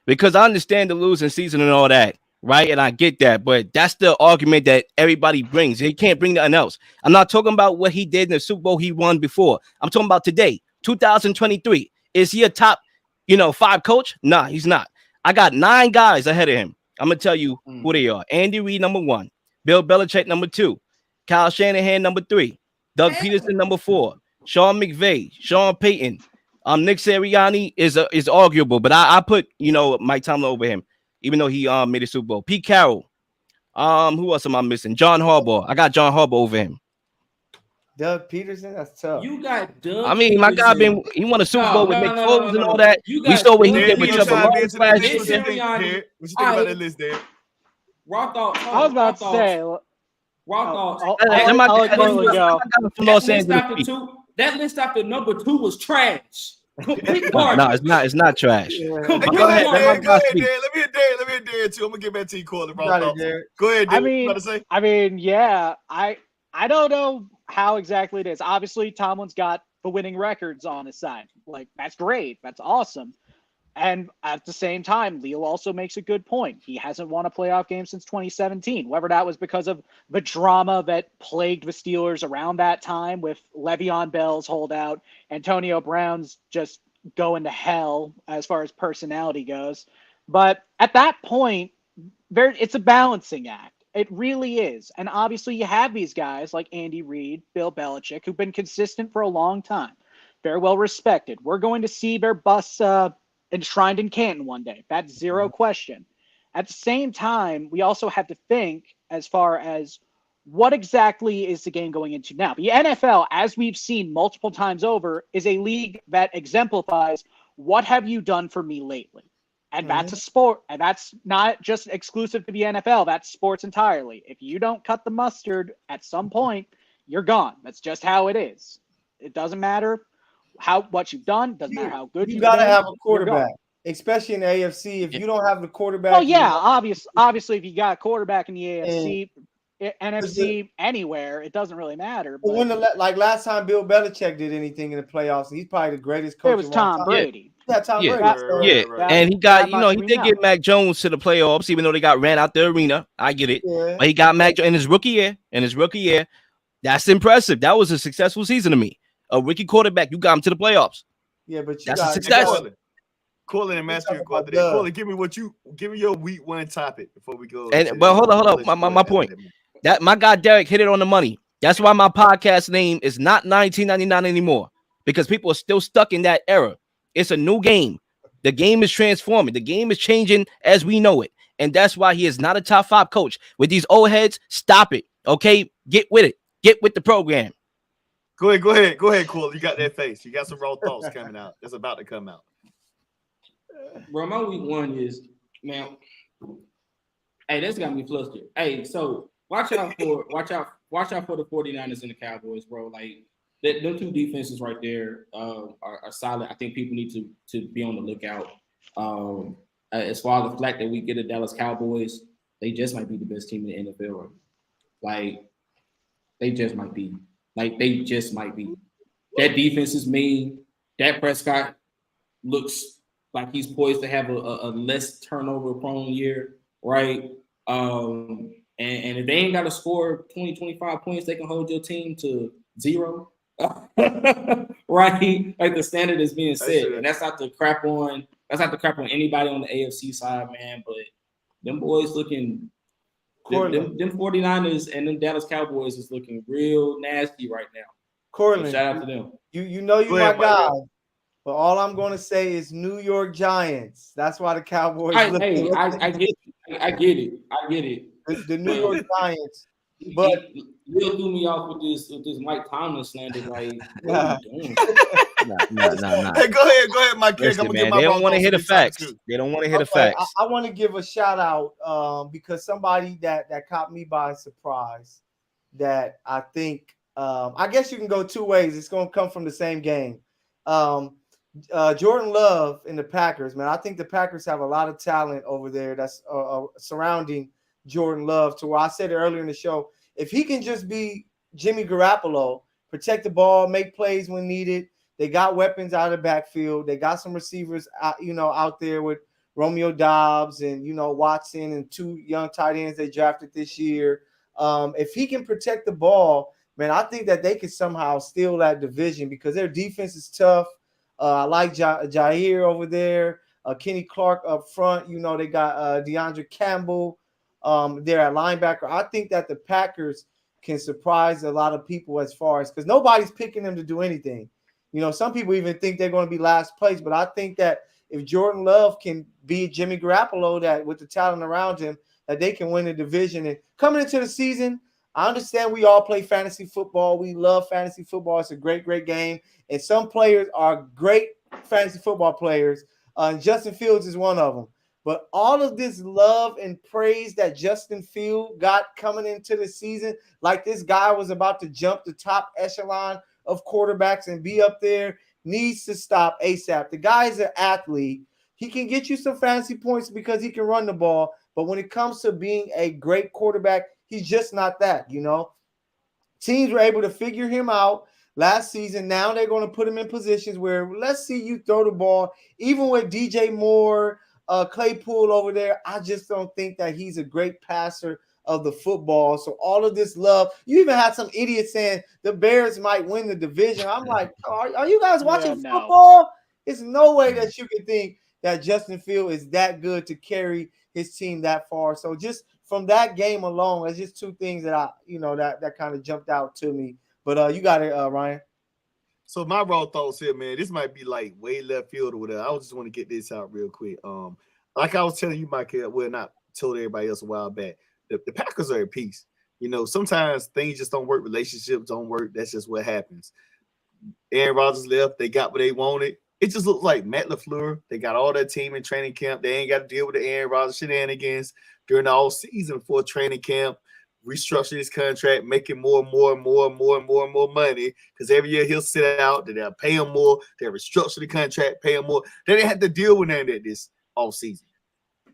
Because I understand the losing season and all that, right? And I get that, but that's the argument that everybody brings. He can't bring nothing else. I'm not talking about what he did in the Super Bowl he won before. I'm talking about today, 2023. Is he a top, 5 coach? Nah, he's not. I got 9 guys ahead of him. I'm gonna tell you who they are. Andy Reid, number 1. Bill Belichick, number 2. Kyle Shanahan, number 3. Doug Peterson, number 4. Sean McVay, Sean Payton. Nick Sirianni is arguable, but I put Mike Tomlin over him, even though he made a Super Bowl. Pete Carroll. Who else am I missing? John Harbaugh. I got John Harbaugh over him. Doug Peterson, that's tough. You got Doug. I mean, my guy he won a Super Bowl with Nick Foles and all that. We saw what he did with Trevor Lawrence last year. What you think about that list, there? Raw thoughts. I was about to say. Raw thoughts. I'll let Corley go. That list after number 2 was trash. No, it's not trash. Go ahead, Darren. Let me hear Darren too. I'm gonna get back to you, Corley. Go ahead, Darren. I mean, yeah. I don't know how exactly it is. Obviously, Tomlin's got the winning records on his side. Like, that's great. That's awesome. And at the same time, Leel also makes a good point. He hasn't won a playoff game since 2017. Whether that was because of the drama that plagued the Steelers around that time with Le'Veon Bell's holdout, Antonio Brown's just going to hell as far as personality goes. But at that point, it's a balancing act. It really is. And obviously you have these guys like Andy Reid, Bill Belichick, who've been consistent for a long time. Very well respected. We're going to see their busts enshrined in Canton one day. That's zero question. At the same time, we also have to think as far as what exactly is the game going into now. The NFL, as we've seen multiple times over, is a league that exemplifies what have you done for me lately? And that's a sport. And that's not just exclusive to the NFL. That's sports entirely. If you don't cut the mustard at some point, you're gone. That's just how it is. It doesn't matter what you've done, doesn't matter how good you gotta have a quarterback, especially in the AFC. If you don't have the quarterback, obviously, if you got a quarterback in the AFC, NFC, anywhere, it doesn't really matter. But when last time Bill Belichick did anything in the playoffs, he's probably the greatest coach. It was Tom Brady. Yeah, Tom Brady. And he got, he did get Mac Jones to the playoffs, even though they got ran out the arena. I get it, but he got Mac Jones in his rookie year. That's impressive. That was a successful season to me. A rookie quarterback, you got him to the playoffs. Yeah, but that's a success. Corley and Master, Corley, give me your week 1 topic before we go. But hold on. My point. That my guy Derek hit it on the money. That's why my podcast name is not 1999 anymore, because people are still stuck in that era. It's a new game. The game is transforming. The game is changing as we know it. And that's why he is not a top 5 coach. With these old heads, stop it. Okay? Get with it. Get with the program. Go ahead, Cool. You got that face. You got some raw thoughts coming out. That's about to come out. Bro, my week 1 is, man. Hey, that's got me flustered. Hey, so watch out for the 49ers and the Cowboys, bro. Like them 2 defenses right there are solid. I think people need to be on the lookout. As far as the fact that we get the Dallas Cowboys, they just might be the best team in the NFL right now. Like they just might be. Like they just might be. That defense is mean. Dak Prescott looks like he's poised to have a less turnover prone year, right? And if they ain't got to score 20, 25 points, they can hold your team to 0. Right? Like the standard is being set. And that's not to crap on anybody on the AFC side, man. But them boys looking them 49ers and them Dallas Cowboys is looking real nasty right now. Cortland, So shout out to them. You know you my guy. But all I'm going to say is New York Giants. That's why the Cowboys. I get it. The New York Giants. But Leel threw me off with this Mike Tomlin slander. Like, what are you doing? Nah. Hey, go ahead, Mike. Listen, man, they don't want to hear the facts. They don't want to hear the facts. I want to give a shout out because somebody that caught me by surprise that I think I guess you can go 2 ways. It's going to come from the same game. Jordan Love and the Packers, man. I think the Packers have a lot of talent over there that's surrounding Jordan Love, to where I said it earlier in the show, if he can just be Jimmy Garoppolo, protect the ball, make plays when needed. They got weapons out of the backfield. They got some receivers out there with Romeo Doubs and Watson and 2 young tight ends they drafted this year. If he can protect the ball, man, I think that they could somehow steal that division because their defense is tough. I like Jair over there, Kenny Clark up front. They got DeAndre Campbell there at linebacker. I think that the Packers can surprise a lot of people as far as, because nobody's picking them to do anything. Some people even think they're going to be last place, but I think that if Jordan Love can beat Jimmy Garoppolo, that with the talent around him, that they can win the division. And coming into the season, I understand we all play fantasy football. We love fantasy football. It's a great, great game. And some players are great fantasy football players. Justin Fields is one of them. But all of this love and praise that Justin Fields got coming into the season, like this guy was about to jump the top echelon of quarterbacks and be up there, needs to stop ASAP. The guy is an athlete. He can get you some fantasy points because he can run the ball. But when it comes to being a great quarterback, he's just not that, Teams were able to figure him out last season. Now they're going to put him in positions where let's see you throw the ball. Even with DJ Moore, Claypool over there, I just don't think that he's a great passer of the football. So all of this love, you even had some idiots saying the Bears might win the division. I'm like, are you guys watching football? There's no way that you can think that Justin Fields is that good to carry his team that far. So just from that game alone, it's just 2 things that that kind of jumped out to me. But you got it, Ryan. So my raw thoughts here, man, this might be like way left field or whatever. I just want to get this out real quick. Like I was telling you, Mike, not told everybody else a while back, the Packers are at peace. Sometimes things just don't work. Relationships don't work. That's just what happens. Aaron Rodgers left. They got what they wanted. It just looks like Matt LaFleur. They got all their team in training camp. They ain't got to deal with the Aaron Rodgers shenanigans during the all season before training camp. Restructure his contract, making more money, because every year he'll sit out, then they'll pay him more, they'll restructure the contract, pay him more. They didn't have to deal with that this all season.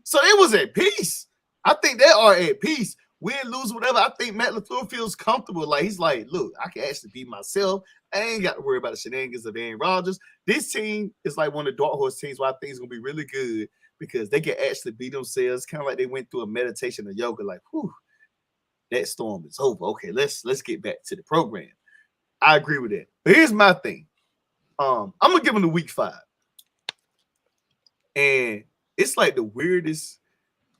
So they was at peace. I think they are at peace. Win, lose, whatever. I think Matt LaFleur feels comfortable. Like he's like, look, I can actually be myself. I ain't got to worry about the shenanigans of Aaron Rodgers. This team is like one of the dark horse teams where I think it's gonna be really good because they can actually be themselves, kind of like they went through a meditation of yoga, like, whew. That storm is over. Okay, let's get back to the program. I agree with that. But here's my thing. I'm gonna give them the week 5. And it's like the weirdest.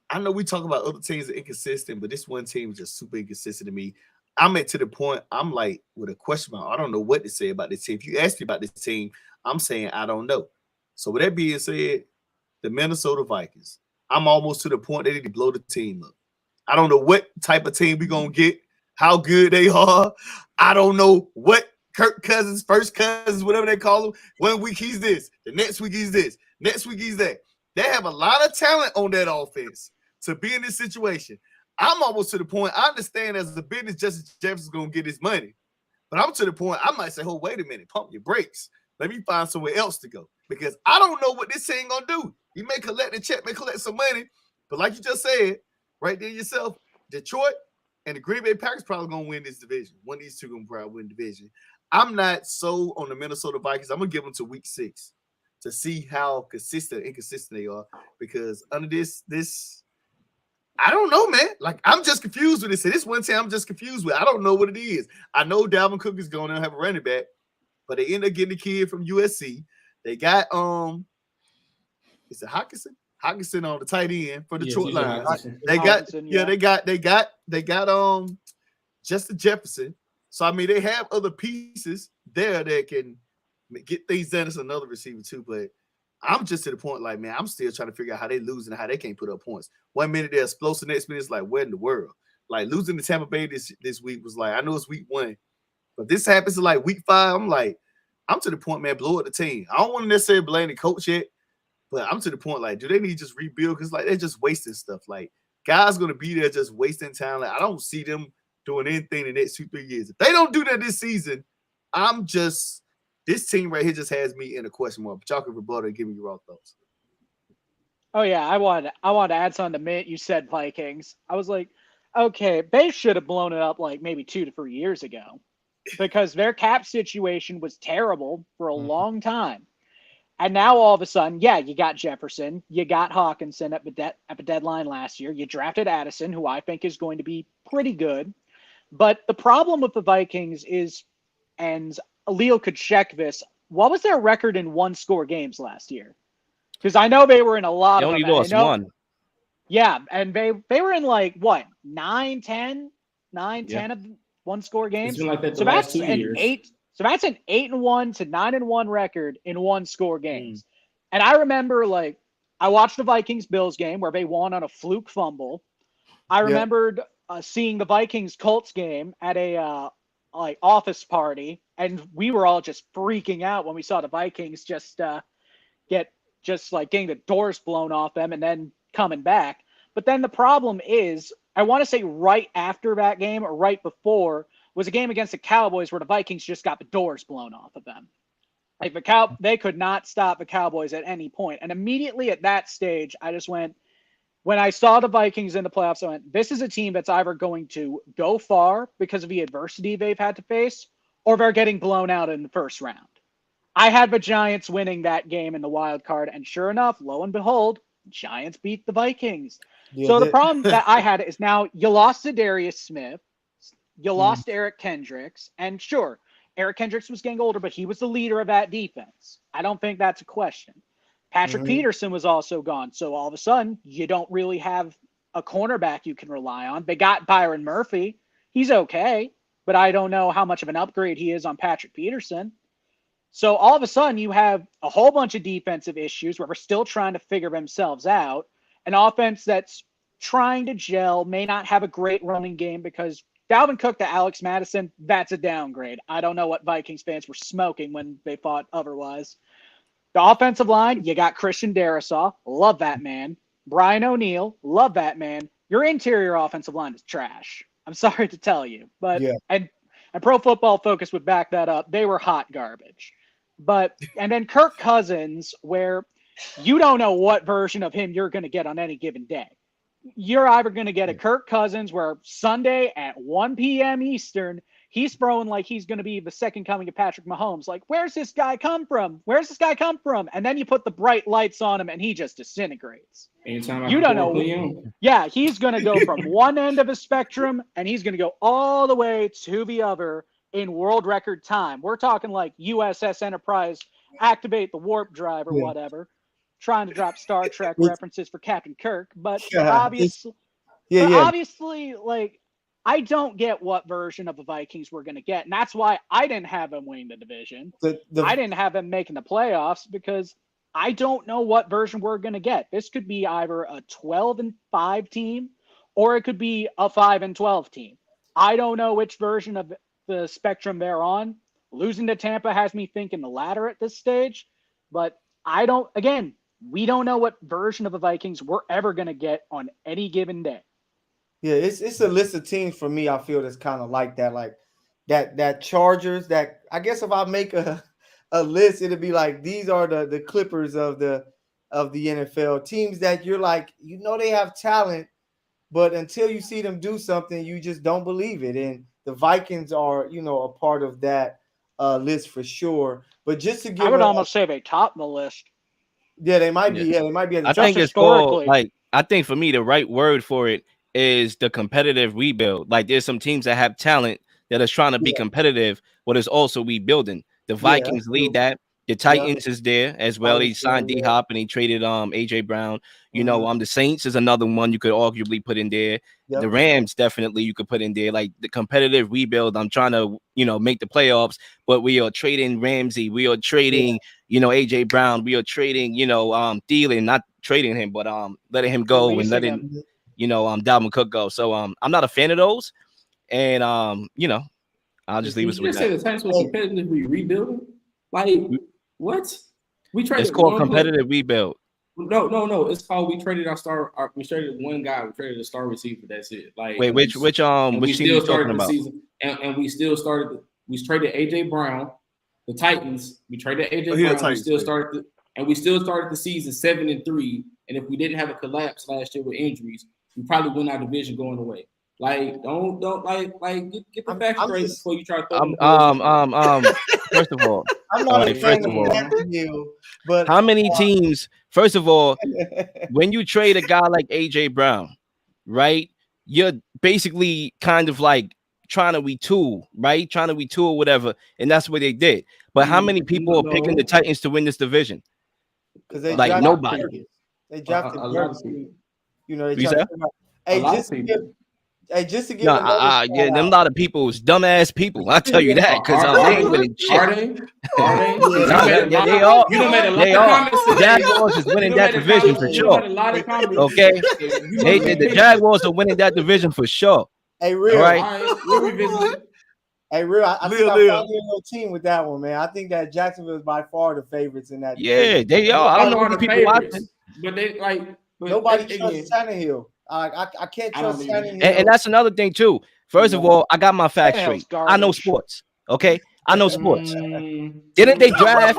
I know we talk about other teams are inconsistent, but this one team is just super inconsistent to me. I'm to the point, I'm like with a question mark. I don't know what to say about this team. If you ask me about this team, I'm saying I don't know. So with that being said, the Minnesota Vikings. I'm almost to the point they need to blow the team up. I don't know what type of team we're going to get, how good they are. I don't know what Kirk Cousins, first cousins, whatever they call him. 1 week he's this, the next week he's this, next week he's that. They have a lot of talent on that offense to be in this situation. I'm almost to the point, I understand as a business, Justin Jefferson's going to get his money. But I'm to the point, I might say, oh, wait a minute, pump your brakes. Let me find somewhere else to go. Because I don't know what this team going to do. You may collect the check, may collect some money. But like you just said, right there yourself, Detroit and the Green Bay Packers probably going to win this division. One of these two going to probably win the division. I'm not so on the Minnesota Vikings. I'm going to give them to week 6 to see how consistent, inconsistent they are. Because under this, I don't know, man. Like, I'm just confused with this. This one team I'm just confused with. I don't know what it is. I know Dalvin Cook is going to have a running back, but they end up getting the kid from USC. They got is it Hawkinson? Hawkinson on the tight end for Detroit Lions. They got they got Justin Jefferson. So I mean, they have other pieces there that can get things done as another receiver too. But I'm just to the point, like, man, I'm still trying to figure out how they lose and how they can't put up points. 1 minute they're explosive, next minute it's like, where in the world? Like, losing to Tampa Bay this week was like, I know it's week 1, but this happens to like week 5. I'm like, I'm to the point, man, blow up the team. I don't want to necessarily blame the coach yet, but I'm to the point, like, do they need to just rebuild? Because, like, they're just wasting stuff. Like, guys going to be there just wasting time. Like, I don't see them doing anything in the next 2-3 years. If they don't do that this season, this team right here just has me in a question mark. But y'all can rebuttal and give me your raw thoughts. Oh, yeah, I wanted to add something the minute you said Vikings. I was like, okay, they should have blown it up like maybe 2 to 3 years ago because their cap situation was terrible for a long time. And now all of a sudden, yeah, you got Jefferson, you got Hawkinson at the deadline last year. You drafted Addison, who I think is going to be pretty good. But the problem with the Vikings is, and Leel could check this, what was their record in 1-score games last year? Because I know they were in a lot They of only them. lost one. Yeah, and they were in like, what, 9, 10 of 1-score games? It's been like that the last 2 years. So that's an 8-1 to 9-1 record in 1-score games. And I remember, like, I watched the Vikings-Bills game where they won on a fluke fumble. I remembered seeing the Vikings-Colts game at a like office party, and we were all just freaking out when we saw the Vikings just getting the doors blown off them and then coming back. But then the problem is, I want to say right after that game or right before was a game against the Cowboys where the Vikings just got the doors blown off of them. Like they could not stop the Cowboys at any point. And immediately at that stage, I just went, when I saw the Vikings in the playoffs, I went, this is a team that's either going to go far because of the adversity they've had to face, or they're getting blown out in the first round. I had the Giants winning that game in the wild card, and sure enough, lo and behold, Giants beat the Vikings. Yeah, so the problem that I had is now you lost to Darius Smith, you lost Eric Kendricks, and sure, Eric Kendricks was getting older, but he was the leader of that defense. I don't think that's a question. Patrick Peterson was also gone, so all of a sudden, you don't really have a cornerback you can rely on. They got Byron Murphy. He's okay, but I don't know how much of an upgrade he is on Patrick Peterson. So all of a sudden, you have a whole bunch of defensive issues where we're still trying to figure themselves out. An offense that's trying to gel, may not have a great running game because Dalvin Cook to Alex Madison, that's a downgrade. I don't know what Vikings fans were smoking when they thought otherwise. The offensive line, you got Christian Darrisaw. Love that man. Brian O'Neill. Love that man. Your interior offensive line is trash. I'm sorry to tell you. But and Pro Football Focus would back that up. They were hot garbage. And then Kirk Cousins, where you don't know what version of him you're going to get on any given day. You're either going to get a Kirk Cousins where Sunday at 1 p.m. Eastern, he's throwing like he's going to be the second coming of Patrick Mahomes. Like, where's this guy come from? Where's this guy come from? And then you put the bright lights on him and he just disintegrates. You don't know. Yeah, he's going to go from one end of a spectrum and he's going to go all the way to the other in world record time. We're talking like USS Enterprise, activate the warp drive or whatever. Trying to drop Star Trek references for Captain Kirk, but obviously, like, I don't get what version of the Vikings we're going to get, and that's why I didn't have them winning the division. I didn't have them making the playoffs because I don't know what version we're going to get. This could be either a 12-5 team, or it could be a 5-12 team. I don't know which version of the spectrum they're on. Losing to Tampa has me thinking the latter at this stage, but we don't know what version of the Vikings we're ever going to get on any given day. Yeah, it's a list of teams for me. I feel that's kind of like that Chargers. That I guess if I make a list, it'll be like these are the Clippers of the NFL teams that you're like, they have talent, but until you see them do something, you just don't believe it. And the Vikings are, a part of that list for sure. But just to give, I would almost say they top the list. Yeah, they might be. Yeah, they might be. I think it's called, I think for me, the right word for it is the competitive rebuild. Like there's some teams that have talent that is trying to be competitive, but it's also rebuilding. The Vikings lead that. The Titans is there as well. They signed D-Hop and he traded AJ Brown. The Saints is another one you could arguably put in there. Yep. The Rams definitely you could put in there. Like the competitive rebuild. I'm trying to, make the playoffs, but we are trading Ramsey. We are trading, AJ Brown. We are trading, Thielen, not trading him, but letting him go and letting Dalvin Cook go. So I'm not a fan of those. And I'll just leave it with that. You just said the Titans was competitively rebuilding? Like what? We traded. It's called competitive rebuild. No. It's called we traded our star. We traded one guy. We traded a star receiver. That's it. Like wait, which team are you talking about? Season, and we still started. We traded AJ Brown. The Titans. We traded AJ Brown. We still started the season 7-3. And if we didn't have a collapse last year with injuries, we probably win our division going away. Like don't get the facts straight before you try to throw first of all, I'm not a fan of you, but how many teams? First of all, when you trade a guy like AJ Brown, right? You're basically kind of like trying to retool, right? Trying to retool whatever, and that's what they did. But how many people are picking the Titans to win this division? Because they like nobody. They drafted a lot of people. Just to give them a lot of people is dumbass people. I'll tell you that because they ain't winning shit. Are they? They are. They are. The Jaguars is winning that division for sure. Okay, the Jaguars are winning that division for sure. Hey, real. Right. Hey, real. I think I found your team with that one, man. I think that Jacksonville is by far the favorites in that. Yeah, they are. I don't know what people watching, but they like. Nobody trusts Tannehill. I can't trust Tannehill. And that's another thing too. First of all, I got my facts straight. I know sports. Okay, I know sports. Didn't they draft?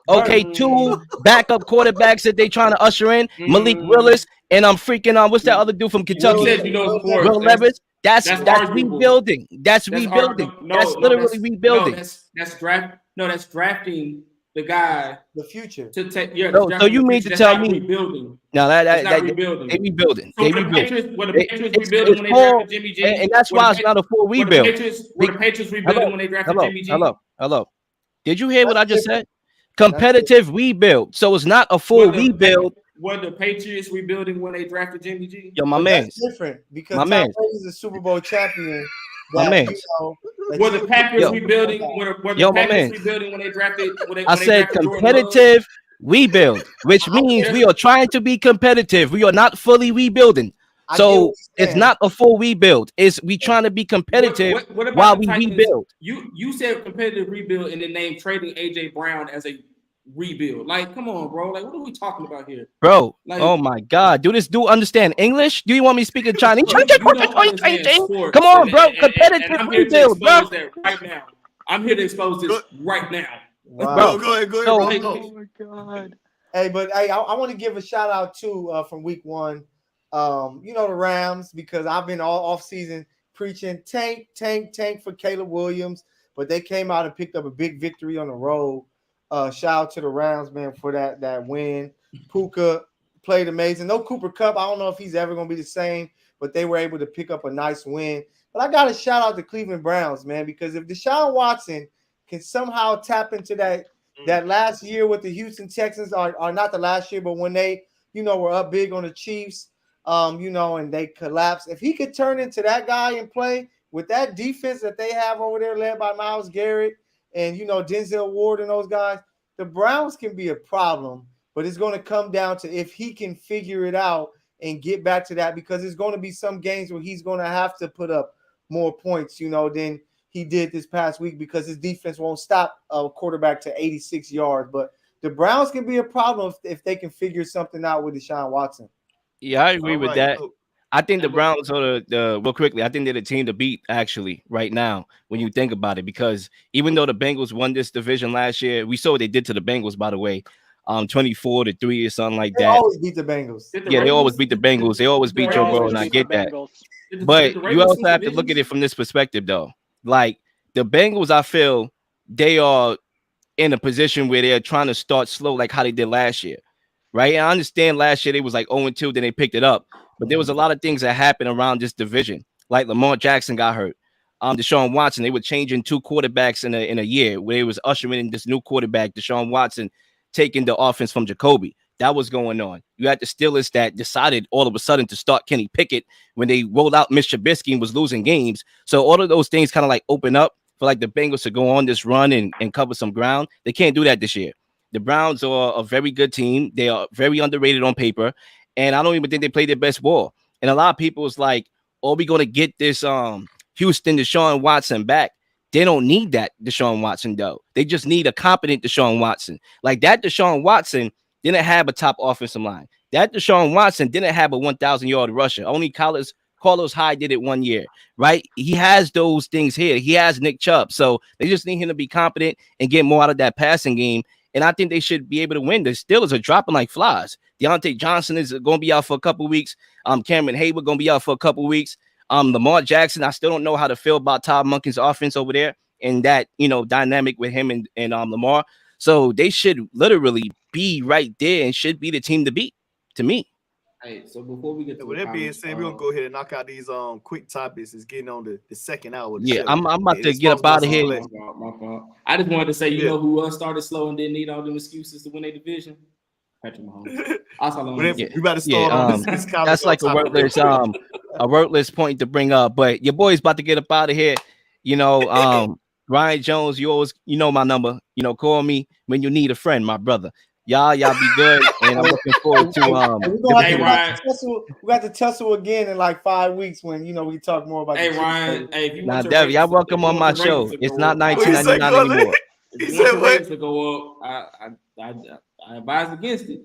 Okay, 2 backup quarterbacks that they trying to usher in. Malik Willis and I'm freaking what's that other dude from Kentucky? Will Levis. That's rebuilding. That's rebuilding. That's literally rebuilding. That's drafting the guy, the future to take. So you mean to tell me rebuilding? No, that rebuilding. They rebuilding. So they rebuilding. Were the Patriots rebuilding when they drafted Jimmy G? And that's why it's not a full rebuild. Were the Patriots rebuilding when they drafted Jimmy G? Hello. Did you hear what I just said? Competitive rebuild. So it's not a full rebuild. Were the Patriots rebuilding when they drafted Jimmy G? Yo, my man. That's different because Tom Brady is a Super Bowl champion. My man. Were the Packers rebuilding? Were the Packers rebuilding when they drafted? I said competitive rebuild, which means we are trying to be competitive. We are not fully rebuilding. So it's not a full rebuild. It's we trying to be competitive while we rebuild. You said competitive rebuild and then name trading AJ Brown as a rebuild. Like, come on, bro. Like, what are we talking about here, bro? Like, oh my God, do this dude understand English? Do you want me speaking Chinese? Come on, bro. Competitive rebuild, bro. Right now, I'm here to expose this right now. Wow. Go ahead. Oh my God. Hey, but hey, I want to give a shout out too from week 1. The Rams, because I've been all off season preaching tank for Caleb Williams, but they came out and picked up a big victory on the road. Shout out to the Rams, man, for that win. Puka played amazing. No Cooper Kupp. I don't know if he's ever going to be the same, but they were able to pick up a nice win. But I got to shout out the Cleveland Browns, man, because if Deshaun Watson can somehow tap into that last year with the Houston Texans, or not the last year, but when they, were up big on the Chiefs, and they collapsed. If he could turn into that guy and play with that defense that they have over there led by Myles Garrett and, Denzel Ward and those guys, the Browns can be a problem, but it's going to come down to if he can figure it out and get back to that, because there's going to be some games where he's going to have to put up more points, than he did this past week, because his defense won't stop a quarterback to 86 yards. But the Browns can be a problem if they can figure something out with Deshaun Watson. Yeah, I agree with that. So, I think the Browns are real quickly. I think they're the team to beat actually right now when you think about it, because even though the Bengals won this division last year, we saw what they did to the Bengals, by the way, 24-3 or something like They that. always beat the Bengals. Yeah, they always beat the Bengals. They always beat Joe Burrow, and I get that. But you also have to look at it from this perspective, though. Like the Bengals, I feel they are in a position where they're trying to start slow, like how they did last year, right? And I understand last year they was like 0-2, then they picked it up. But there was a lot of things that happened around this division. Like Lamar Jackson got hurt. Deshaun Watson, they were changing 2 quarterbacks in a year where they was ushering in this new quarterback, Deshaun Watson, taking the offense from Jacoby. That was going on. You had the Steelers that decided all of a sudden to start Kenny Pickett when they rolled out Mitch Trubisky and was losing games. So all of those things kind of like open up for like the Bengals to go on this run and cover some ground. They can't do that this year. The Browns are a very good team. They are very underrated on paper. And I don't even think they play their best ball. And a lot of people is like, are we going to get this Houston Deshaun Watson back? They don't need that Deshaun Watson, though. They just need a competent Deshaun Watson. Like that Deshaun Watson didn't have a top offensive line. That Deshaun Watson didn't have a 1,000-yard rusher. Only Carlos Hyde did it one year, right? He has those things here. He has Nick Chubb. So they just need him to be competent and get more out of that passing game. And I think they should be able to win. The Steelers are dropping like flies. Deontay Johnson is going to be out for a couple of weeks. Cameron Hayward going to be out for a couple of weeks. Lamar Jackson, I still don't know how to feel about Todd Monken's offense over there and that, dynamic with him and Lamar. So they should literally be right there and should be the team to beat, to me. Hey, so before we get to with that being said, we're gonna go ahead and knock out these quick topics. It's getting on the second hour. Yeah, I'm about to get up out of here. My fault. I just wanted to say, you know who started slow and didn't need all them excuses to win a division? Patrick Mahomes. We about to start on this that's like a worthless point to bring up. But your boy's about to get up out of here. Ryan Jones, you always, my number. Call me when you need a friend, my brother. Y'all be good, and I'm looking forward to we got to tussle again in like 5 weeks when we talk more about. Hey Ryan, hey, if you now Dev, y'all welcome on my show. It's not 1999 anymore. He said what? To go up, I advise against it.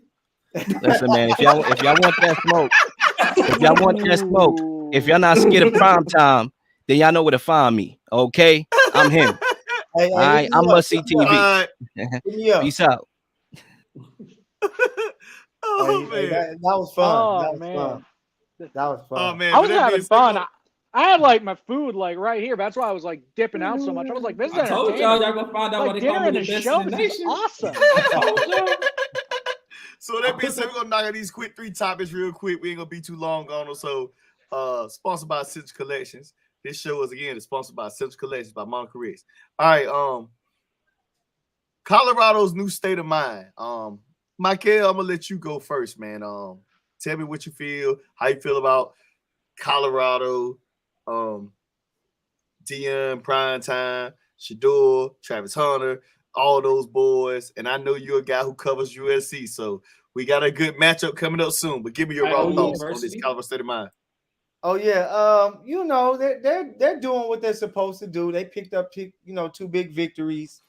Listen, man, if y'all want that smoke, if y'all not scared of prime time, then y'all know where to find me. Okay, I'm him. I'm Must See TV. Peace out. That was fun. That was fun. Oh man, I was having fun. I had like my food like right here. That's why I was like dipping out so much. I was like, "This is I told y'all gonna find out what they call me the best in the nation." Awesome. So that being said, we're gonna knock out these quick 3 topics real quick. We ain't gonna be too long on them. So, sponsored by Central Collections. This show is again sponsored by Central Collections by Monica Riggs. All right, Colorado's new state of mind. Michael, I'm gonna let you go first, man. Tell me what you feel, how you feel about Colorado, Dion, Primetime, Shador, Travis Hunter, all those boys. And I know you're a guy who covers USC, so we got a good matchup coming up soon. But give me your raw thoughts on this Colorado state of mind. Oh yeah, they're doing what they're supposed to do. They picked up 2 big victories.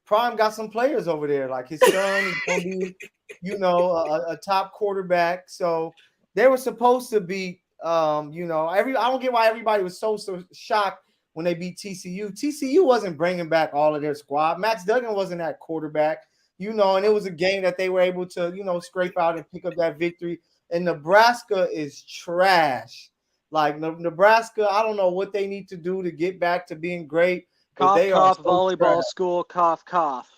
Prime got some players over there. Like his son is going to be, a top quarterback. So they were supposed to beat. I don't get why everybody was so shocked when they beat TCU. TCU wasn't bringing back all of their squad. Max Duggan wasn't that quarterback. And it was a game that they were able to, scrape out and pick up that victory. And Nebraska is trash. Like Nebraska, I don't know what they need to do to get back to being great. Cough, they cough, so volleyball trash. school, cough, cough.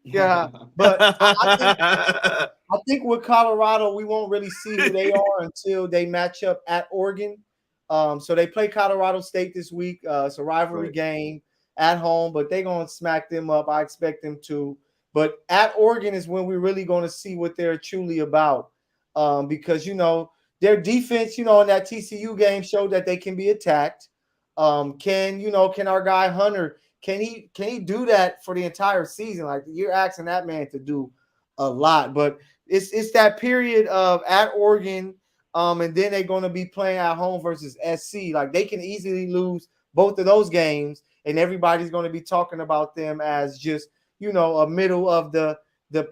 Yeah, but I think with Colorado, we won't really see who they are until they match up at Oregon. So they play Colorado State this week. It's a rivalry game at home, but they're going to smack them up. I expect them to. But at Oregon is when we're really going to see what they're truly about. Because, their defense, in that TCU game showed that they can be attacked. Can our guy Hunter can he do that for the entire season? Like, you're asking that man to do a lot, but it's that period of at Oregon, and then they're going to be playing at home versus SC. Like, they can easily lose both of those games, and everybody's going to be talking about them as just, you know, a middle of the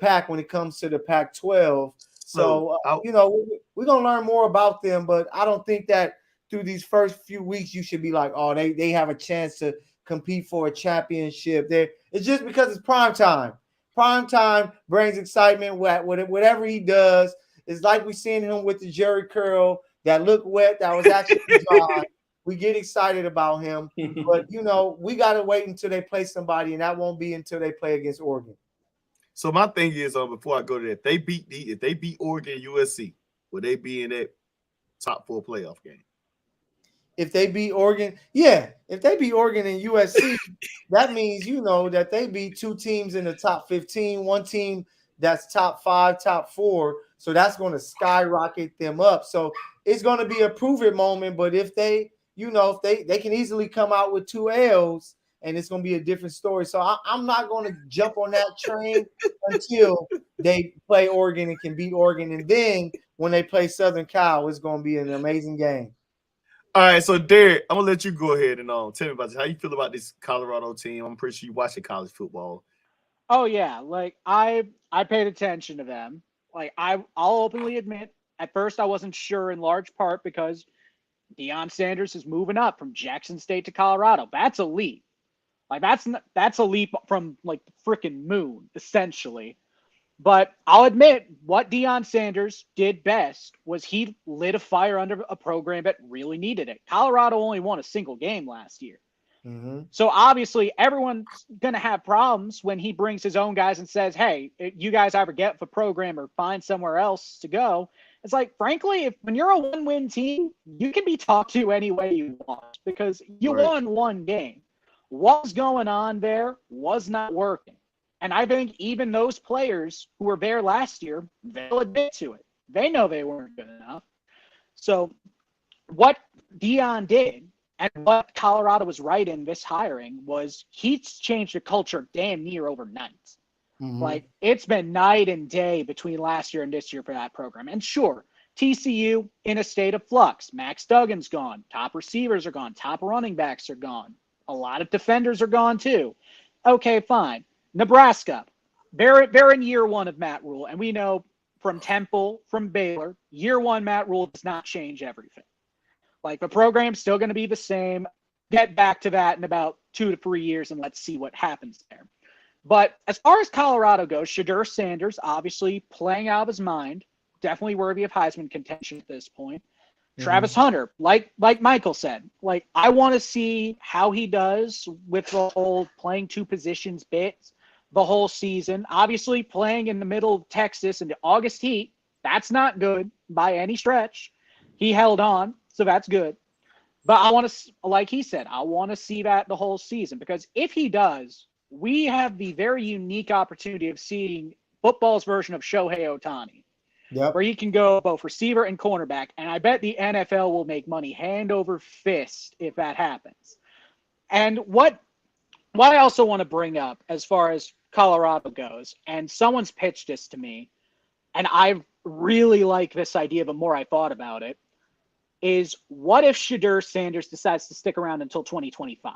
pack when it comes to the Pac-12. So, you know, we're going to learn more about them, but I don't think that through these first few weeks you should be like, oh, they have a chance to compete for a championship. It's just because it's prime time. Prime time brings excitement. Whatever he does, it's like we seen him with the Jerry curl that looked wet, that was actually dry. We get excited about him, but you know, we got to wait until they play somebody, and that won't be until they play against Oregon. So my thing is, before I go to that, if they beat Oregon and USC, will they be in that top 4 playoff game? If they beat Oregon, yeah. If they beat Oregon and USC, that means, you know, that they beat 2 teams in the top 15, 1 team that's top 5, top 4. So that's going to skyrocket them up. So it's going to be a prove it moment. But if they, you know, if they can easily come out with 2 L's, and it's going to be a different story. So I'm not going to jump on that train until they play Oregon and can beat Oregon. And then when they play Southern Cal, it's going to be an amazing game. All right, so Derek, I'm gonna let you go ahead and tell me about this. How you feel about this Colorado team? I'm pretty sure you watch the college football. Oh yeah, like I paid attention to them. Like I'll openly admit, at first I wasn't sure, in large part because Deion Sanders is moving up from Jackson State to Colorado. That's a leap. Like that's a leap from like the freaking moon, essentially. But I'll admit, what Deion Sanders did best was he lit a fire under a program that really needed it. Colorado only won a single game last year. Mm-hmm. So obviously everyone's going to have problems when he brings his own guys and says, hey, you guys either get the program or find somewhere else to go. It's like, frankly, when you're a 1-win team, you can be talked to any way you want because you won 1 game. What's going on there was not working. And I think even those players who were there last year, they'll admit to it. They know they weren't good enough. So what Deion did and what Colorado was right in this hiring was he's changed the culture damn near overnight. Mm-hmm. Like, it's been night and day between last year and this year for that program. And sure, TCU in a state of flux. Max Duggan's gone. Top receivers are gone. Top running backs are gone. A lot of defenders are gone too. Okay, fine. Nebraska, they're in year 1 of Matt Rule, and we know from Temple, from Baylor, year 1 Matt Rule does not change everything. Like, the program's still going to be the same. Get back to that in about 2 to 3 years, and let's see what happens there. But as far as Colorado goes, Shedeur Sanders obviously playing out of his mind, definitely worthy of Heisman contention at this point. Mm-hmm. Travis Hunter, like Michael said, like, I want to see how he does with the whole playing 2 positions bit the whole season. Obviously, playing in the middle of Texas in the August heat, that's not good by any stretch. He held on, so that's good. But I want to, like he said, I want to see that the whole season, because if he does, we have the very unique opportunity of seeing football's version of Shohei Ohtani. Yep. Where you can go both receiver and cornerback. And I bet the NFL will make money hand over fist if that happens. And what I also want to bring up as far as Colorado goes, and someone's pitched this to me, and I really like this idea the more I thought about it, is what if Shedeur Sanders decides to stick around until 2025?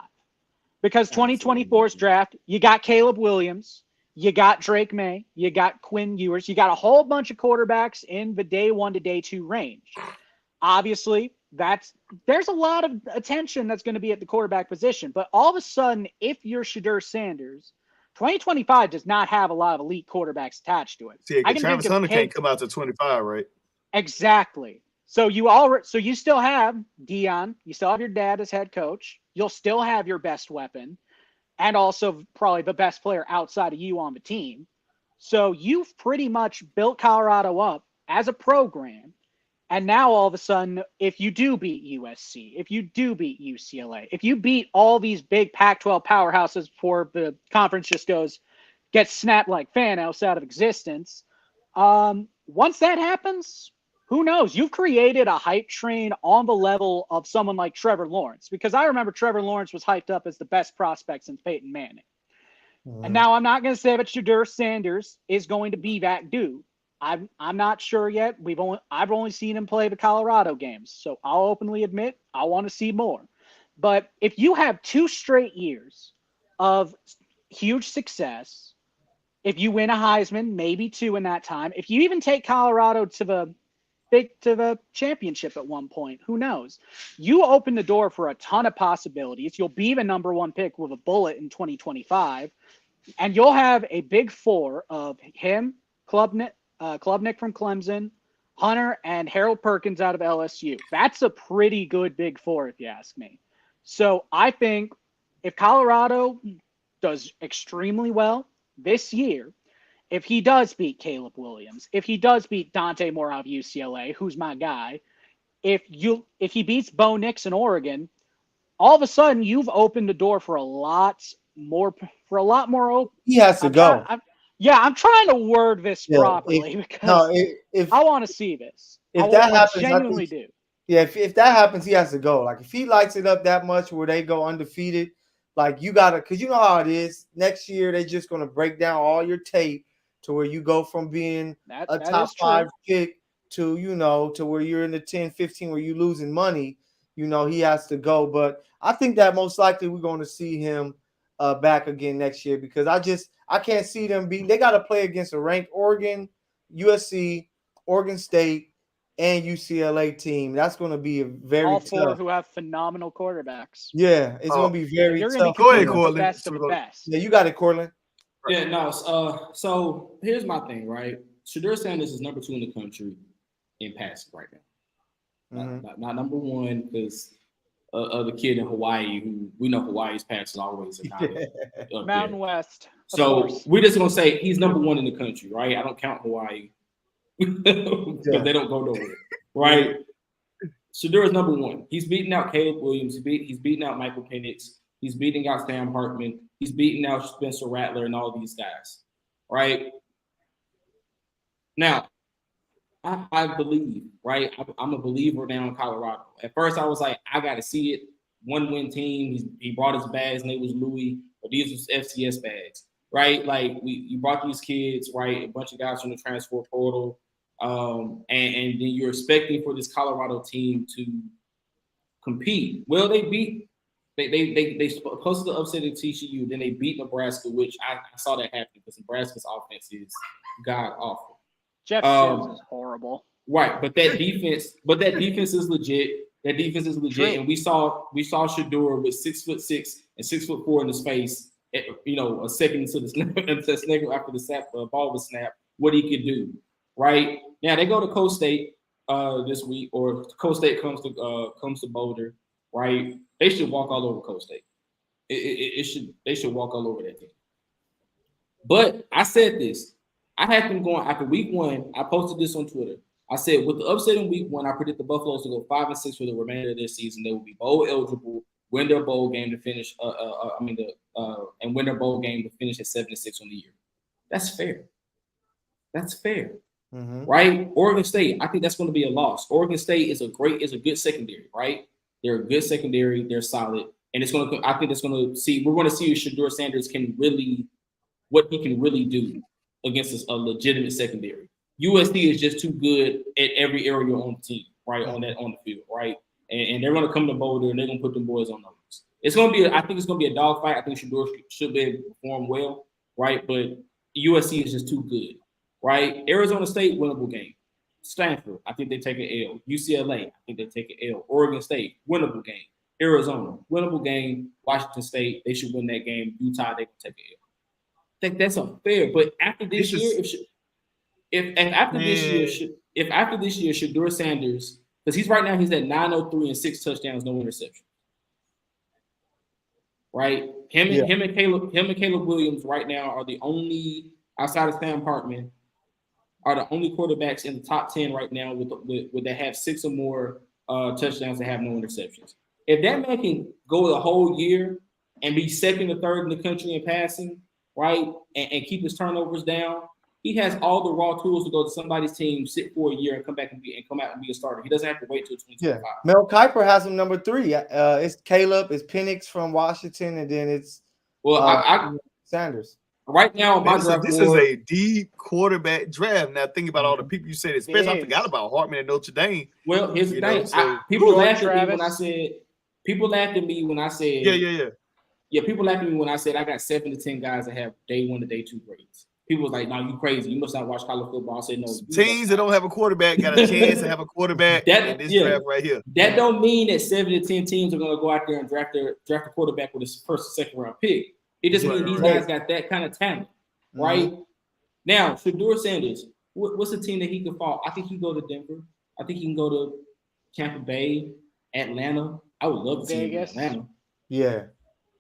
Because 2024's draft, you got Caleb Williams, you got Drake May, you got Quinn Ewers, you got a whole bunch of quarterbacks in the day 1 to day 2 range. Obviously, there's a lot of attention that's going to be at the quarterback position. But all of a sudden, if you're Shedeur Sanders, 2025 does not have a lot of elite quarterbacks attached to it. See, Travis Hunter can't come out to 25, right? Exactly. So you still have Deion, you still have your dad as head coach, you'll still have your best weapon, and also probably the best player outside of you on the team. So you've pretty much built Colorado up as a program. And now all of a sudden, if you do beat USC, if you do beat UCLA, if you beat all these big Pac-12 powerhouses before the conference just gets snapped like Thanos out of existence, once that happens, who knows? You've created a hype train on the level of someone like Trevor Lawrence, because I remember Trevor Lawrence was hyped up as the best prospect since Peyton Manning. And now I'm not going to say that Shedeur Sanders is going to be that dude. I'm not sure yet. I've only seen him play the Colorado games, so I'll openly admit I want to see more. But if you have 2 straight years of huge success, if you win a Heisman, maybe 2 in that time, if you even take Colorado to the championship at one point, who knows? You open the door for a ton of possibilities. You'll be the #1 pick with a bullet in 2025, and you'll have a big 4 of him, Klubnik from Clemson, Hunter, and Harold Perkins out of LSU. That's a pretty good big 4, if you ask me. So I think if Colorado does extremely well this year, if he does beat Caleb Williams, if he does beat Dante Moore out of UCLA, who's my guy, if he beats Bo Nix in Oregon, all of a sudden you've opened the door for a lot more. He has to go. I'm trying to word this properly because I want to see this. If that happens, genuinely do. Yeah, if that happens, he has to go. Like if he lights it up that much where they go undefeated, like you gotta, because you know how it is. Next year they're just gonna break down all your tape to where you go from being a top 5 pick to to where you're in the 10, 15 where you're losing money. He has to go. But I think that most likely we're going to see him back again next year, because I can't see them beating. They got to play against a ranked Oregon, USC, Oregon State, and UCLA team. That's going to be a very all 4 tough. Who have phenomenal quarterbacks. Yeah, it's going to be very tough. Go ahead, Cortland. The best of the best. Yeah, you got it, Cortland. Yeah, no. So here's my thing, right? Shedeur Sanders is #2 in the country in passing right now. Not #1 because of the kid in Hawaii, who we know Hawaii's passing always a Mountain West. So we're just gonna say he's #1 in the country, right? I don't count Hawaii because they don't go nowhere, right? Shedeur is #1. He's beating out Caleb Williams. He's beating out Michael Penix. He's beating out Sam Hartman. He's beating out Spencer Rattler and all these guys, right? Now, I believe, right? I'm a believer now in Colorado. At first, I was like, I got to see it. 1-win team. He brought his bags, and they was Louis, but these was FCS bags, right? Like you brought these kids, right? A bunch of guys from the transfer portal, and then you're expecting for this Colorado team to compete. Well, they supposed to upset at TCU, then they beat Nebraska, which I saw that happen because Nebraska's offense is god awful. Jeff Sims is horrible. Right, but that defense is legit. That defense is legit, True. And we saw Shedeur with 6'6" and 6'4" in the space. A second into the snap after the ball was snapped, what he could do. Right now, they go to Coast State this week, or Coast State comes to Boulder. Right, they should walk all over Coast State. They should walk all over that team. But I said this. I had them going after week 1. I posted this on Twitter. I said, with the upset in week 1, I predict the Buffaloes to go 5-6 for the remainder of their season. They will be bowl eligible, win their bowl game to finish. And win their bowl game to finish at 7-6 on the year. That's fair. That's fair, right? Oregon State, I think that's going to be a loss. Oregon State is a good secondary, right? They're a good secondary. They're solid, and we're going to see if Shedeur Sanders what he can really do against a legitimate secondary. USC is just too good at every area on the team, right? On the field, right? And they're going to come to Boulder and they're going to put them boys on numbers. I think it's going to be a dogfight. I think Shedeur should be able to perform well, right? But USC is just too good, right? Arizona State, winnable game. Stanford, I think they take an L. UCLA, I think they take an L. Oregon State, winnable game. Arizona, winnable game. Washington State, they should win that game. Utah, they can take an L. I think that's unfair. But after this year, if after this year, Shedeur Sanders, because he's at 903 and 6 touchdowns, no interception. Right? Him and Caleb Williams right now are the only, outside of Sam Hartman, are the only quarterbacks in the top 10 right now with that have 6 or more touchdowns that have no interceptions. If that man can go the whole year and be second or third in the country in passing, right, and keep his turnovers down, he has all the raw tools to go to somebody's team, sit for a year, and come out and be a starter. He doesn't have to wait till 2025. Yeah, Mel Kiper has him number 3. It's Caleb, it's Penix from Washington, and then it's Sanders. Right now, my this is a deep quarterback draft. Now, think about all the people you said, especially I forgot about Hartman and Notre Dame. Well, here's the thing. People laughed at me when I said. People laughed at me when I said. Yeah. People laughed at me when I said I got 7 to 10 guys that have day 1 to day 2 grades. People was like, "No, you crazy. You must not watch college football." I said, "No." Teams that don't have a quarterback got a chance to have a quarterback in this draft right here. That don't mean that 7 to 10 teams are going to go out there and draft a quarterback with his first or second round pick. It just means these guys got that kind of talent, right? Now, Shedeur Sanders, what's a team that he can fall? I think he can go to Denver. I think he can go to Tampa Bay, Atlanta. I would love to see him in Atlanta. Yeah.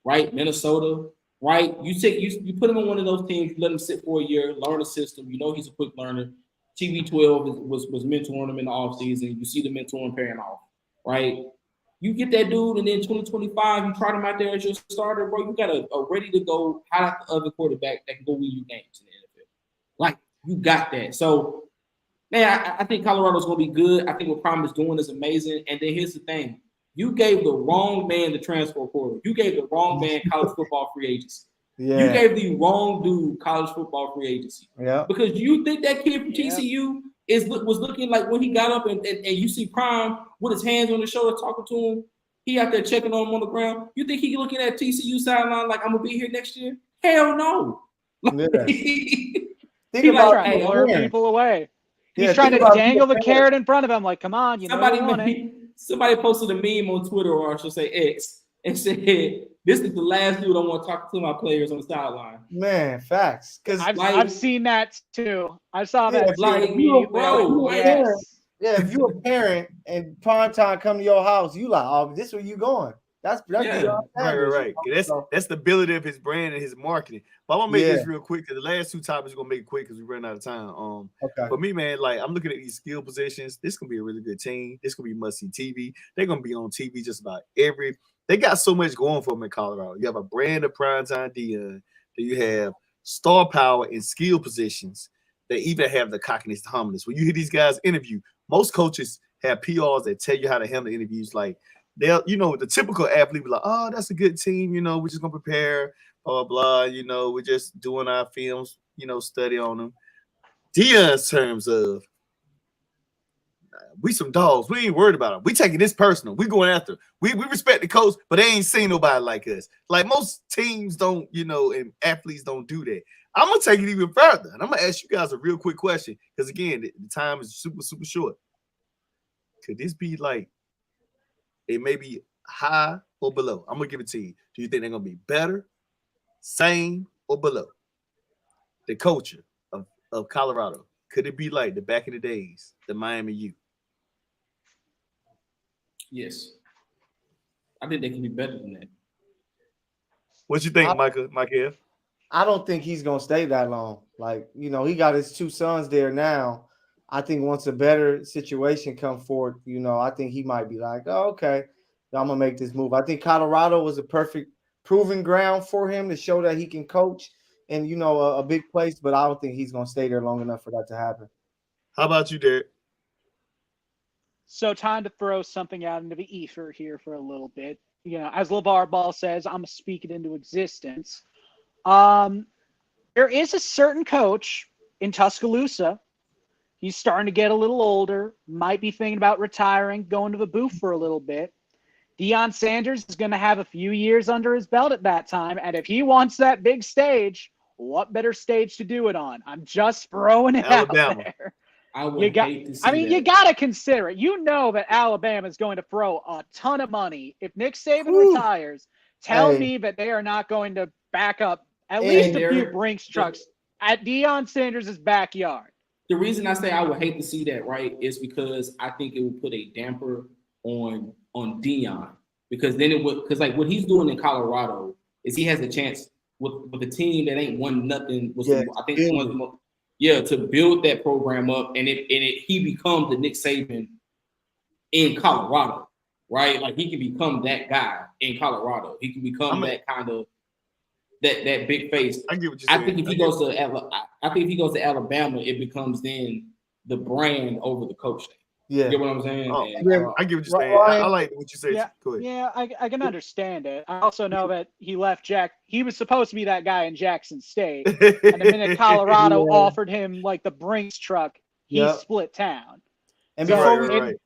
Right? Minnesota. Right? You put him on one of those teams, you let him sit for a year, learn the system. You know he's a quick learner. TB12 was mentoring him in the offseason. You see the mentoring paying off, right? You get that dude, and then 2025, you trot him out there as your starter, bro. You got a ready to go hot other quarterback that can go win you games in the NFL. Like, you got that. So, man, I think Colorado's going to be good. I think what Prime is doing is amazing. And then here's the thing. You gave the wrong man the transfer portal. You gave the wrong man college football free agency. Yeah. You gave the wrong dude college football free agency. Yeah. Because you think that kid from TCU was looking like when he got up and you see Prime with his hands on his shoulder talking to him, he out there checking on him on the ground. You think he looking at TCU sideline like, I'm going to be here next year? Hell no. Yeah. Think about trying to lure people away. He's trying to dangle the carrot in front of him like, come on, Somebody posted a meme on Twitter, or I should say X, and said, "This is the last dude I want to talk to my players on the sideline." Man, facts. Because I've seen that too. I saw that. If you're a parent and prime time come to your house, you like, oh, this where you going? That's right. That's the ability of his brand and his marketing. But I'm gonna make this real quick because the last 2 topics are gonna make it quick because we ran out of time. For me, man, like I'm looking at these skill positions. This gonna be a really good team. This gonna be must-see TV. They're gonna be on TV just about every. They got so much going for them in Colorado. You have a brand of primetime Dion. Then you have star power in skill positions. They even have the cockiness, the humbleness. When you hear these guys interview, most coaches have PRs that tell you how to handle interviews. Like they'll, the typical athlete be like, oh, that's a good team. We're just gonna prepare, blah, blah, blah. We're just doing our films, study on them. Dion's terms of, we some dogs. We ain't worried about them. We taking this personal. We going after. We respect the coach, but they ain't seen nobody like us. Like most teams don't, and athletes don't do that. I'm gonna take it even further, and I'm gonna ask you guys a real quick question because again, the time is super, super short. Could this be like it may be high or below? I'm gonna give it to you. Do you think they're gonna be better, same, or below? The culture of Colorado. Could it be like the back in the days, the Miami U? Yes. I think they can be better than that. What you think, Michael? I don't think he's gonna stay that long. Like, he got his 2 sons there now. I think once a better situation come forward, I think he might be like, oh, okay, I'm gonna make this move. I think Colorado was a perfect proving ground for him to show that he can coach in, a big place, but I don't think he's gonna stay there long enough for that to happen. How about you, Derek? So time to throw something out into the ether here for a little bit. As LeVar Ball says, I'm gonna speak it into existence. There is a certain coach in Tuscaloosa. He's starting to get a little older, might be thinking about retiring, going to the booth for a little bit. Deion Sanders is going to have a few years under his belt at that time. And if he wants that big stage, what better stage to do it on? I'm just throwing it out there. I would hate to see that. You got to consider it. You know that Alabama is going to throw a ton of money. If Nick Saban retires, tell me that they are not going to back up at least a few Brinks trucks at Deion Sanders' backyard. The reason I say I would hate to see that, right, is because I think it would put a damper on Deion. Because then like what he's doing in Colorado is he has a chance with a team that ain't won nothing. To build that program up, and he becomes the Nick Saban in Colorado, right? Like he can become that guy in Colorado. He can become that that big face. I get what you're I saying. think if he goes to Alabama, it becomes then the brand over the coach. Yeah. You get what I'm saying? Oh, And, yeah. I get what you're saying. I like what you said. Yeah, Go ahead. yeah, I can understand it. I also know that he left He was supposed to be that guy in Jackson State, and the minute Colorado Yeah. offered him like the Brinks truck, he Yep. split town. And So before we Right.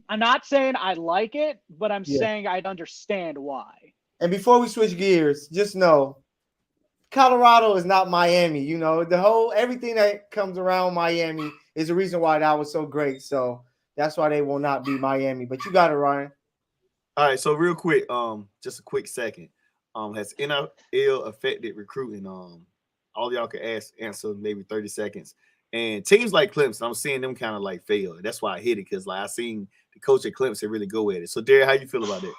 I'm not saying I like it, but I'm Yeah. saying I'd understand why. and before we switch gears, just know Colorado is not Miami. You know, the whole everything that comes around Miami is the reason why that was so great. So that's why they will not be Miami. But you got it, Ryan. All right, so real quick, just a quick second. Has NIL affected recruiting? All y'all can answer maybe 30 seconds. And teams like Clemson, I'm seeing them kind of like fail. That's why I hit it, because like I seen the coach at Clemson really go at it. So Derek, how you feel about it?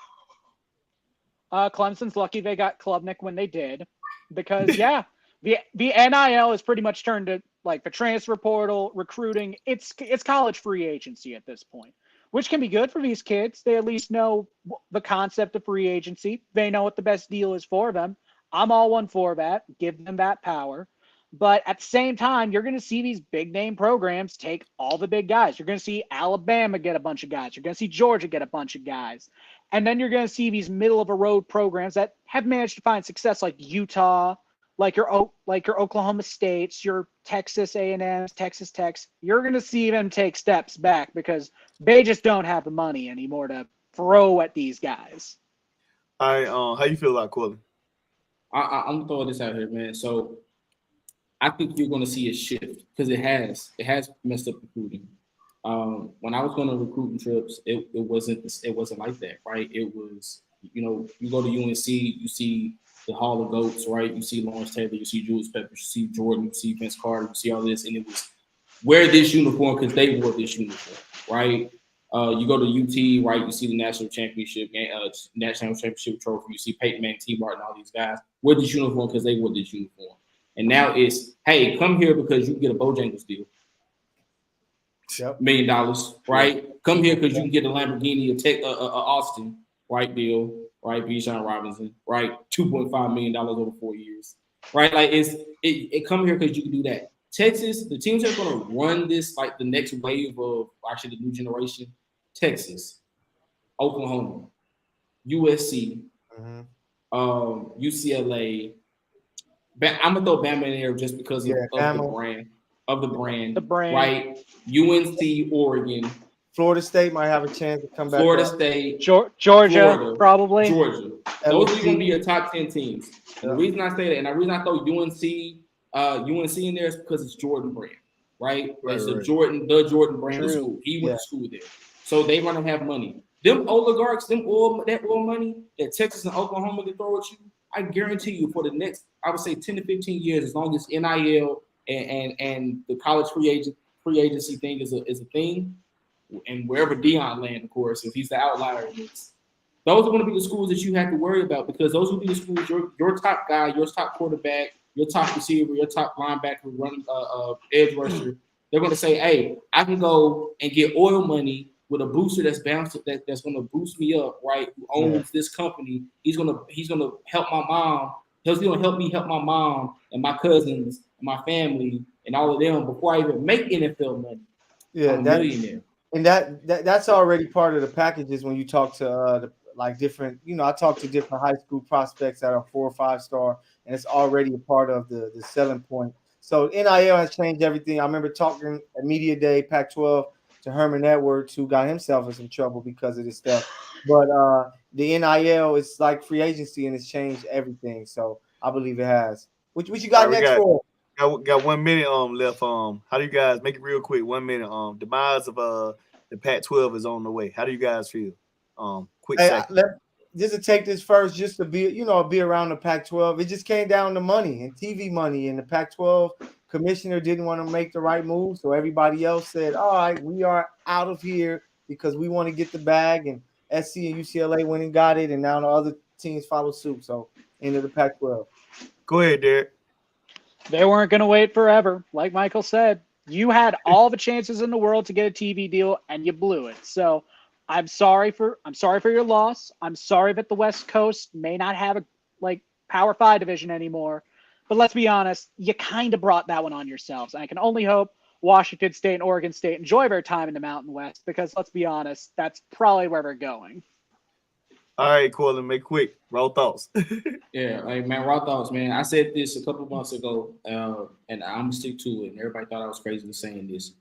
Clemson's lucky they got Klubnik when they did, because the NIL is pretty much turned to like the transfer portal, recruiting. It's college free agency at this point, which can be good for these kids. They at least know the concept of free agency. They know what the best deal is for them. I'm all one for that. Give them that power. But at the same time, you're going to see these big name programs take all the big guys. You're going to see Alabama get a bunch of guys. You're going to see Georgia get a bunch of guys. And then you're going to see these middle of a road programs that have managed to find success, like Utah, like your Oklahoma States, your Texas A&Ms, Texas Techs. You're going to see them take steps back because they just don't have the money anymore to throw at these guys. All right, how you feel about Corbin? I'm throwing this out here, man. So I think you're going to see a shift because it has messed up recruiting. When I was going on recruiting trips, it wasn't like that, right? It was, you go to UNC, you see the Hall of Goats, right? You see Lawrence Taylor, you see Julius Peppers, you see Jordan, you see Vince Carter, you see all this, and it was wear this uniform because they wore this uniform, right? You go to UT, right? You see the national championship trophy. You see Peyton Manning, T. Martin, all these guys wear this uniform because they wore this uniform. And now it's, hey, come here because you can get a Bojangles deal. Yep. $1 million, right? Come here because you can get a Lamborghini, a Austin, right? Deal, right? Bijan Robinson, right? $2.5 million over 4 years, right? Like it come here because you can do that. Texas, the teams that are going to run this, like the next wave of actually the new generation, Texas, Oklahoma, USC, UCLA. I'm gonna throw Bama in there just because of the brand, right? UNC, Oregon, Florida State might have a chance to come back. Florida State, Georgia, Florida, probably. Georgia. Those are gonna be your top 10 teams. And the reason I say that, and the reason I throw UNC in there is because it's Jordan brand, right? It's the Jordan brand of school. He went to school there, so they're gonna have money. Them oligarchs, that oil money that Texas and Oklahoma can throw at you, I guarantee you for the next, I would say 10 to 15 years, as long as NIL and the college free agency thing is a thing, and wherever Deion land, of course, if he's the outlier in this, those are going to be the schools that you have to worry about because those will be the schools your top guy, your top quarterback, your top receiver, your top linebacker, running edge rusher. They're going to say, hey, I can go and get oil money with a booster that's going to boost me up, right? Who owns this company? He's gonna help my mom. He's gonna help me help my mom and my cousins and my family and all of them before I even make NFL money. Yeah, I'm a millionaire. And that's already part of the packages when you talk to different. I talk to different high school prospects that are 4 or 5 star, and it's already a part of the selling point. So NIL has changed everything. I remember talking at Media Day, Pac-12. To Herman Edwards, who got himself in some trouble because of this stuff. But the NIL is like free agency and it's changed everything. So I believe it has. What you got next for? Got 1 minute left. How do you guys make it real quick? 1 minute. Demise of the Pac-12 is on the way. How do you guys feel? Quick second. Just to take this first, just to be around the Pac-12. It just came down to money and TV money, and the Pac-12 commissioner didn't want to make the right move, so everybody else said, all right, we are out of here because we want to get the bag, and SC and UCLA went and got it, and now the other teams follow suit. So into the Pac-12. Go ahead, Derek. They weren't going to wait forever. Like Michael said, you had all the chances in the world to get a TV deal, and you blew it. So I'm sorry for your loss. I'm sorry that the West Coast may not have Power 5 division anymore. But let's be honest, you kind of brought that one on yourselves. I can only hope Washington State and Oregon State enjoy their time in the Mountain West, because let's be honest, that's probably where they're going. All right, Corlin, make quick. Raw thoughts. Yeah, like man, raw thoughts, man. I said this a couple months ago, and I'm gonna stick to it. And everybody thought I was crazy for saying this.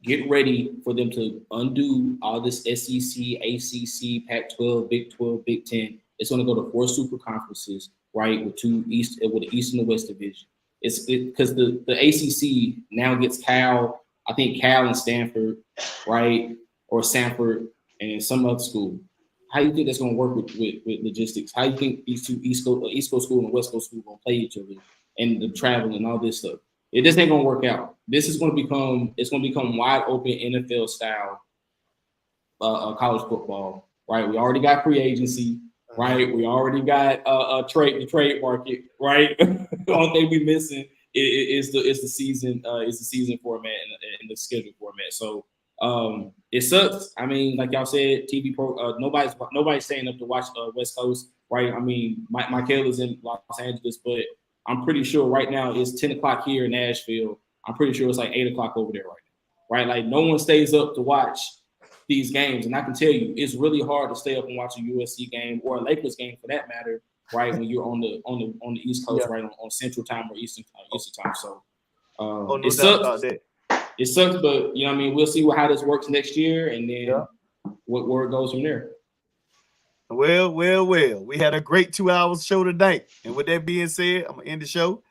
Get ready for them to undo all this SEC, ACC, Pac-12, Big 12, Big 10. It's going to go to 4 super conferences, right, with the East and the West division. It's because the ACC now gets Cal, I think Cal and Stanford, right, or Sanford and some other school. How do you think that's going to work with logistics? How do you think these two East Coast school and West Coast school going to play each other and the travel and all this stuff? It just ain't gonna work out. This is going to become wide open NFL style college football, right? We already got free agency, right? We already got the trade market, right? The only thing we missing is the season format and the schedule format. So it sucks. I mean, like y'all said, TV pro. Nobody's staying up to watch West Coast, right? I mean, Michael is in Los Angeles, but I'm pretty sure right now it's 10 o'clock here in Nashville. I'm pretty sure it's like 8 o'clock over there right now, right? Like no one stays up to watch these games. And I can tell you, it's really hard to stay up and watch a USC game or a Lakers game for that matter, right? When you're on the East Coast, right, on Central Time or Eastern time. So it sucks. It sucks, but you know what I mean? We'll see how this works next year and then where it goes from there. Well. We had a great 2 hours show tonight. And with that being said, I'm gonna end the show.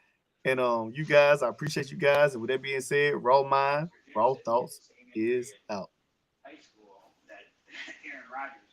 And you guys, I appreciate you guys. And with that being said, Raw Mind, Raw Thoughts is out. High school that Aaron Rodgers